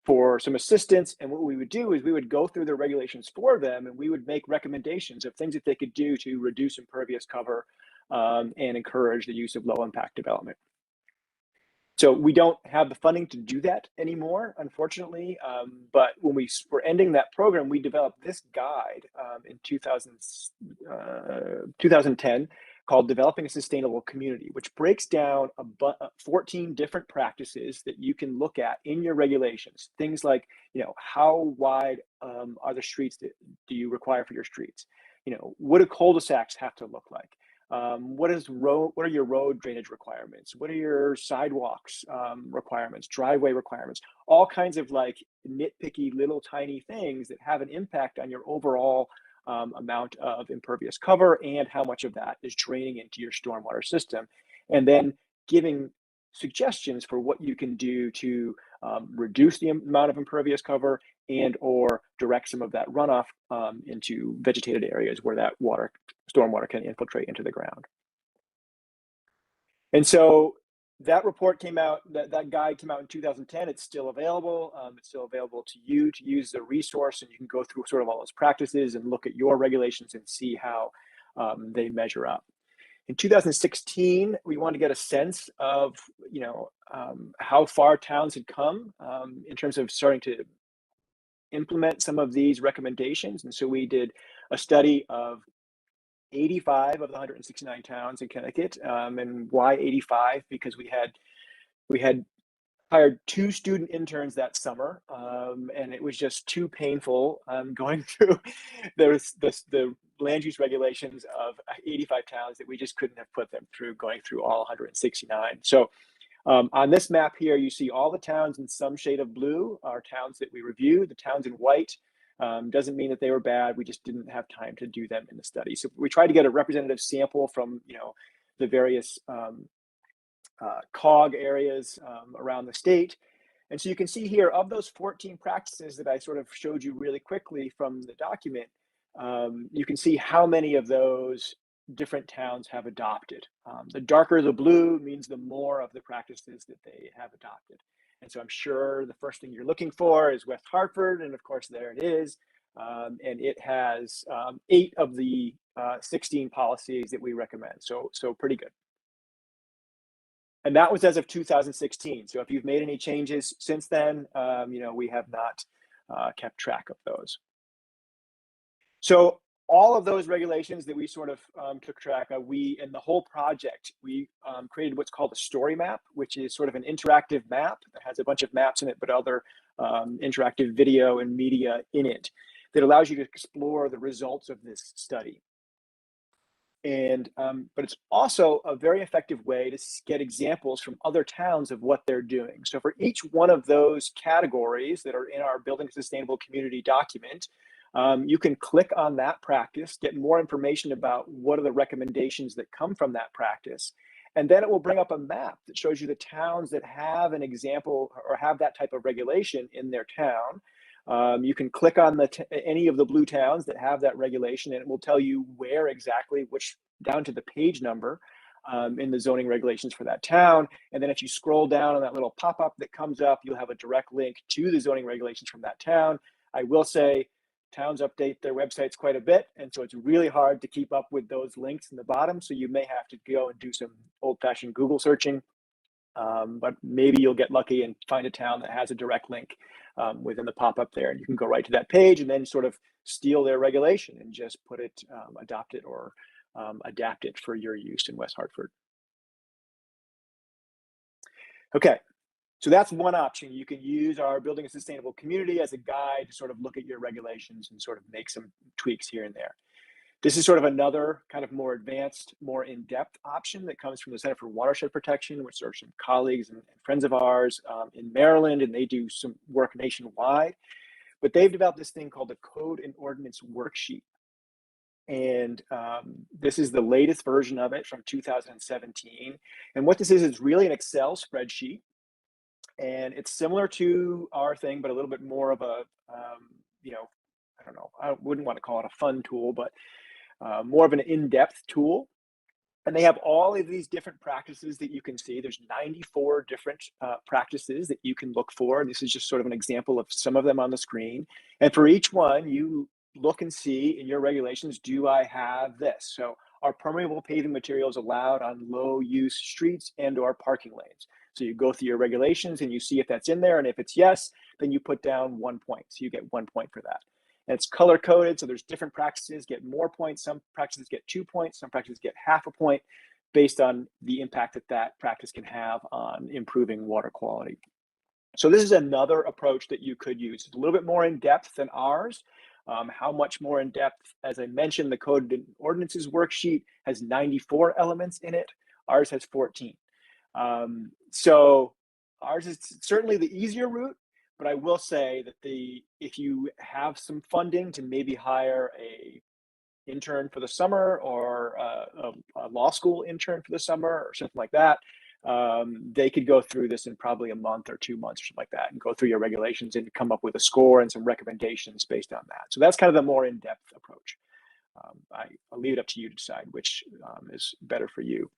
for some assistance. And what we would do is we would go through the regulations for them, and we would make recommendations of things that they could do to reduce impervious cover and encourage the use of low impact development. So we don't have the funding to do that anymore, unfortunately. But when we were ending that program, we developed this guide in 2010 called Developing a Sustainable Community, which breaks down 14 different practices that you can look at in your regulations. Things like, how wide are the streets that do you require for your streets? What do cul-de-sacs have to look like? What are your road drainage requirements? What are your sidewalks requirements, driveway requirements? All kinds of like nitpicky little tiny things that have an impact on your overall amount of impervious cover and how much of that is draining into your stormwater system. And then giving suggestions for what you can do to reduce the amount of impervious cover and or direct some of that runoff into vegetated areas where that stormwater can infiltrate into the ground. And so that report came out, that guide came out in 2010. It's still available. It's still available to you to use the resource, and you can go through sort of all those practices and look at your regulations and see how they measure up. In 2016, we wanted to get a sense of, how far towns had come in terms of starting to implement some of these recommendations. And so we did a study of 85 of the 169 towns in Connecticut. And why 85? Because we had hired 2 student interns that summer, and it was just too painful going through the land use regulations of 85 towns that we just couldn't have put them through going through all 169. So on this map here, you see all the towns in some shade of blue are towns that we reviewed. The towns in white doesn't mean that they were bad. We just didn't have time to do them in the study. So we tried to get a representative sample from the various COG areas around the state. And so you can see here, of those 14 practices that I sort of showed you really quickly from the document, you can see how many of those different towns have adopted. The darker the blue means the more of the practices that they have adopted. And so I'm sure the first thing you're looking for is West Hartford, and of course there it is. And it has 8 of the 16 policies that we recommend. So pretty good. And that was as of 2016. So if you've made any changes since then, we have not kept track of those. So all of those regulations that we sort of took track of, we, in the whole project, we created what's called a story map, which is sort of an interactive map that has a bunch of maps in it, but other interactive video and media in it that allows you to explore the results of this study. And but it's also a very effective way to get examples from other towns of what they're doing. So for each one of those categories that are in our Building a Sustainable Community document, you can click on that practice, get more information about what are the recommendations that come from that practice. And then it will bring up a map that shows you the towns that have an example or have that type of regulation in their town. You can click on any of the blue towns that have that regulation, and it will tell you where exactly, which down to the page number in the zoning regulations for that town. And then if you scroll down on that little pop-up that comes up, you'll have a direct link to the zoning regulations from that town. I will say towns update their websites quite a bit, and so it's really hard to keep up with those links in the bottom. So you may have to go and do some old-fashioned Google searching, but maybe you'll get lucky and find a town that has a direct link within the pop-up there, and you can go right to that page and then sort of steal their regulation and just put it, adopt it, or adapt it for your use in West Hartford. Okay, so that's one option. You can use our Building a Sustainable Community as a guide to sort of look at your regulations and sort of make some tweaks here and there. This is sort of another kind of more advanced, more in-depth option that comes from the Center for Watershed Protection, which are some colleagues and friends of ours in Maryland, and they do some work nationwide. But they've developed this thing called the Code and Ordinance Worksheet. And this is the latest version of it from 2017. And what this is really an Excel spreadsheet. And it's similar to our thing, but a little bit more of a, you know, I don't know, I wouldn't want to call it a fun tool, but more of an in-depth tool. And they have all of these different practices that you can see. There's 94 different practices that you can look for. This is just sort of an example of some of them on the screen. And for each one, you look and see in your regulations, do I have this? So are permeable paving materials allowed on low-use streets and or parking lanes? So you go through your regulations and you see if that's in there. And if it's yes, then you put down 1 point. So you get 1 point for that. And it's color coded. So there's different practices get more points. Some practices get 2 points. Some practices get half a point based on the impact that that practice can have on improving water quality. So this is another approach that you could use. It's a little bit more in depth than ours. How much more in depth? As I mentioned, the Code and Ordinances worksheet has 94 elements in it. Ours has 14. So ours is certainly the easier route, but I will say that if you have some funding to maybe hire a intern for the summer or a law school intern for the summer or something like that, they could go through this in probably a month or 2 months or something like that and go through your regulations and come up with a score and some recommendations based on that. So that's kind of the more in-depth approach. I'll leave it up to you to decide which is better for you.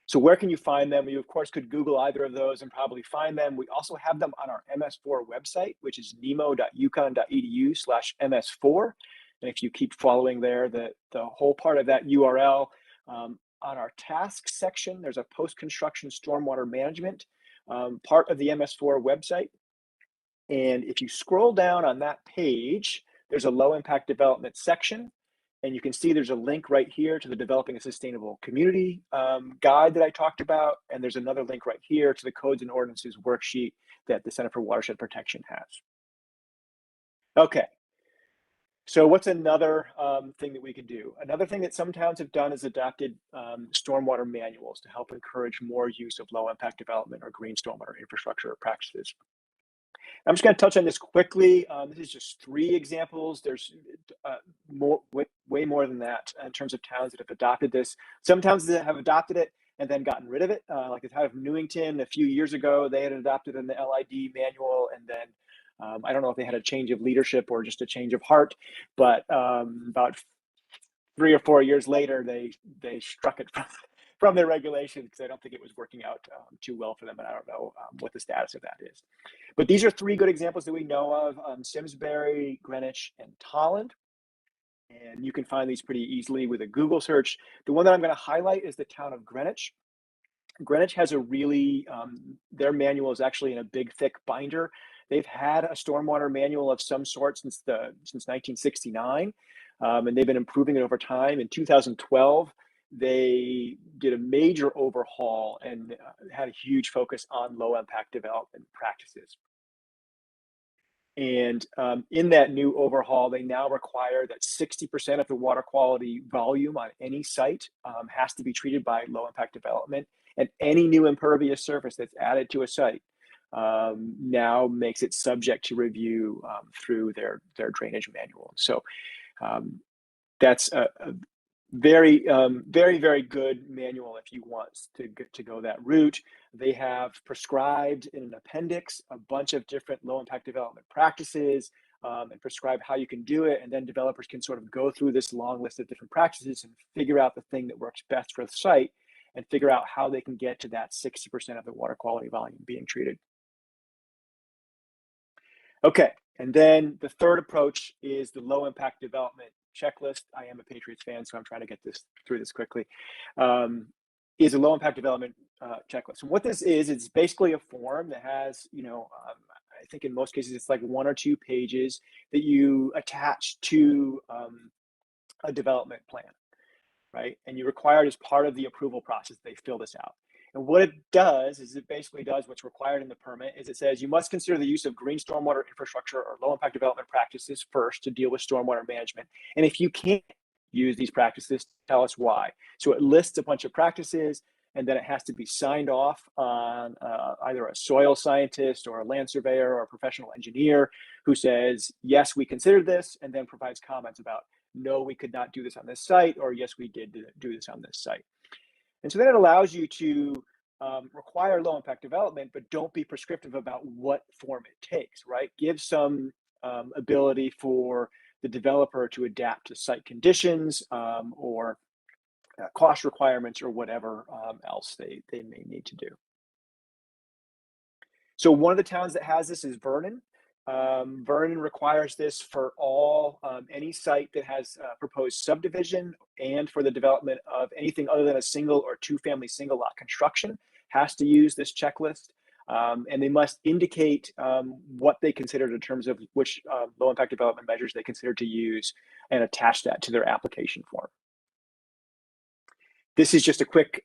So where can you find them? You, of course, could Google either of those and probably find them. We also have them on our MS4 website, which is nemo.uconn.edu/MS4. And if you keep following there, the whole part of that URL, on our tasks section, there's a post-construction stormwater management part of the MS4 website. And if you scroll down on that page, there's a low impact development section. And you can see there's a link right here to the Developing a Sustainable Community guide that I talked about. And there's another link right here to the Codes and Ordinances worksheet that the Center for Watershed Protection has. Okay. So what's another thing that we can do? Another thing that some towns have done is adopted stormwater manuals to help encourage more use of low impact development or green stormwater infrastructure practices. I'm just going to touch on this quickly. This is just 3 examples. There's way more than that in terms of towns that have adopted this. Some towns that have adopted it and then gotten rid of it, like the town of Newington a few years ago, they had adopted in the LID manual, and then I don't know if they had a change of leadership or just a change of heart, but about 3 or 4 years later, they struck it from their regulations because I don't think it was working out too well for them, and I don't know what the status of that is. But these are 3 good examples that we know of: Simsbury, Greenwich, and Tolland. And you can find these pretty easily with a Google search. The one that I'm going to highlight is the town of Greenwich. Greenwich has a really, their manual is actually in a big, thick binder. They've had a stormwater manual of some sort since 1969. and they've been improving it over time. In 2012, they did a major overhaul and had a huge focus on low impact development practices. And in that new overhaul, they now require that 60% of the water quality volume on any site has to be treated by low impact development. And any new impervious surface that's added to a site now makes it subject to review through their drainage manual. So that's a very, very good manual if you want to go that route. They have prescribed in an appendix a bunch of different low impact development practices and prescribe how you can do it. And then developers can sort of go through this long list of different practices and figure out the thing that works best for the site and figure out how they can get to that 60% of the water quality volume being treated. Okay, and then the third approach is the low impact development checklist. I am a Patriots fan, so I'm trying to get through this quickly. Is a low impact development checklist. And what this is, it's basically a form that has, I think in most cases it's like 1 or 2 pages that you attach to a development plan, right? And you require it as part of the approval process, they fill this out. And what it does is it basically does what's required in the permit is it says you must consider the use of green stormwater infrastructure or low impact development practices first to deal with stormwater management. And if you can't use these practices, tell us why. So it lists a bunch of practices and then it has to be signed off on either a soil scientist or a land surveyor or a professional engineer who says, yes, we considered this, and then provides comments about, no, we could not do this on this site, or yes, we did do this on this site. And so then it allows you to require low impact development, but don't be prescriptive about what form it takes, right? Give some ability for the developer to adapt to site conditions or cost requirements or whatever else they may need to do. So one of the towns that has this is Vernon. Vernon requires this for all any site that has proposed subdivision and for the development of anything other than a single or 2-family single lot construction has to use this checklist. And they must indicate what they considered in terms of which low impact development measures they consider to use and attach that to their application form. This is just a quick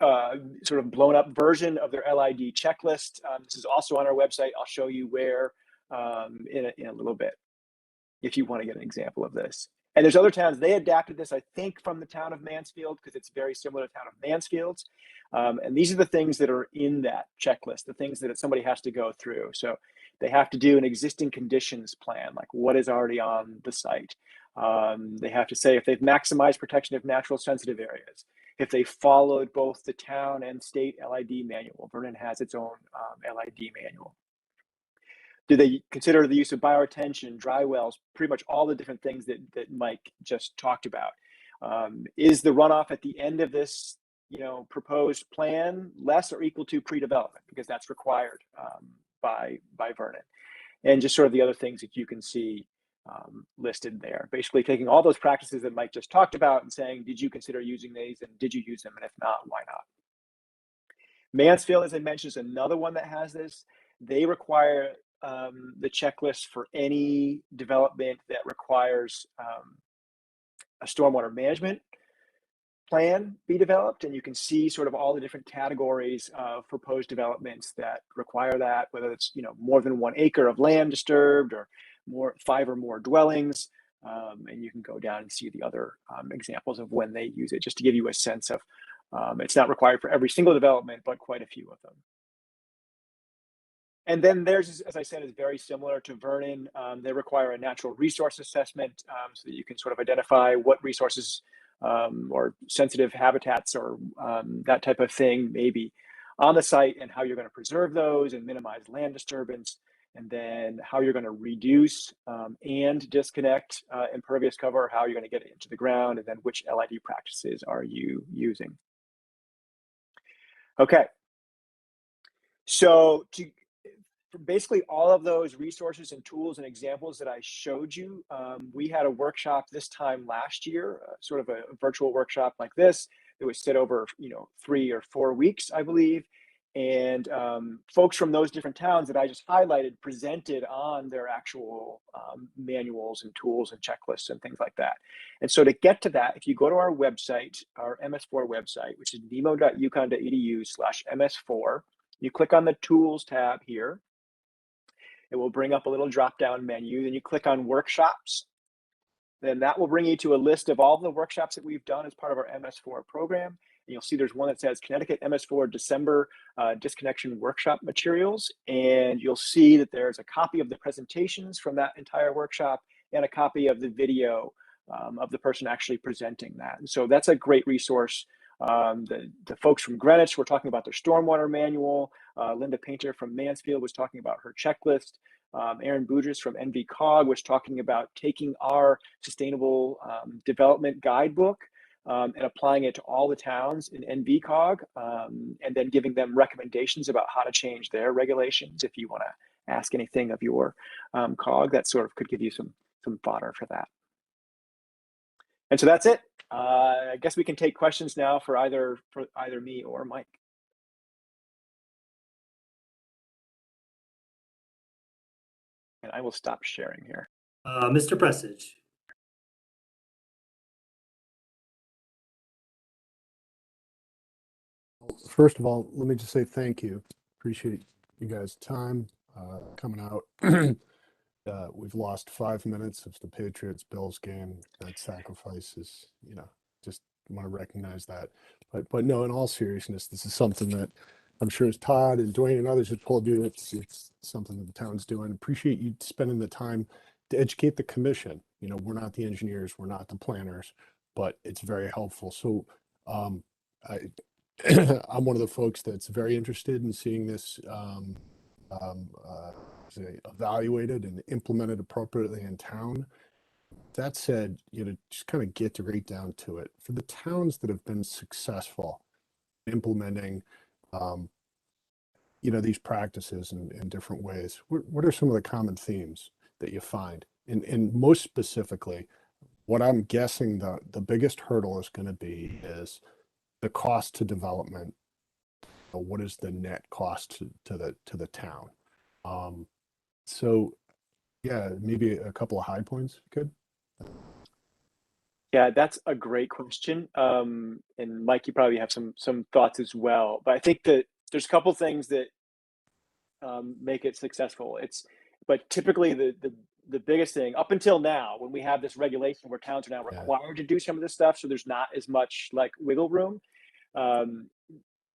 sort of blown up version of their LID checklist. This is also on our website. I'll show you where in a little bit if you want to get an example of this. And there's other towns, they adapted this, I think, from the town of Mansfield because it's very similar to the town of Mansfield's. And these are the things that are in that checklist, the things that somebody has to go through. So they have to do an existing conditions plan, like what is already on the site. They have to say if they've maximized protection of natural sensitive areas, if they followed both the town and state LID manual. Vernon has its own LID manual. Do they consider the use of bioretention, dry wells, pretty much all the different things that Mike just talked about? Is the runoff at the end of this proposed plan less or equal to pre-development? Because that's required by Vernon. And just sort of the other things that you can see listed there. Basically taking all those practices that Mike just talked about and saying, did you consider using these and did you use them? And if not, why not? Mansfield, as I mentioned, is another one that has this. They require the checklist for any development that requires a stormwater management plan be developed. And you can see sort of all the different categories of proposed developments that require that, whether it's more than 1 acre of land disturbed or 5 or more dwellings. And you can go down and see the other examples of when they use it, just to give you a sense of it's not required for every single development, but quite a few of them. And then theirs, as I said, is very similar to Vernon. They require a natural resource assessment so that you can sort of identify what resources or sensitive habitats or that type of thing may be on the site and how you're going to preserve those and minimize land disturbance, and then how you're going to reduce and disconnect impervious cover, how you're going to get it into the ground, and then which LID practices are you using. Okay, so basically all of those resources and tools and examples that I showed you, we had a workshop this time last year, sort of a virtual workshop like this. It was set over 3 or 4 weeks, I believe. And folks from those different towns that I just highlighted presented on their actual manuals and tools and checklists and things like that. And so to get to that, if you go to our website, our MS4 website, which is nemo.uconn.edu/MS4, you click on the Tools tab here. It will bring up a little drop-down menu. Then you click on Workshops. Then that will bring you to a list of all the workshops that we've done as part of our MS4 program. And you'll see there's one that says Connecticut MS4 December Disconnection Workshop Materials. And you'll see that there's a copy of the presentations from that entire workshop and a copy of the video of the person actually presenting that. And so that's a great resource. The folks from Greenwich were talking about their stormwater manual. Linda Painter from Mansfield was talking about her checklist. Aaron Boudris from NVCOG was talking about taking our sustainable development guidebook and applying it to all the towns in NVCOG, and then giving them recommendations about how to change their regulations. If you want to ask anything of your COG, that sort of could give you some fodder for that. And so that's it. I guess we can take questions now for either me or Mike. And I will stop sharing here. Mr. Pressage. First of all, let me just say thank you. Appreciate you guys' time coming out. We've lost 5 minutes of the Patriots-Bills game. That sacrifice is, just want to recognize that. But no, in all seriousness, this is something that I'm sure as Todd and Dwayne and others have told you, it's something that the town's doing. Appreciate you spending the time to educate the commission. We're not the engineers, we're not the planners, but it's very helpful. So I'm one of the folks that's very interested in seeing this evaluated and implemented appropriately in town. That said, just kind of get right down to it. For the towns that have been successful implementing these practices in different ways, what are some of the common themes that you find? And most specifically, what I'm guessing the biggest hurdle is going to be is the cost to development. What is the net cost to the town? So yeah, maybe a couple of high points, good. Yeah, that's a great question. And Mike, you probably have some thoughts as well. But I think that there's a couple things that make it successful. But typically the biggest thing up until now, when we have this regulation where towns are now required to do some of this stuff, so there's not as much like wiggle room.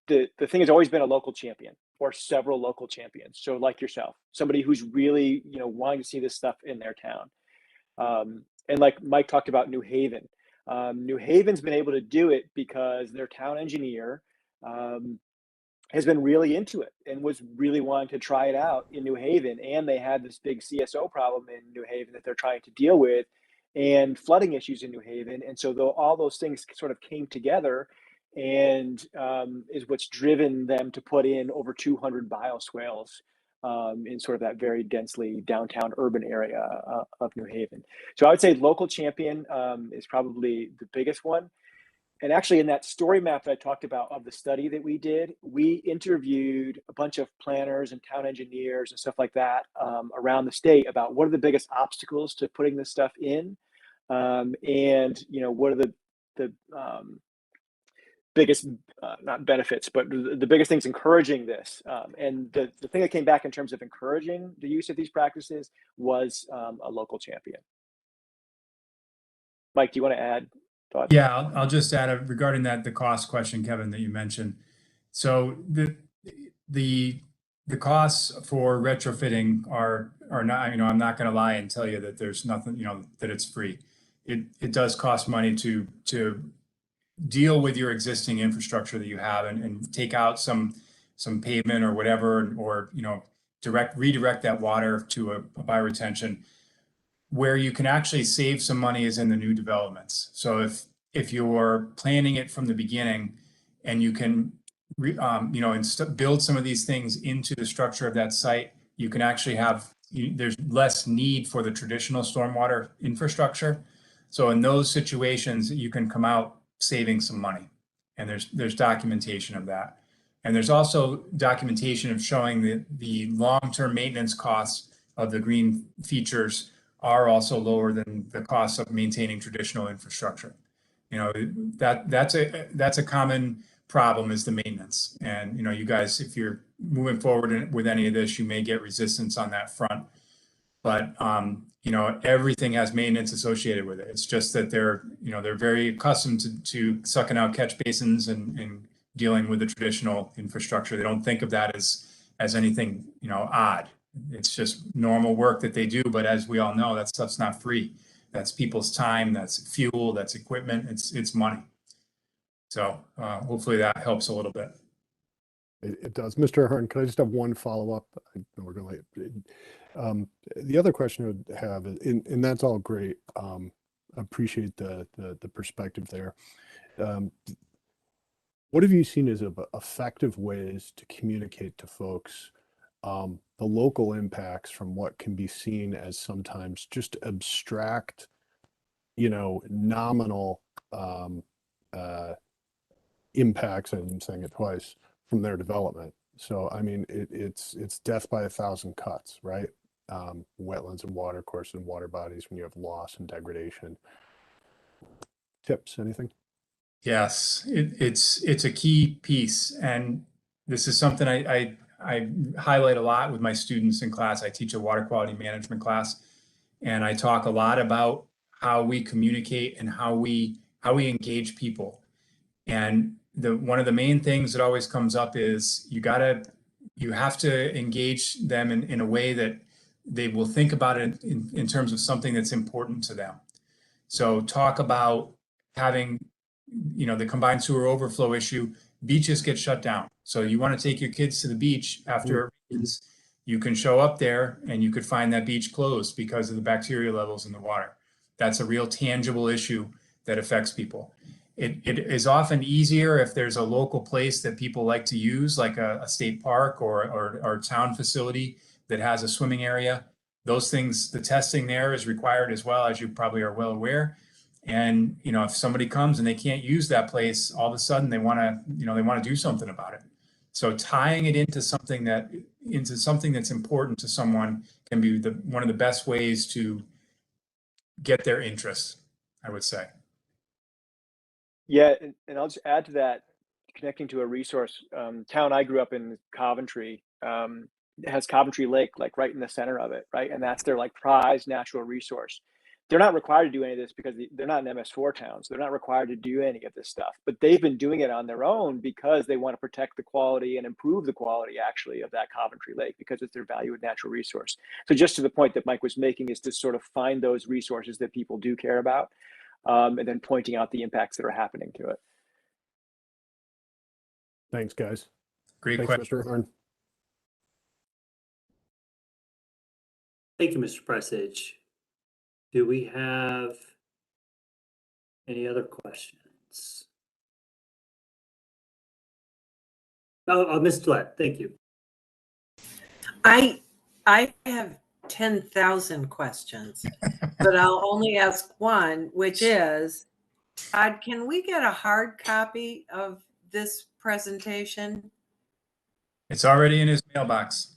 The thing has always been a local champion or several local champions. So like yourself, somebody who's really wanting to see this stuff in their town. And like Mike talked about New Haven. New Haven's been able to do it because their town engineer has been really into it and was really wanting to try it out in New Haven. And they had this big CSO problem in New Haven that they're trying to deal with, and flooding issues in New Haven. And so all those things sort of came together and is what's driven them to put in over 200 bioswales in sort of that very densely downtown urban area of New Haven. So I would say local champion is probably the biggest one. And actually in that story map that I talked about of the study that we did, we interviewed a bunch of planners and town engineers and stuff like that around the state about what are the biggest obstacles to putting this stuff in, and what are the biggest, not benefits, but the biggest things encouraging this. And the thing that came back in terms of encouraging the use of these practices was a local champion. Mike, do you want to add thoughts? Yeah, I'll just add regarding the cost question, Kevin, that you mentioned. So the costs for retrofitting are not, I'm not going to lie and tell you that there's nothing, that it's free. It does cost money to deal with your existing infrastructure that you have and take out some pavement or whatever, or redirect that water to a bioretention. Where you can actually save some money is in the new developments. So if you're planning it from the beginning and you can build some of these things into the structure of that site, you can actually there's less need for the traditional stormwater infrastructure. So in those situations, you can come out saving some money, and there's documentation of that. And there's also documentation of showing that the long-term maintenance costs of the green features are also lower than the costs of maintaining traditional infrastructure. You know, that's a common problem, is the maintenance. And, you know, you guys, if you're moving forward with any of this, you may get resistance on that front. But, you know, everything has maintenance associated with it. It's just that they're very accustomed to sucking out catch basins and dealing with the traditional infrastructure. They don't think of that as anything, you know, odd. It's just normal work that they do. But as we all know, that stuff's not free. That's people's time, that's fuel, that's equipment, it's money. So hopefully that helps a little bit. It does. Mr. Ahern, can I just have one follow-up? I know we're going to the other question I would have, and that's all great. Appreciate the perspective there. What have you seen as effective ways to communicate to folks the local impacts from what can be seen as sometimes just abstract, you know, nominal impacts, I'm saying it twice, from their development? So, I mean, it's death by 1,000 cuts, right? Wetlands and water courses and water bodies when you have loss and degradation. Tips, anything? Yes, it's a key piece, and this is something I highlight a lot with my students in class. I teach a water quality management class, and I talk a lot about how we communicate and how we engage people. And one of the main things that always comes up is you have to engage them in a way that they will think about it in terms of something that's important to them. So talk about having, you know, the combined sewer overflow issue. Beaches get shut down. So you want to take your kids to the beach after it rains, you can show up there and you could find that beach closed because of the bacteria levels in the water. That's a real tangible issue that affects people. It is often easier if there's a local place that people like to use, like a state park or town facility that has a swimming area. Those things, the testing there is required as well, as you probably are well aware. And, you know, if somebody comes and they can't use that place, all of a sudden they want to do something about it. So tying it into something that's important to someone can be one of the best ways to get their interest, I would say. Yeah, and I'll just add to that, connecting to a resource. Town I grew up in, Coventry, has Coventry Lake, like right in the center of it, right? And that's their like prized natural resource. They're not required to do any of this because they're not an MS4 town, so they're not required to do any of this stuff. But they've been doing it on their own because they want to protect the quality and improve the quality, actually, of that Coventry Lake, because it's their valued natural resource. So just to the point that Mike was making, is to sort of find those resources that people do care about, and then pointing out the impacts that are happening to it. Thanks, guys. Great Thanks, question. Mr. Ahern. Thank you, Mr. Presage. Do we have any other questions? Oh, Ms. Dietz, thank you. I have 10,000 questions, but I'll only ask one, which is, Todd, can we get a hard copy of this presentation? It's already in his mailbox.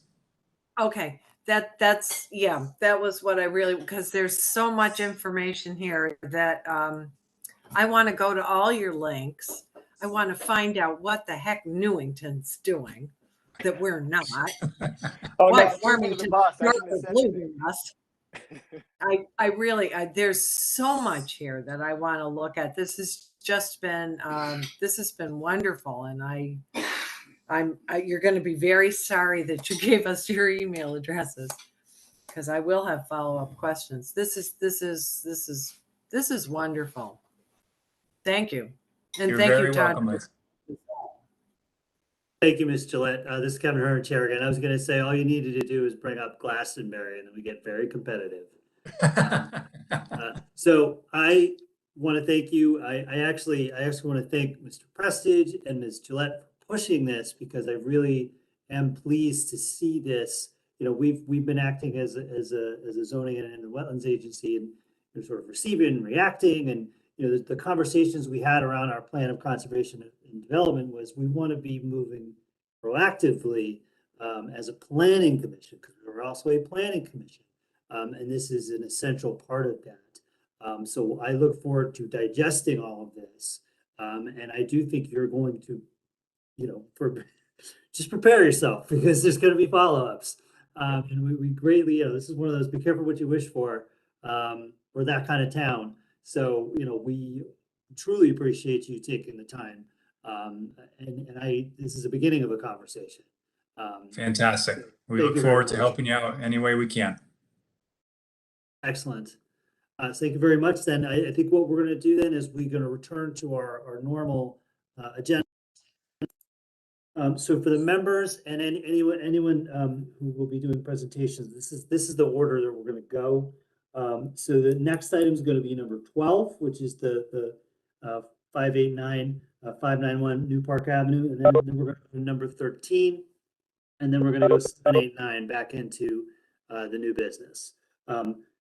Okay, that's yeah, that was what I really, because there's so much information here that I want to go to all your links. I want to find out what the heck Newington's doing that we're not. Oh, What no, Farmington I really, there's so much here that I want to look at. This has just been wonderful, and you're going to be very sorry that you gave us your email addresses, because I will have follow-up questions. This is wonderful. Thank you, and You're thank very you, Todd. welcome. Thank you, Ms. Gillette. This is Kevin Ahern, Chair again. I was going to say all you needed to do is bring up Glastonbury, and then we get very competitive. So I want to thank you. I actually want to thank Mr. Prestige and Ms. Gillette for pushing this, because I really am pleased to see this. You know, we've been acting as a zoning and wetlands agency, and you're sort of receiving and reacting, and you know, the conversations we had around our plan of conservation and development was we want to be moving proactively as a planning commission, because we're also a planning commission. And this is an essential part of that. So I look forward to digesting all of this. And I do think you're going to, just prepare yourself because there's going to be follow-ups. And we greatly, this is one of those, be careful what you wish for. We're that kind of town. So, we truly appreciate you taking the time. This is the beginning of a conversation. Fantastic. We thank look you very forward to much. helping you out any way we can. Excellent. Thank you very much. Then I think what we're going to do then is we're going to return to our normal agenda. So for the members and anyone who will be doing presentations, this is the order that we're going to go. So the next item is going to be number 12, which is the 589 591 New Park Avenue, and then we're going to go to number 13, and then we're going to go 789 back into the new business.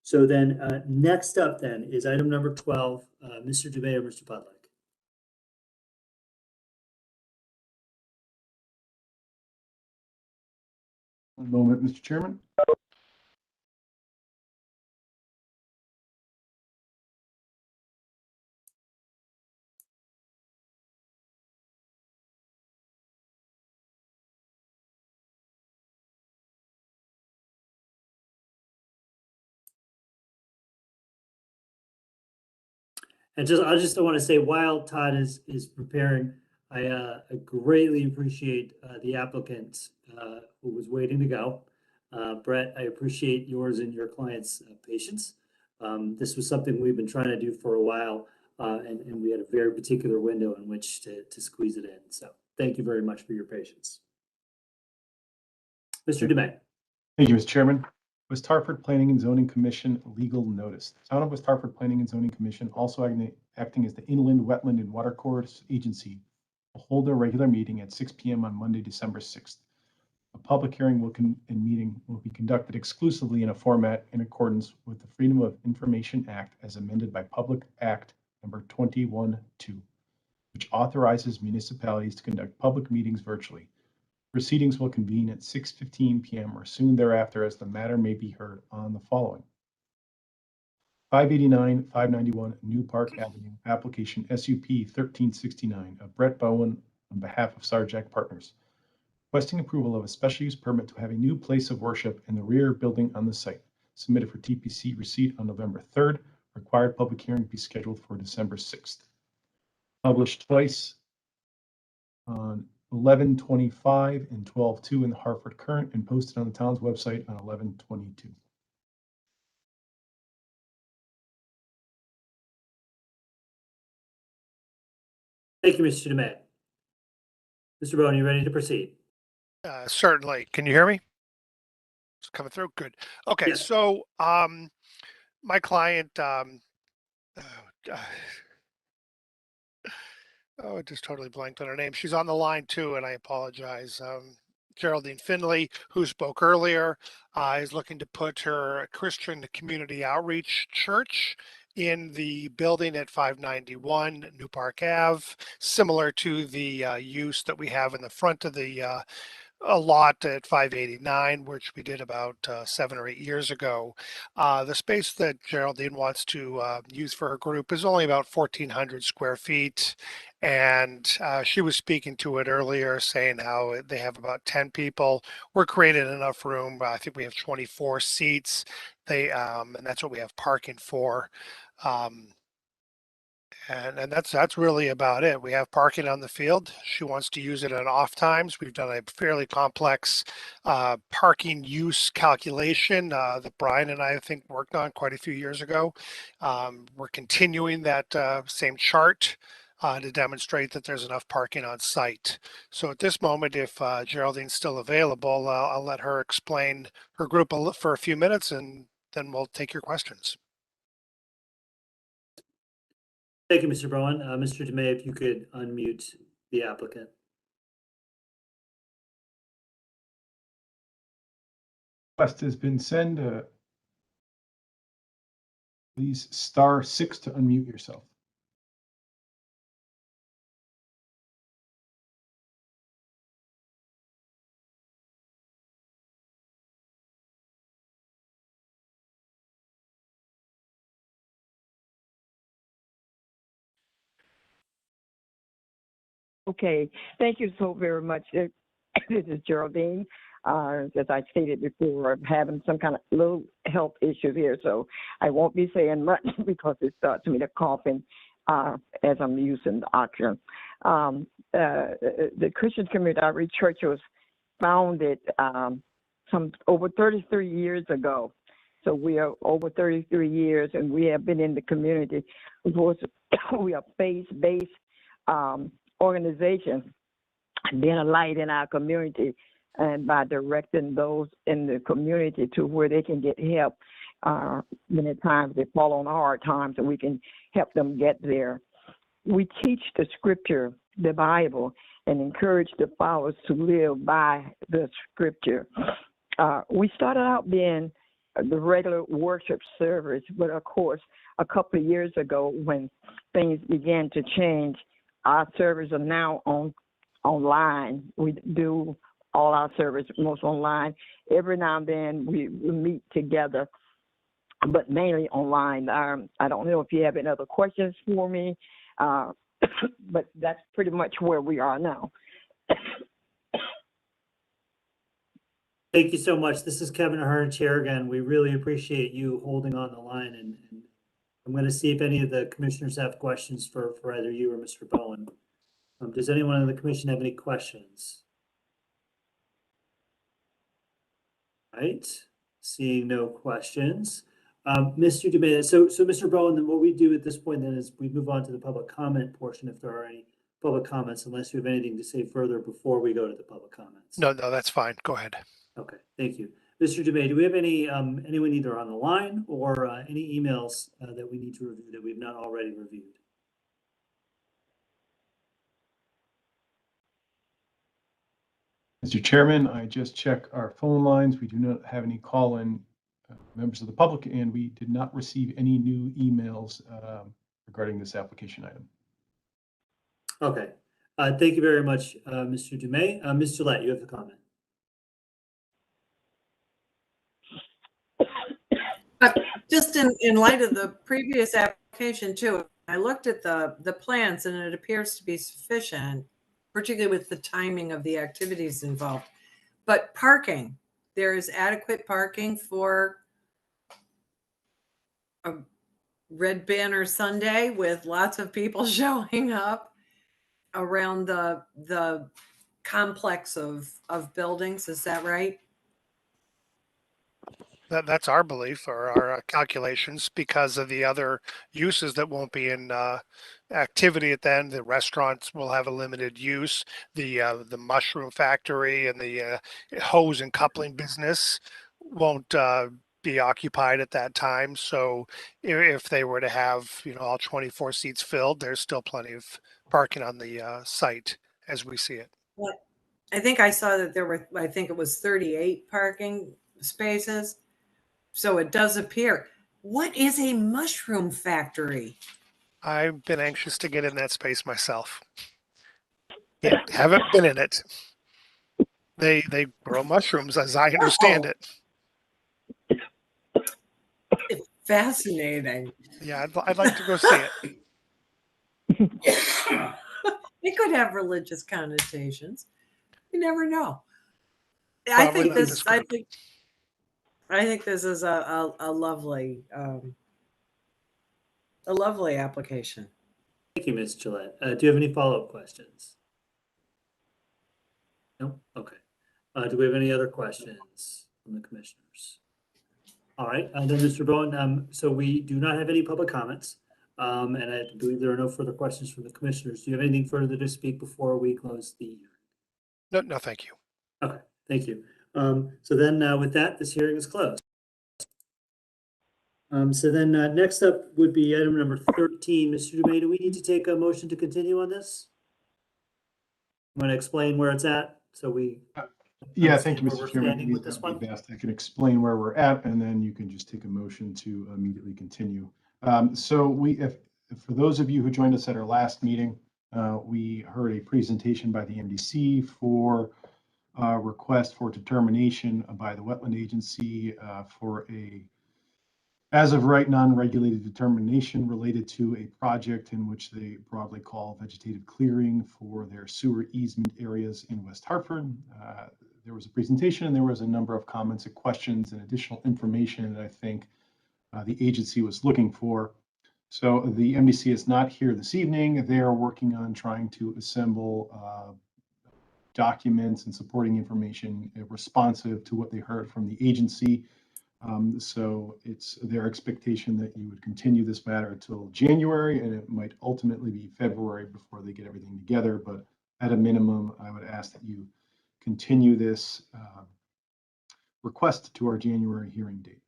So then next up then is item number 12, Mr. Dubay or Mr. Pudlick. One moment, Mr. Chairman. And I just want to say, while Todd is preparing, I greatly appreciate the applicant who was waiting to go. Brett, I appreciate yours and your client's patience. This was something we've been trying to do for a while, and we had a very particular window in which to squeeze it in. So thank you very much for your patience. Mr. DeMay. Thank you, Mr. Chairman. West Hartford Planning and Zoning Commission legal notice. The Town of West Hartford Planning and Zoning Commission, also acting as the Inland Wetland and Watercourse Agency, will hold a regular meeting at 6 p.m. on Monday, December 6th. A public hearing and meeting will be conducted exclusively in a format in accordance with the Freedom of Information Act as amended by Public Act number 21-2, which authorizes municipalities to conduct public meetings virtually. Proceedings will convene at 6:15 p.m. or soon thereafter as the matter may be heard on the following. 589 591 New Park Avenue, application SUP 1369 of Brett Bowen on behalf of Sarjack Partners, requesting approval of a special use permit to have a new place of worship in the rear building on the site, submitted for TPC receipt on November 3rd. Required public hearing to be scheduled for December 6th. Published twice on 11/25 and 12/2 in the Hartford Current and posted on the town's website on 11/22. Thank you, Mr. DeMay. Mr. Bowen, you ready to proceed? Certainly. Can you hear me? It's coming through. Good. Okay. Yes. So, my client, oh, I just totally blanked on her name. She's on the line too, and I apologize. Geraldine Finley, who spoke earlier, is looking to put her Christian Community Outreach Church in the building at 591 New Park Ave, similar to the use that we have in the front of the a lot at 589, which we did about 7 or 8 years ago. The space that Geraldine wants to use for her group is only about 1,400 square feet. And she was speaking to it earlier, saying how they have about 10 people. We're creating enough room. I think we have 24 seats. And that's what we have parking for. And that's really about it. We have parking on the field. She wants to use it on off times. We've done a fairly complex parking use calculation that Brian and I think worked on quite a few years ago. We're continuing that same chart to demonstrate that there's enough parking on site. So at this moment, if Geraldine's still available, I'll let her explain her group for a few minutes, and then we'll take your questions. Thank you, Mr. Bowen. Mr. DeMay, if you could unmute the applicant. Request has been sent. Please *6 to unmute yourself. Okay, thank you so very much. This is Geraldine. As I stated before, I'm having some kind of little health issues here, so I won't be saying much because it starts me to coughing as I'm using the oxygen. The Christian Community Outreach Church was founded some over 33 years ago. So we are over 33 years, and we have been in the community. Of course, we are faith-based organization, being a light in our community, and by directing those in the community to where they can get help. Many times they fall on hard times, and we can help them get there. We teach the scripture, the Bible, and encourage the followers to live by the scripture. We started out being the regular worship service, but of course, a couple of years ago when things began to change, our services are now online. We do all our service most online. Every now and then we meet together, but mainly online. I don't know if you have any other questions for me, but that's pretty much where we are now. Thank you so much. This is Kevin Ahern, Chair again. We really appreciate you holding on the line, and I'm going to see if any of the commissioners have questions for either you or Mr. Bowen. Does anyone on the commission have any questions? All right, seeing no questions. Mr. DeMay, so Mr. Bowen, then what we do at this point then is we move on to the public comment portion if there are any public comments, unless you have anything to say further before we go to the public comments. No, that's fine. Go ahead. Okay, thank you. Mr. DeMay, do we have any anyone either on the line or any emails that we need to review that we've not already reviewed? Mr. Chairman, I just checked our phone lines. We do not have any call-in members of the public, and we did not receive any new emails regarding this application item. Okay, thank you very much, Mr. DeMay. Ms. Gillette, you have the comment. Just in light of the previous application too, I looked at the plans and it appears to be sufficient, particularly with the timing of the activities involved. But parking, there is adequate parking for a Red Banner Sunday with lots of people showing up around the complex of buildings. Is that right? That's our belief or our calculations because of the other uses that won't be in activity at the end. The restaurants will have a limited use. The mushroom factory and the hose and coupling business won't be occupied at that time. So if they were to have, all 24 seats filled, there's still plenty of parking on the site as we see it. Well, I think I saw that there were, I think it was 38 parking spaces. So it does appear. What is a mushroom factory? I've been anxious to get in that space myself. Yeah, haven't been in it. They grow mushrooms, as I understand it. Fascinating. Yeah, I'd like to go see it. It could have religious connotations. You never know. Probably I think this is a lovely application. Thank you, Ms. Gillette. Do you have any follow-up questions? No? Okay. Do we have any other questions from the commissioners? All right, then Mr. Bowen, so we do not have any public comments, and I believe there are no further questions from the commissioners. Do you have anything further to speak before we close the hearing? No, thank you. Okay, thank you. So then with that, this hearing is closed. So then next up would be item number 13. Mr. DeMay, do we need to take a motion to continue on this? I'm going to explain where it's at. So we. Yeah, thank you, Mr. Chairman. With this one? Best. I can explain where we're at, and then you can just take a motion to immediately continue. So for those of you who joined us at our last meeting, we heard a presentation by the MDC for request for determination by the Wetland Agency for a As of right, non-regulated determination related to a project in which they broadly call vegetative clearing for their sewer easement areas in West Hartford. There was a presentation and there was a number of comments and questions and additional information that I think the agency was looking for. So the MDC is not here this evening. They are working on trying to assemble documents and supporting information responsive to what they heard from the agency. So it's their expectation that you would continue this matter until January, and it might ultimately be February before they get everything together. But at a minimum, I would ask that you continue this request to our January hearing date.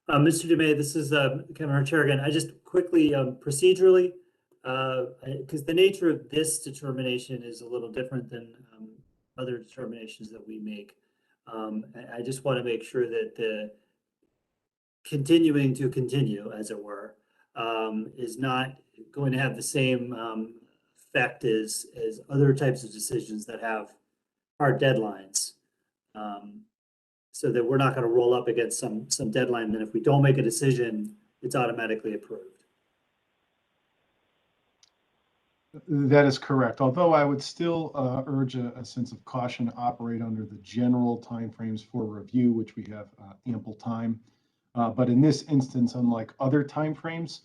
Mr. Dumais, this is Kevin, our chair again. I just quickly, procedurally, because the nature of this determination is a little different than other determinations that we make. I just want to make sure that the continuing to continue, as it were, is not going to have the same effect as other types of decisions that have hard deadlines. So that we're not going to roll up against some deadline. Then if we don't make a decision, it's automatically approved. That is correct. Although I would still urge a sense of caution to operate under the general timeframes for review, which we have ample time. But in this instance, unlike other timeframes,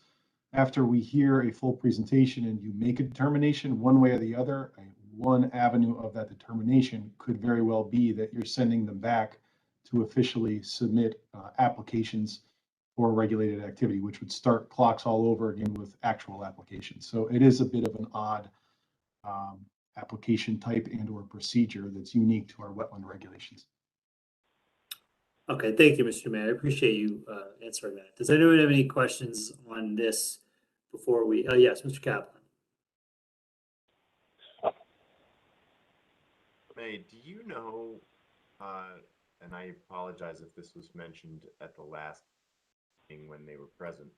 after we hear a full presentation and you make a determination one way or the other, one avenue of that determination could very well be that you're sending them back to officially submit applications for regulated activity, which would start clocks all over again with actual applications. So it is a bit of an odd application type and or procedure that's unique to our wetland regulations. Okay, thank you, Mr. Mayor. I appreciate you answering that. Does anyone have any questions on this before we, yes, Mr. Kaplan. May, do you know, and I apologize if this was mentioned at the last meeting when they were present,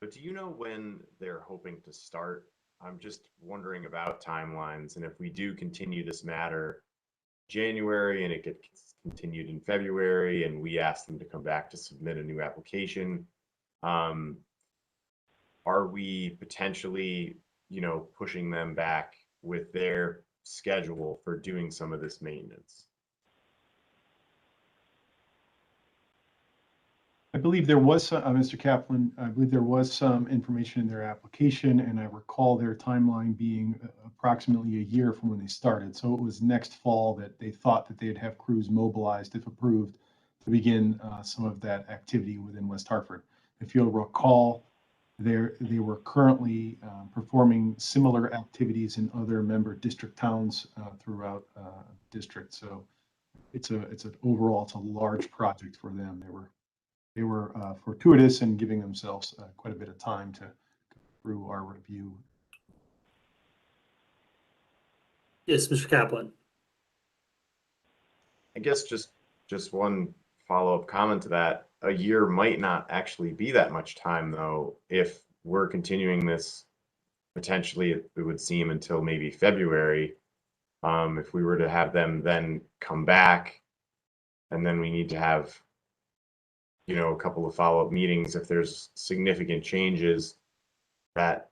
but do you know when they're hoping to start? I'm just wondering about timelines, and if we do continue this matter January and it gets continued in February and we ask them to come back to submit a new application, are we potentially, pushing them back with their schedule for doing some of this maintenance? I believe there was some, Mr. Kaplan, I believe there was some information in their application, and I recall their timeline being approximately a year from when they started. So it was next fall that they thought that they'd have crews mobilized, if approved, to begin some of that activity within West Hartford. If you'll recall, they were currently performing similar activities in other member district towns throughout district. So it's a large project for them. They were fortuitous in giving themselves quite a bit of time to go through our review. Yes, Mr. Kaplan. I guess just one follow-up comment to that. A year might not actually be that much time, though, if we're continuing this potentially, it would seem, until maybe February. If we were to have them then come back, and then we need to have a couple of follow-up meetings if there's significant changes that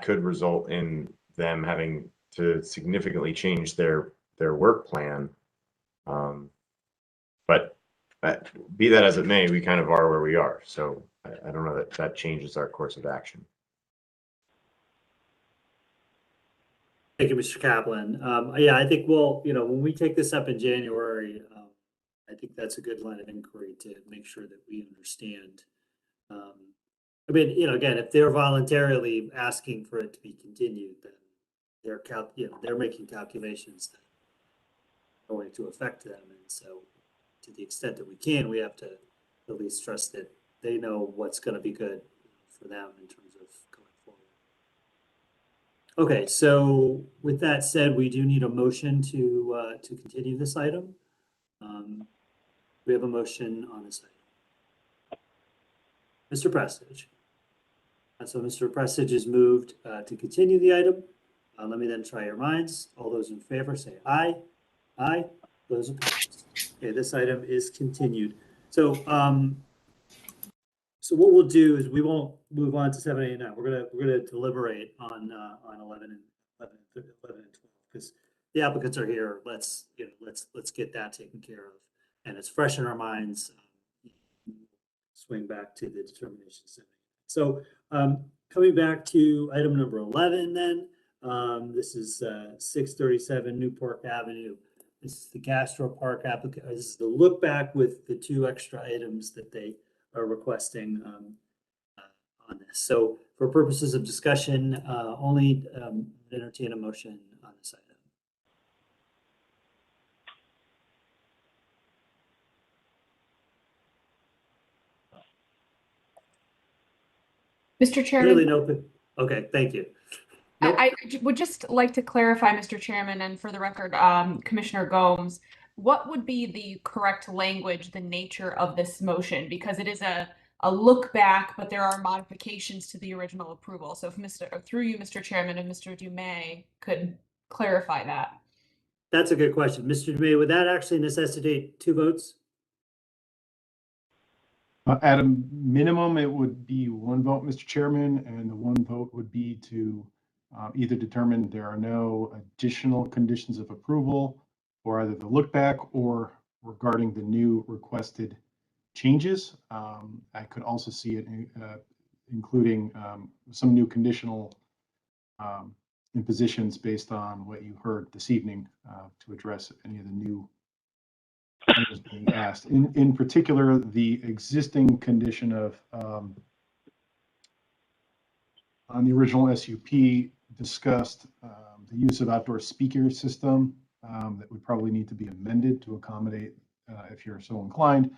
could result in them having to significantly change their work plan. But be that as it may, we kind of are where we are. So I don't know that changes our course of action. Thank you, Mr. Kaplan. Yeah, I think when we take this up in January, I think that's a good line of inquiry to make sure that we understand. Again, if they're voluntarily asking for it to be continued, then they're making calculations that are going to affect them. And so to the extent that we can, we have to at least trust that they know what's going to be good for them in terms of going forward. Okay, so with that said, we do need a motion to continue this item. We have a motion on this item. Mr. Prestige. And so Mr. Prestige is moved to continue the item. Let me then try your minds. All those in favor say aye. Aye. Those opposed. Okay, this item is continued. So So what we'll do is we won't move on to 7, 8, and 9. We're gonna deliberate on 11 and 12 because the applicants are here. Let's get that taken care of, and it's fresh in our minds. Swing back to the determination 7. So coming back to item number 11, then this is 637 Newport Avenue. This is the Gastro Park applicant. This is the look back with the 2 extra items that they are requesting on this. So for purposes of discussion, only entertain a motion on this item. Mr. Chairman. Clearly no. Okay, thank you. Nope. I would just like to clarify, Mr. Chairman, and for the record, Commissioner Gomes, what would be the correct language, the nature of this motion? Because it is a look back, but there are modifications to the original approval. So if through you, Mr. Chairman, and Mr. Dumais could clarify that. That's a good question. Mr. Dumais, would that actually necessitate 2 votes? At a minimum, it would be 1 vote, Mr. Chairman, and the 1 vote would be to either determine there are no additional conditions of approval for either the look back or regarding the new requested changes. I could also see it including some new conditional impositions based on what you heard this evening to address any of the new items being asked. In particular, the existing condition of on the original SUP discussed the use of outdoor speaker system that would probably need to be amended to accommodate, if you're so inclined,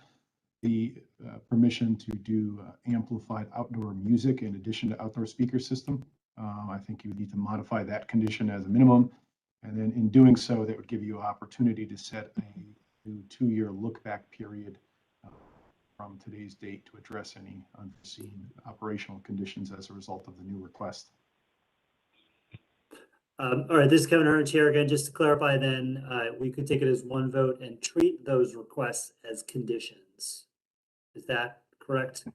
the permission to do amplified outdoor music in addition to outdoor speaker system. I think you would need to modify that condition as a minimum. And then in doing so, that would give you an opportunity to set a new 2-year look back period from today's date to address any unforeseen operational conditions as a result of the new request. All right, this is Kevin Hearn, Chair again. Just to clarify, then we could take it as 1 vote and treat those requests as conditions. Is that correct?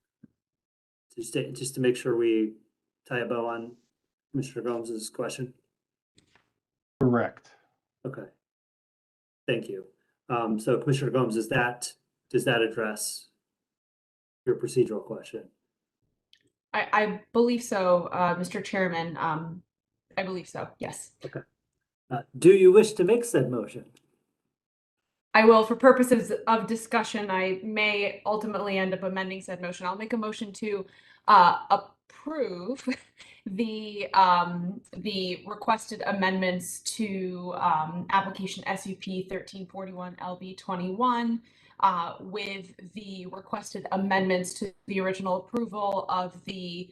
Just to make sure we tie a bow on Commissioner Gomes's question. Correct. Okay. Thank you. So Commissioner Gomes, does that address your procedural question? I believe so, Mr. Chairman. I believe so, yes. Okay. Do you wish to make said motion? I will. For purposes of discussion, I may ultimately end up amending said motion. I'll make a motion to approve the requested amendments to application SUP 1341 LB 21 with the requested amendments to the original approval of the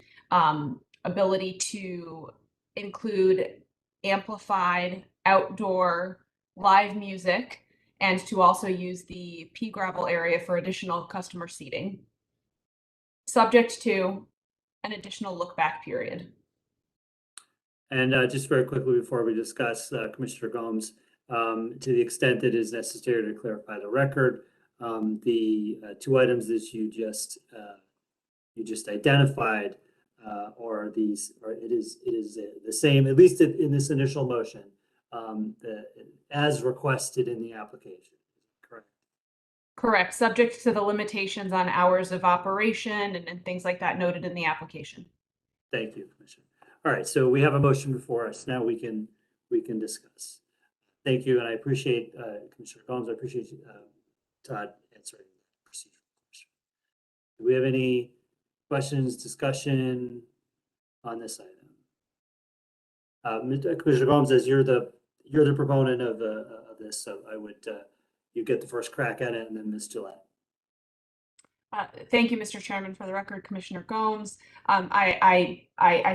ability to include amplified outdoor live music and to also use the pea gravel area for additional customer seating, subject to an additional look back period. And just very quickly before we discuss, Commissioner Gomes, to the extent that it is necessary to clarify the record, the 2 items that you just identified, it is the same, at least in this initial motion, as requested in the application. Correct. Correct, subject to the limitations on hours of operation and things like that noted in the application. Thank you, Commissioner. All right, so we have a motion before us. Now we can discuss. Thank you, and I appreciate Commissioner Gomes. I appreciate Todd answering the procedural question. Do we have any questions, discussion on this item? Commissioner Gomes, as you're the proponent of this, so I would you get the first crack at it, and then Ms. Gillette. Thank you, Mr. Chairman. For the record, Commissioner Gomes, I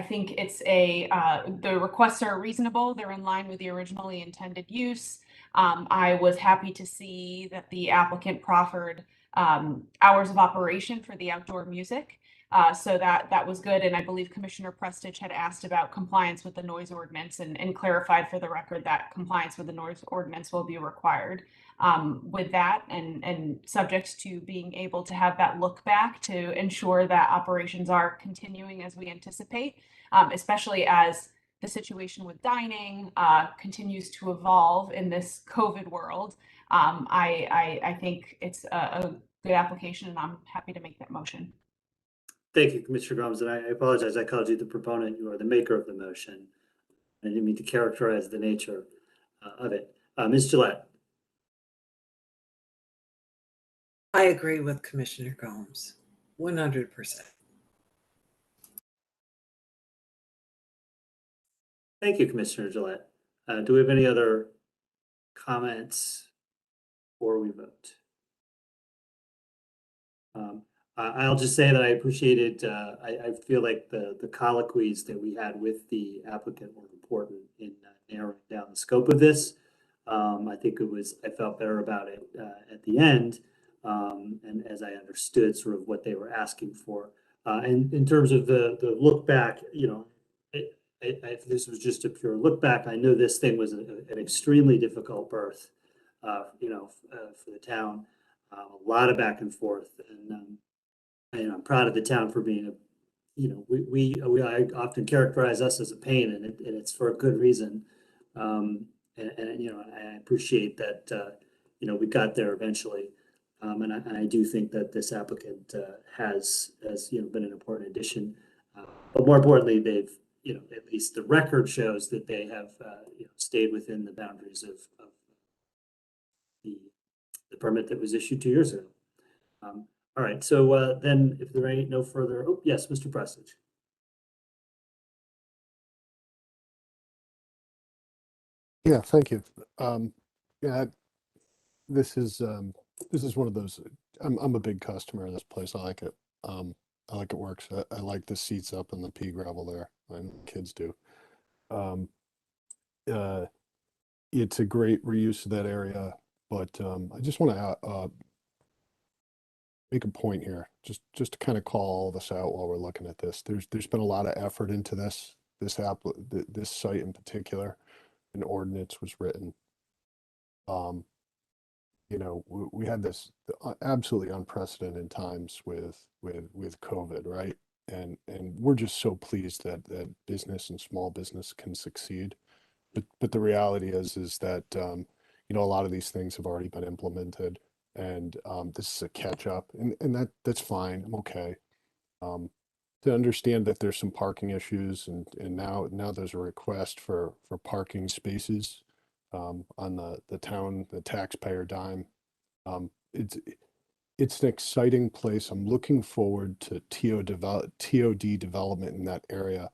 think it's the requests are reasonable. They're in line with the originally intended use. I was happy to see that the applicant proffered hours of operation for the outdoor music. So that was good. And I believe Commissioner Prestich had asked about compliance with the noise ordinance and clarified for the record that compliance with the noise ordinance will be required. With that and subject to being able to have that look back to ensure that operations are continuing as we anticipate, especially as the situation with dining continues to evolve in this COVID world. I think it's a good application, and I'm happy to make that motion. Thank you, Commissioner Gomes, and I apologize. I called you the proponent. You are the maker of the motion. I didn't mean to characterize the nature of it. Ms. Gillette. I agree with Commissioner Gomes, 100%. Thank you, Commissioner Gillette. Do we have any other comments before we vote? I'll just say that I appreciated, I feel like the colloquies that we had with the applicant were important in narrowing down the scope of this. I think I felt better about it at the end, and as I understood sort of what they were asking for. And in terms of the look back, you know, if this was just a pure look back, I know this thing was an extremely difficult birth, you know, for the town. A lot of back and forth, and I'm proud of the town for being you know, I often characterize us as a pain, and it's for a good reason. And you know, I appreciate that, you know, we got there eventually. And I do think that this applicant has you know, been an important addition. But more importantly, they've, you know, at least the record shows that they have you know, stayed within the boundaries of the permit that was issued 2 years ago. All right, so then if there ain't no further, oh, yes, Mr. Prestich. Yeah, thank you. Yeah, this is one of those, I'm a big customer of this place. I like it. I like it works. I like the seats up and the pea gravel there, and kids do. It's a great reuse of that area, but I just want to make a point here, just to kind of call all this out while we're looking at this. There's been a lot of effort into this site in particular. An ordinance was written. You know, we had this absolutely unprecedented times with COVID, right? And we're just so pleased that business and small business can succeed. But the reality is that you know, a lot of these things have already been implemented, and this is a catch up, and that's fine. I'm okay. To understand that there's some parking issues, and now there's a request for parking spaces on the taxpayer dime. It's an exciting place. I'm looking forward to TOD development in that area.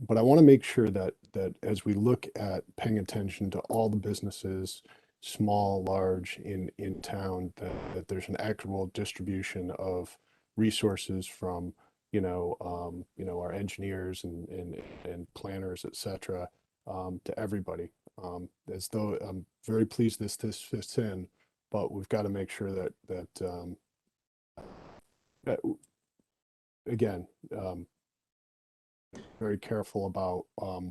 But I want to make sure that as we look at paying attention to all the businesses, small, large, in town, that there's an equitable distribution of resources from, you know, our engineers and planners, et cetera, to everybody. As though I'm very pleased this fits in, but we've got to make sure that again, very careful about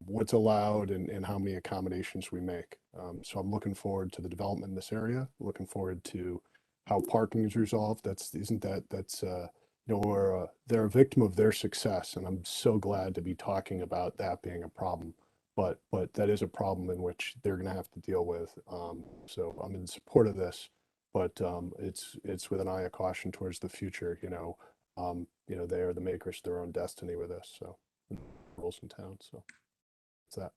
what's allowed and how many accommodations we make. So I'm looking forward to the development in this area, looking forward to how parking is resolved. That's you know, they're a victim of their success, and I'm so glad to be talking about that being a problem. But that is a problem in which they're going to have to deal with. So I'm in support of this, but it's with an eye of caution towards the future. You know, they are the makers of their own destiny with this. So rules in town. So that's that.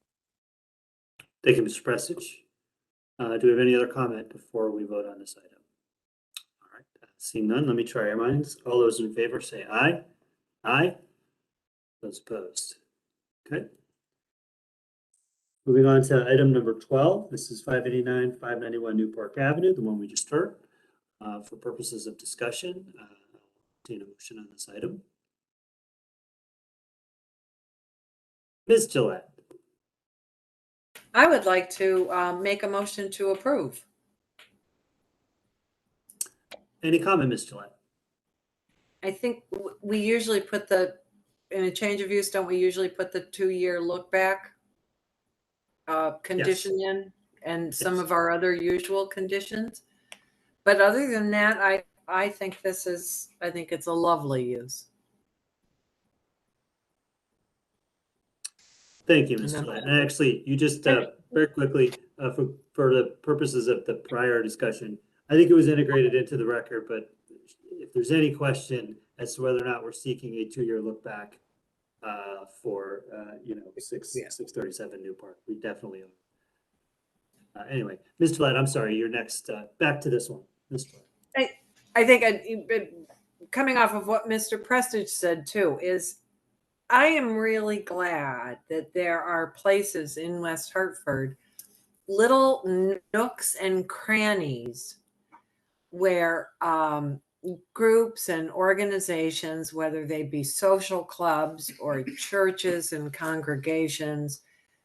Thank you, Mr. Prestich. Do we have any other comment before we vote on this item? All right, seeing none, let me try your minds. All those in favor say aye. Aye. Those opposed. Okay. Moving on to item number 12. This is 589, 591 New Park Avenue, the one we just heard. For purposes of discussion, I'll obtain a motion on this item. Ms. Gillette. I would like to make a motion to approve. Any comment, Ms. Gillette? I think we usually put in a change of use, don't we usually put the 2-year look back condition in, and some Yes. of our other usual conditions? But other than that, I think I think it's a lovely use. Thank you, Mr. Lett. And actually, you just very quickly, for the purposes of the prior discussion, I think it was integrated into the record, but if there's any question as to whether or not we're seeking a 2-year look back for 637 New Park, we definitely are. Anyway, Mr. Lett, I'm sorry, you're next. Back to this one, Mr. Lett. I think coming off of what Mr. Prestige said too, is I am really glad that there are places in West Hartford, little nooks and crannies where groups and organizations, whether they be social clubs or churches and congregations,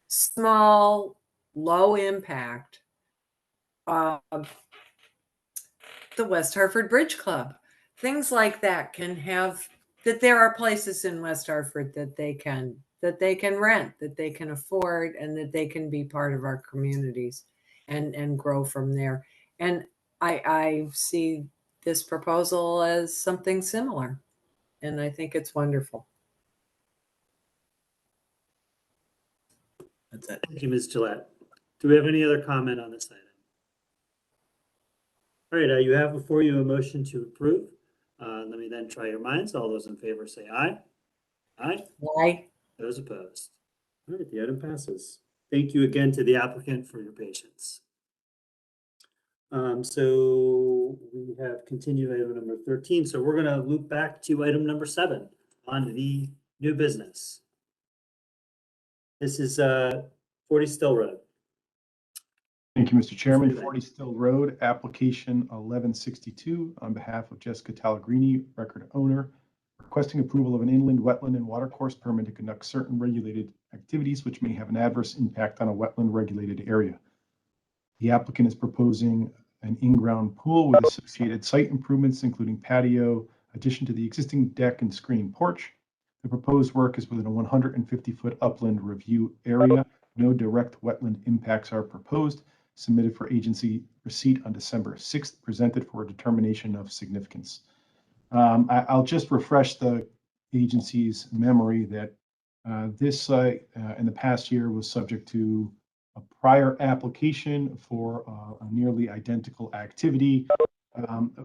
small, low impact, the West Hartford Bridge Club, things like that can have, that there are places in West Hartford that they can rent, that they can afford, and that they can be part of our communities and grow from there. And I see this proposal as something similar, and I think it's wonderful. That's it. Thank you, Ms. Gillette. Do we have any other comment on this item? All right, you have before you a motion to approve. Let me then try your minds. All those in favor say aye. Aye. Aye. Those opposed. All right, the item passes. Thank you again to the applicant for your patience. So we have continued item number 13. So we're going to loop back to item number 7 on the new business. This is 40 Still Road. Thank you, Mr. Chairman. 40 Still Road, application 1162 on behalf of Jessica Talagrini, record owner, requesting approval of an inland wetland and watercourse permit to conduct certain regulated activities which may have an adverse impact on a wetland regulated area. The applicant is proposing an in-ground pool with associated site improvements, including patio, addition to the existing deck and screen porch. The proposed work is within a 150-foot upland review area. No direct wetland impacts are proposed. Submitted for agency receipt on December 6th, presented for a determination of significance. I'll just refresh the agency's memory that this site in the past year was subject to a prior application for a nearly identical activity.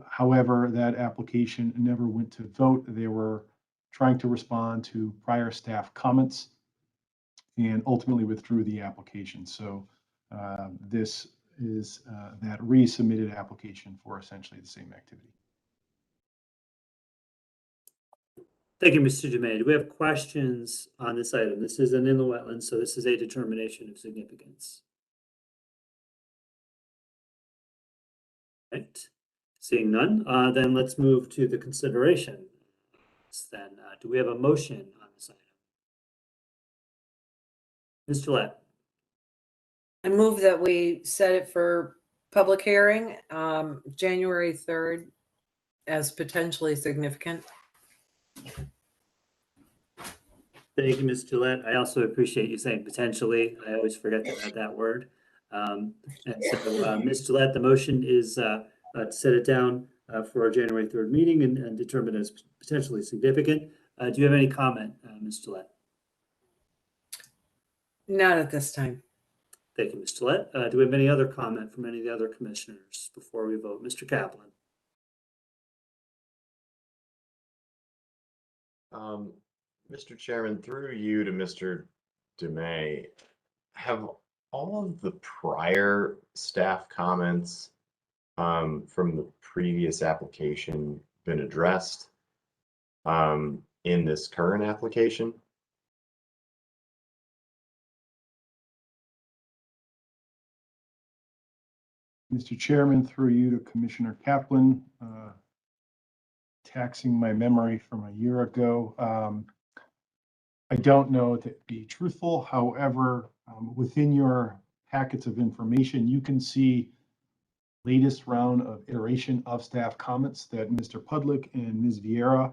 However, that application never went to vote. They were trying to respond to prior staff comments and ultimately withdrew the application. So this is that resubmitted application for essentially the same activity. Thank you, Mr. Dumais. Do we have questions on this item? This is an inland wetland, so this is a determination of significance. Right. Seeing none, then let's move to the consideration. Then, do we have a motion on this item? Ms. Gillette. I move that we set it for public hearing, January 3rd, as potentially significant. Thank you, Ms. Gillette. I also appreciate you saying potentially. I always forget to add that word. And so, Ms. Gillette, the motion is to set it down for our January 3rd meeting and determine as potentially significant. Do you have any comment, Ms. Gillette? Not at this time. Thank you, Ms. Gillette. Do we have any other comment from any of the other commissioners before we vote? Mr. Kaplan. Mr. Chairman, through you to Mr. Dumais, have all of the prior staff comments from the previous application been addressed in this current application? Mr. Chairman, through you to Commissioner Kaplan, taxing my memory from a year ago. I don't know to be truthful. However, within your packets of information, you can see latest round of iteration of staff comments that Mr. Pudlick and Ms. Vieira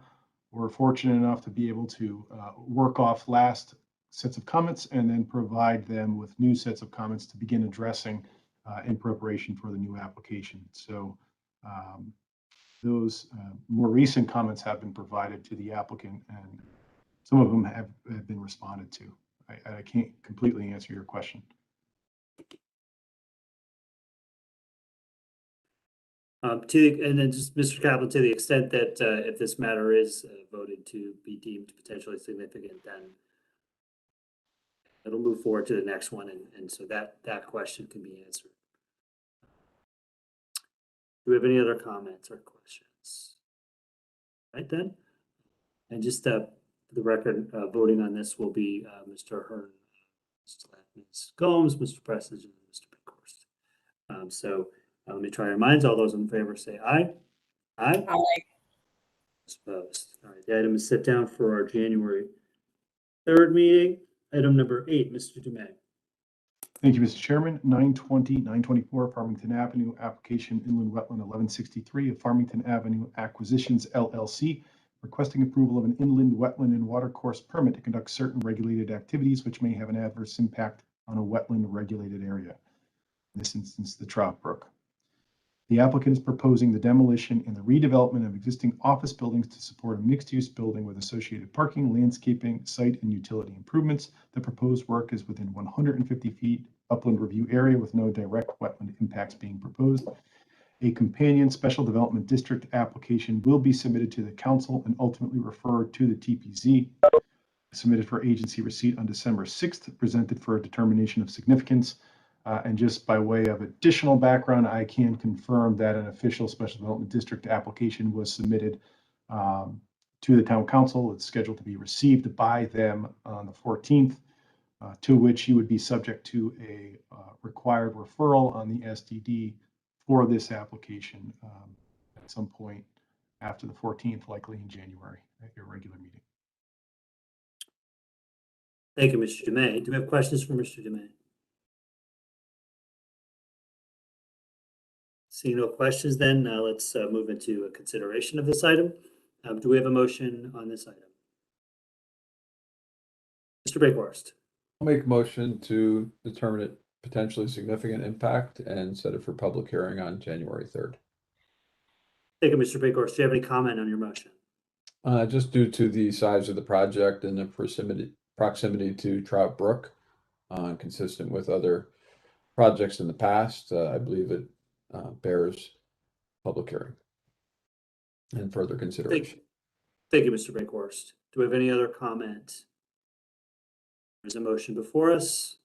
were fortunate enough to be able to work off last sets of comments and then provide them with new sets of comments to begin addressing in preparation for the new application. So those more recent comments have been provided to the applicant, and some of them have been responded to. I can't completely answer your question. And then just Mr. Kaplan, to the extent that if this matter is voted to be deemed potentially significant, then it'll move forward to the next one, and so that question can be answered. Do we have any other comments or questions? Right then, and just for the record, voting on this will be Mr. Hearn, Ms. Gomes, Mr. Prestidge, and Mr. Pinkhorst. So let me try your minds. All those in favor say aye. Aye. Aye. Opposed. All right, the item is set down for our January 3rd meeting. Item number 8, Mr. Dumais. Thank you, Mr. Chairman. 924 Farmington Avenue, application inland wetland 1163 of Farmington Avenue Acquisitions LLC, requesting approval of an inland wetland and watercourse permit to conduct certain regulated activities which may have an adverse impact on a wetland regulated area. In this instance, the Trout Brook. The applicant is proposing the demolition and the redevelopment of existing office buildings to support a mixed-use building with associated parking, landscaping, site, and utility improvements. The proposed work is within 150 feet upland review area with no direct wetland impacts being proposed. A companion special development district application will be submitted to the council and ultimately referred to the TPZ. Submitted for agency receipt on December 6th, presented for a determination of significance. And just by way of additional background, I can confirm that an official special development district application was submitted to the town council. It's scheduled to be received by them on the 14th, to which you would be subject to a required referral on the SDD for this application at some point after the 14th, likely in January at your regular meeting. Thank you, Mr. Dumais. Do we have questions for Mr. Dumais? Seeing no questions, then let's move into a consideration of this item. Do we have a motion on this item? Mr. Bakehorst. I'll make a motion to determine it potentially significant impact and set it for public hearing on January 3rd. Thank you, Mr. Bakehorst. Do you have any comment on your motion? Just due to the size of the project and the proximity to Trout Brook, consistent with other projects in the past, I believe it bears public hearing and further consideration. Thank you, Mr. Bakehorst. Do we have any other comment? There's a motion before us.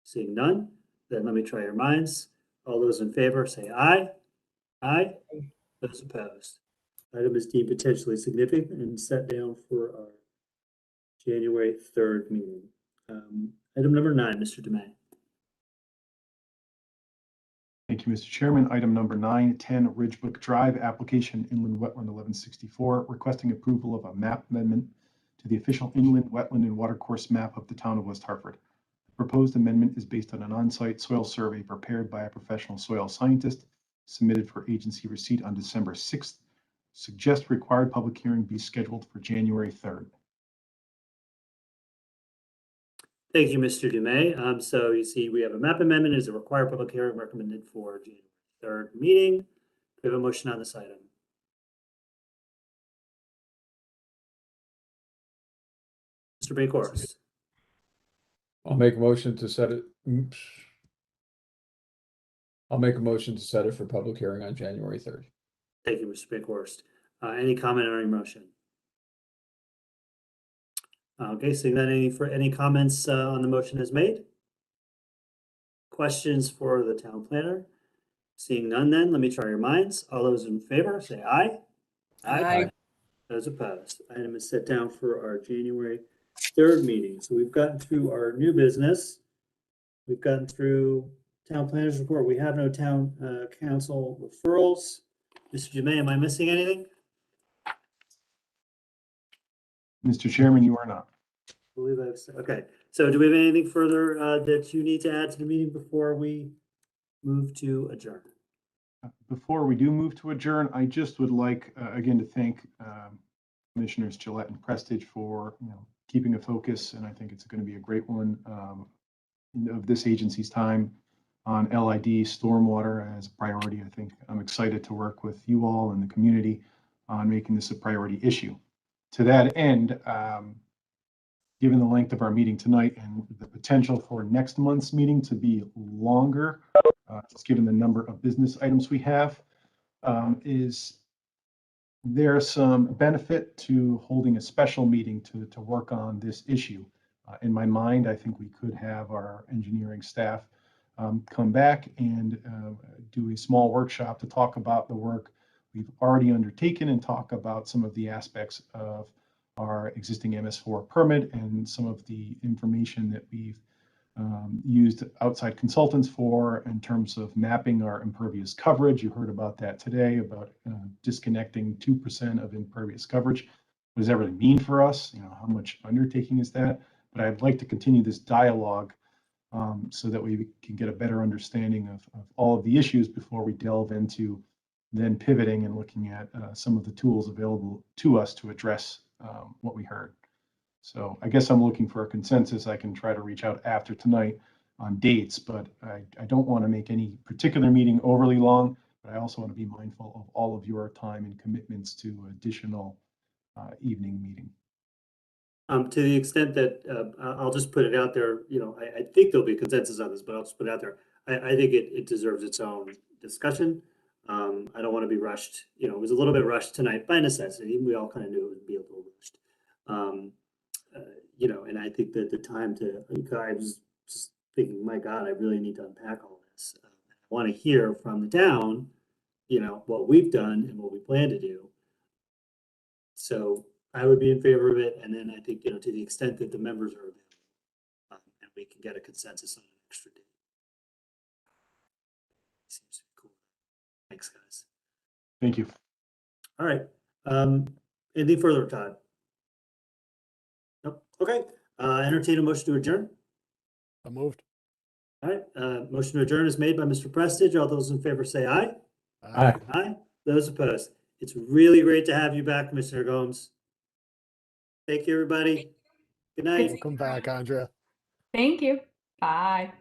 Seeing none, then let me try your minds. All those in favor say aye. Aye. Those opposed. Item is deemed potentially significant and set down for our January 3rd meeting. Item number 9, Mr. Dumais. Thank you, Mr. Chairman. Item number 910 Ridgebrook Drive, application inland wetland 1164, requesting approval of a map amendment to the official inland wetland and watercourse map of the town of West Hartford. The proposed amendment is based on an on-site soil survey prepared by a professional soil scientist, submitted for agency receipt on December 6th. Suggest required public hearing be scheduled for January 3rd. Thank you, Mr. Dumais. So you see, we have a map amendment as a required public hearing recommended for January 3rd meeting. We have a motion on this item. Mr. Bakehorst. I'll make a motion to set it. Oops. I'll make a motion to set it for public hearing on January 3rd. Thank you, Mr. Bakehorst. Any comment on your motion? Okay, seeing that, any comments on the motion is made? Questions for the town planner? Seeing none, then let me try your minds. All those in favor say aye. Aye. Those opposed. Item is set down for our January 3rd meeting. So we've gotten through our new business. We've gotten through town planner's report. We have no town council referrals. Mr. Dumais, am I missing anything? Mr. Chairman, you are not. I believe I've said, okay. So do we have anything further that you need to add to the meeting before we move to adjourn? Before we do move to adjourn, I just would like, again, to thank Commissioners Gillette and Prestige for, keeping a focus, and I think it's going to be a great one of this agency's time on LID stormwater as a priority. I think I'm excited to work with you all and the community on making this a priority issue. To that end, given the length of our meeting tonight and the potential for next month's meeting to be longer, just given the number of business items we have, is there some benefit to holding a special meeting to work on this issue? In my mind, I think we could have our engineering staff come back and do a small workshop to talk about the work we've already undertaken and talk about some of the aspects of our existing MS4 permit and some of the information that we've used outside consultants for in terms of mapping our impervious coverage. You heard about that today, about disconnecting 2% of impervious coverage. What does that really mean for us? How much undertaking is that? But I'd like to continue this dialogue so that we can get a better understanding of all of the issues before we delve into then pivoting and looking at some of the tools available to us to address what we heard. So I guess I'm looking for a consensus. I can try to reach out after tonight on dates, but I don't want to make any particular meeting overly long, but I also want to be mindful of all of your time and commitments to additional evening meeting. To the extent that I'll just put it out there, I think there'll be a consensus on this, but I'll just put it out there. I think it deserves its own discussion. I don't want to be rushed. It was a little bit rushed tonight by necessity. We all kind of knew it would be a little rushed. And I think that the time I was just thinking, my God, I really need to unpack all this. I want to hear from the town, what we've done and what we plan to do. So I would be in favor of it. And then I think, to the extent that the members are available, and we can get a consensus on an extra date. Seems cool. Thanks, guys. Thank you. All right. Anything further, Todd? Nope. Okay. Entertain a motion to adjourn. I moved. All right. Motion to adjourn is made by Mr. Prestige. All those in favor say aye. Aye. Aye. Those opposed. It's really great to have you back, Mr. Gomes. Thank you, everybody. Good night. Welcome back, Andrea. Thank you. Bye.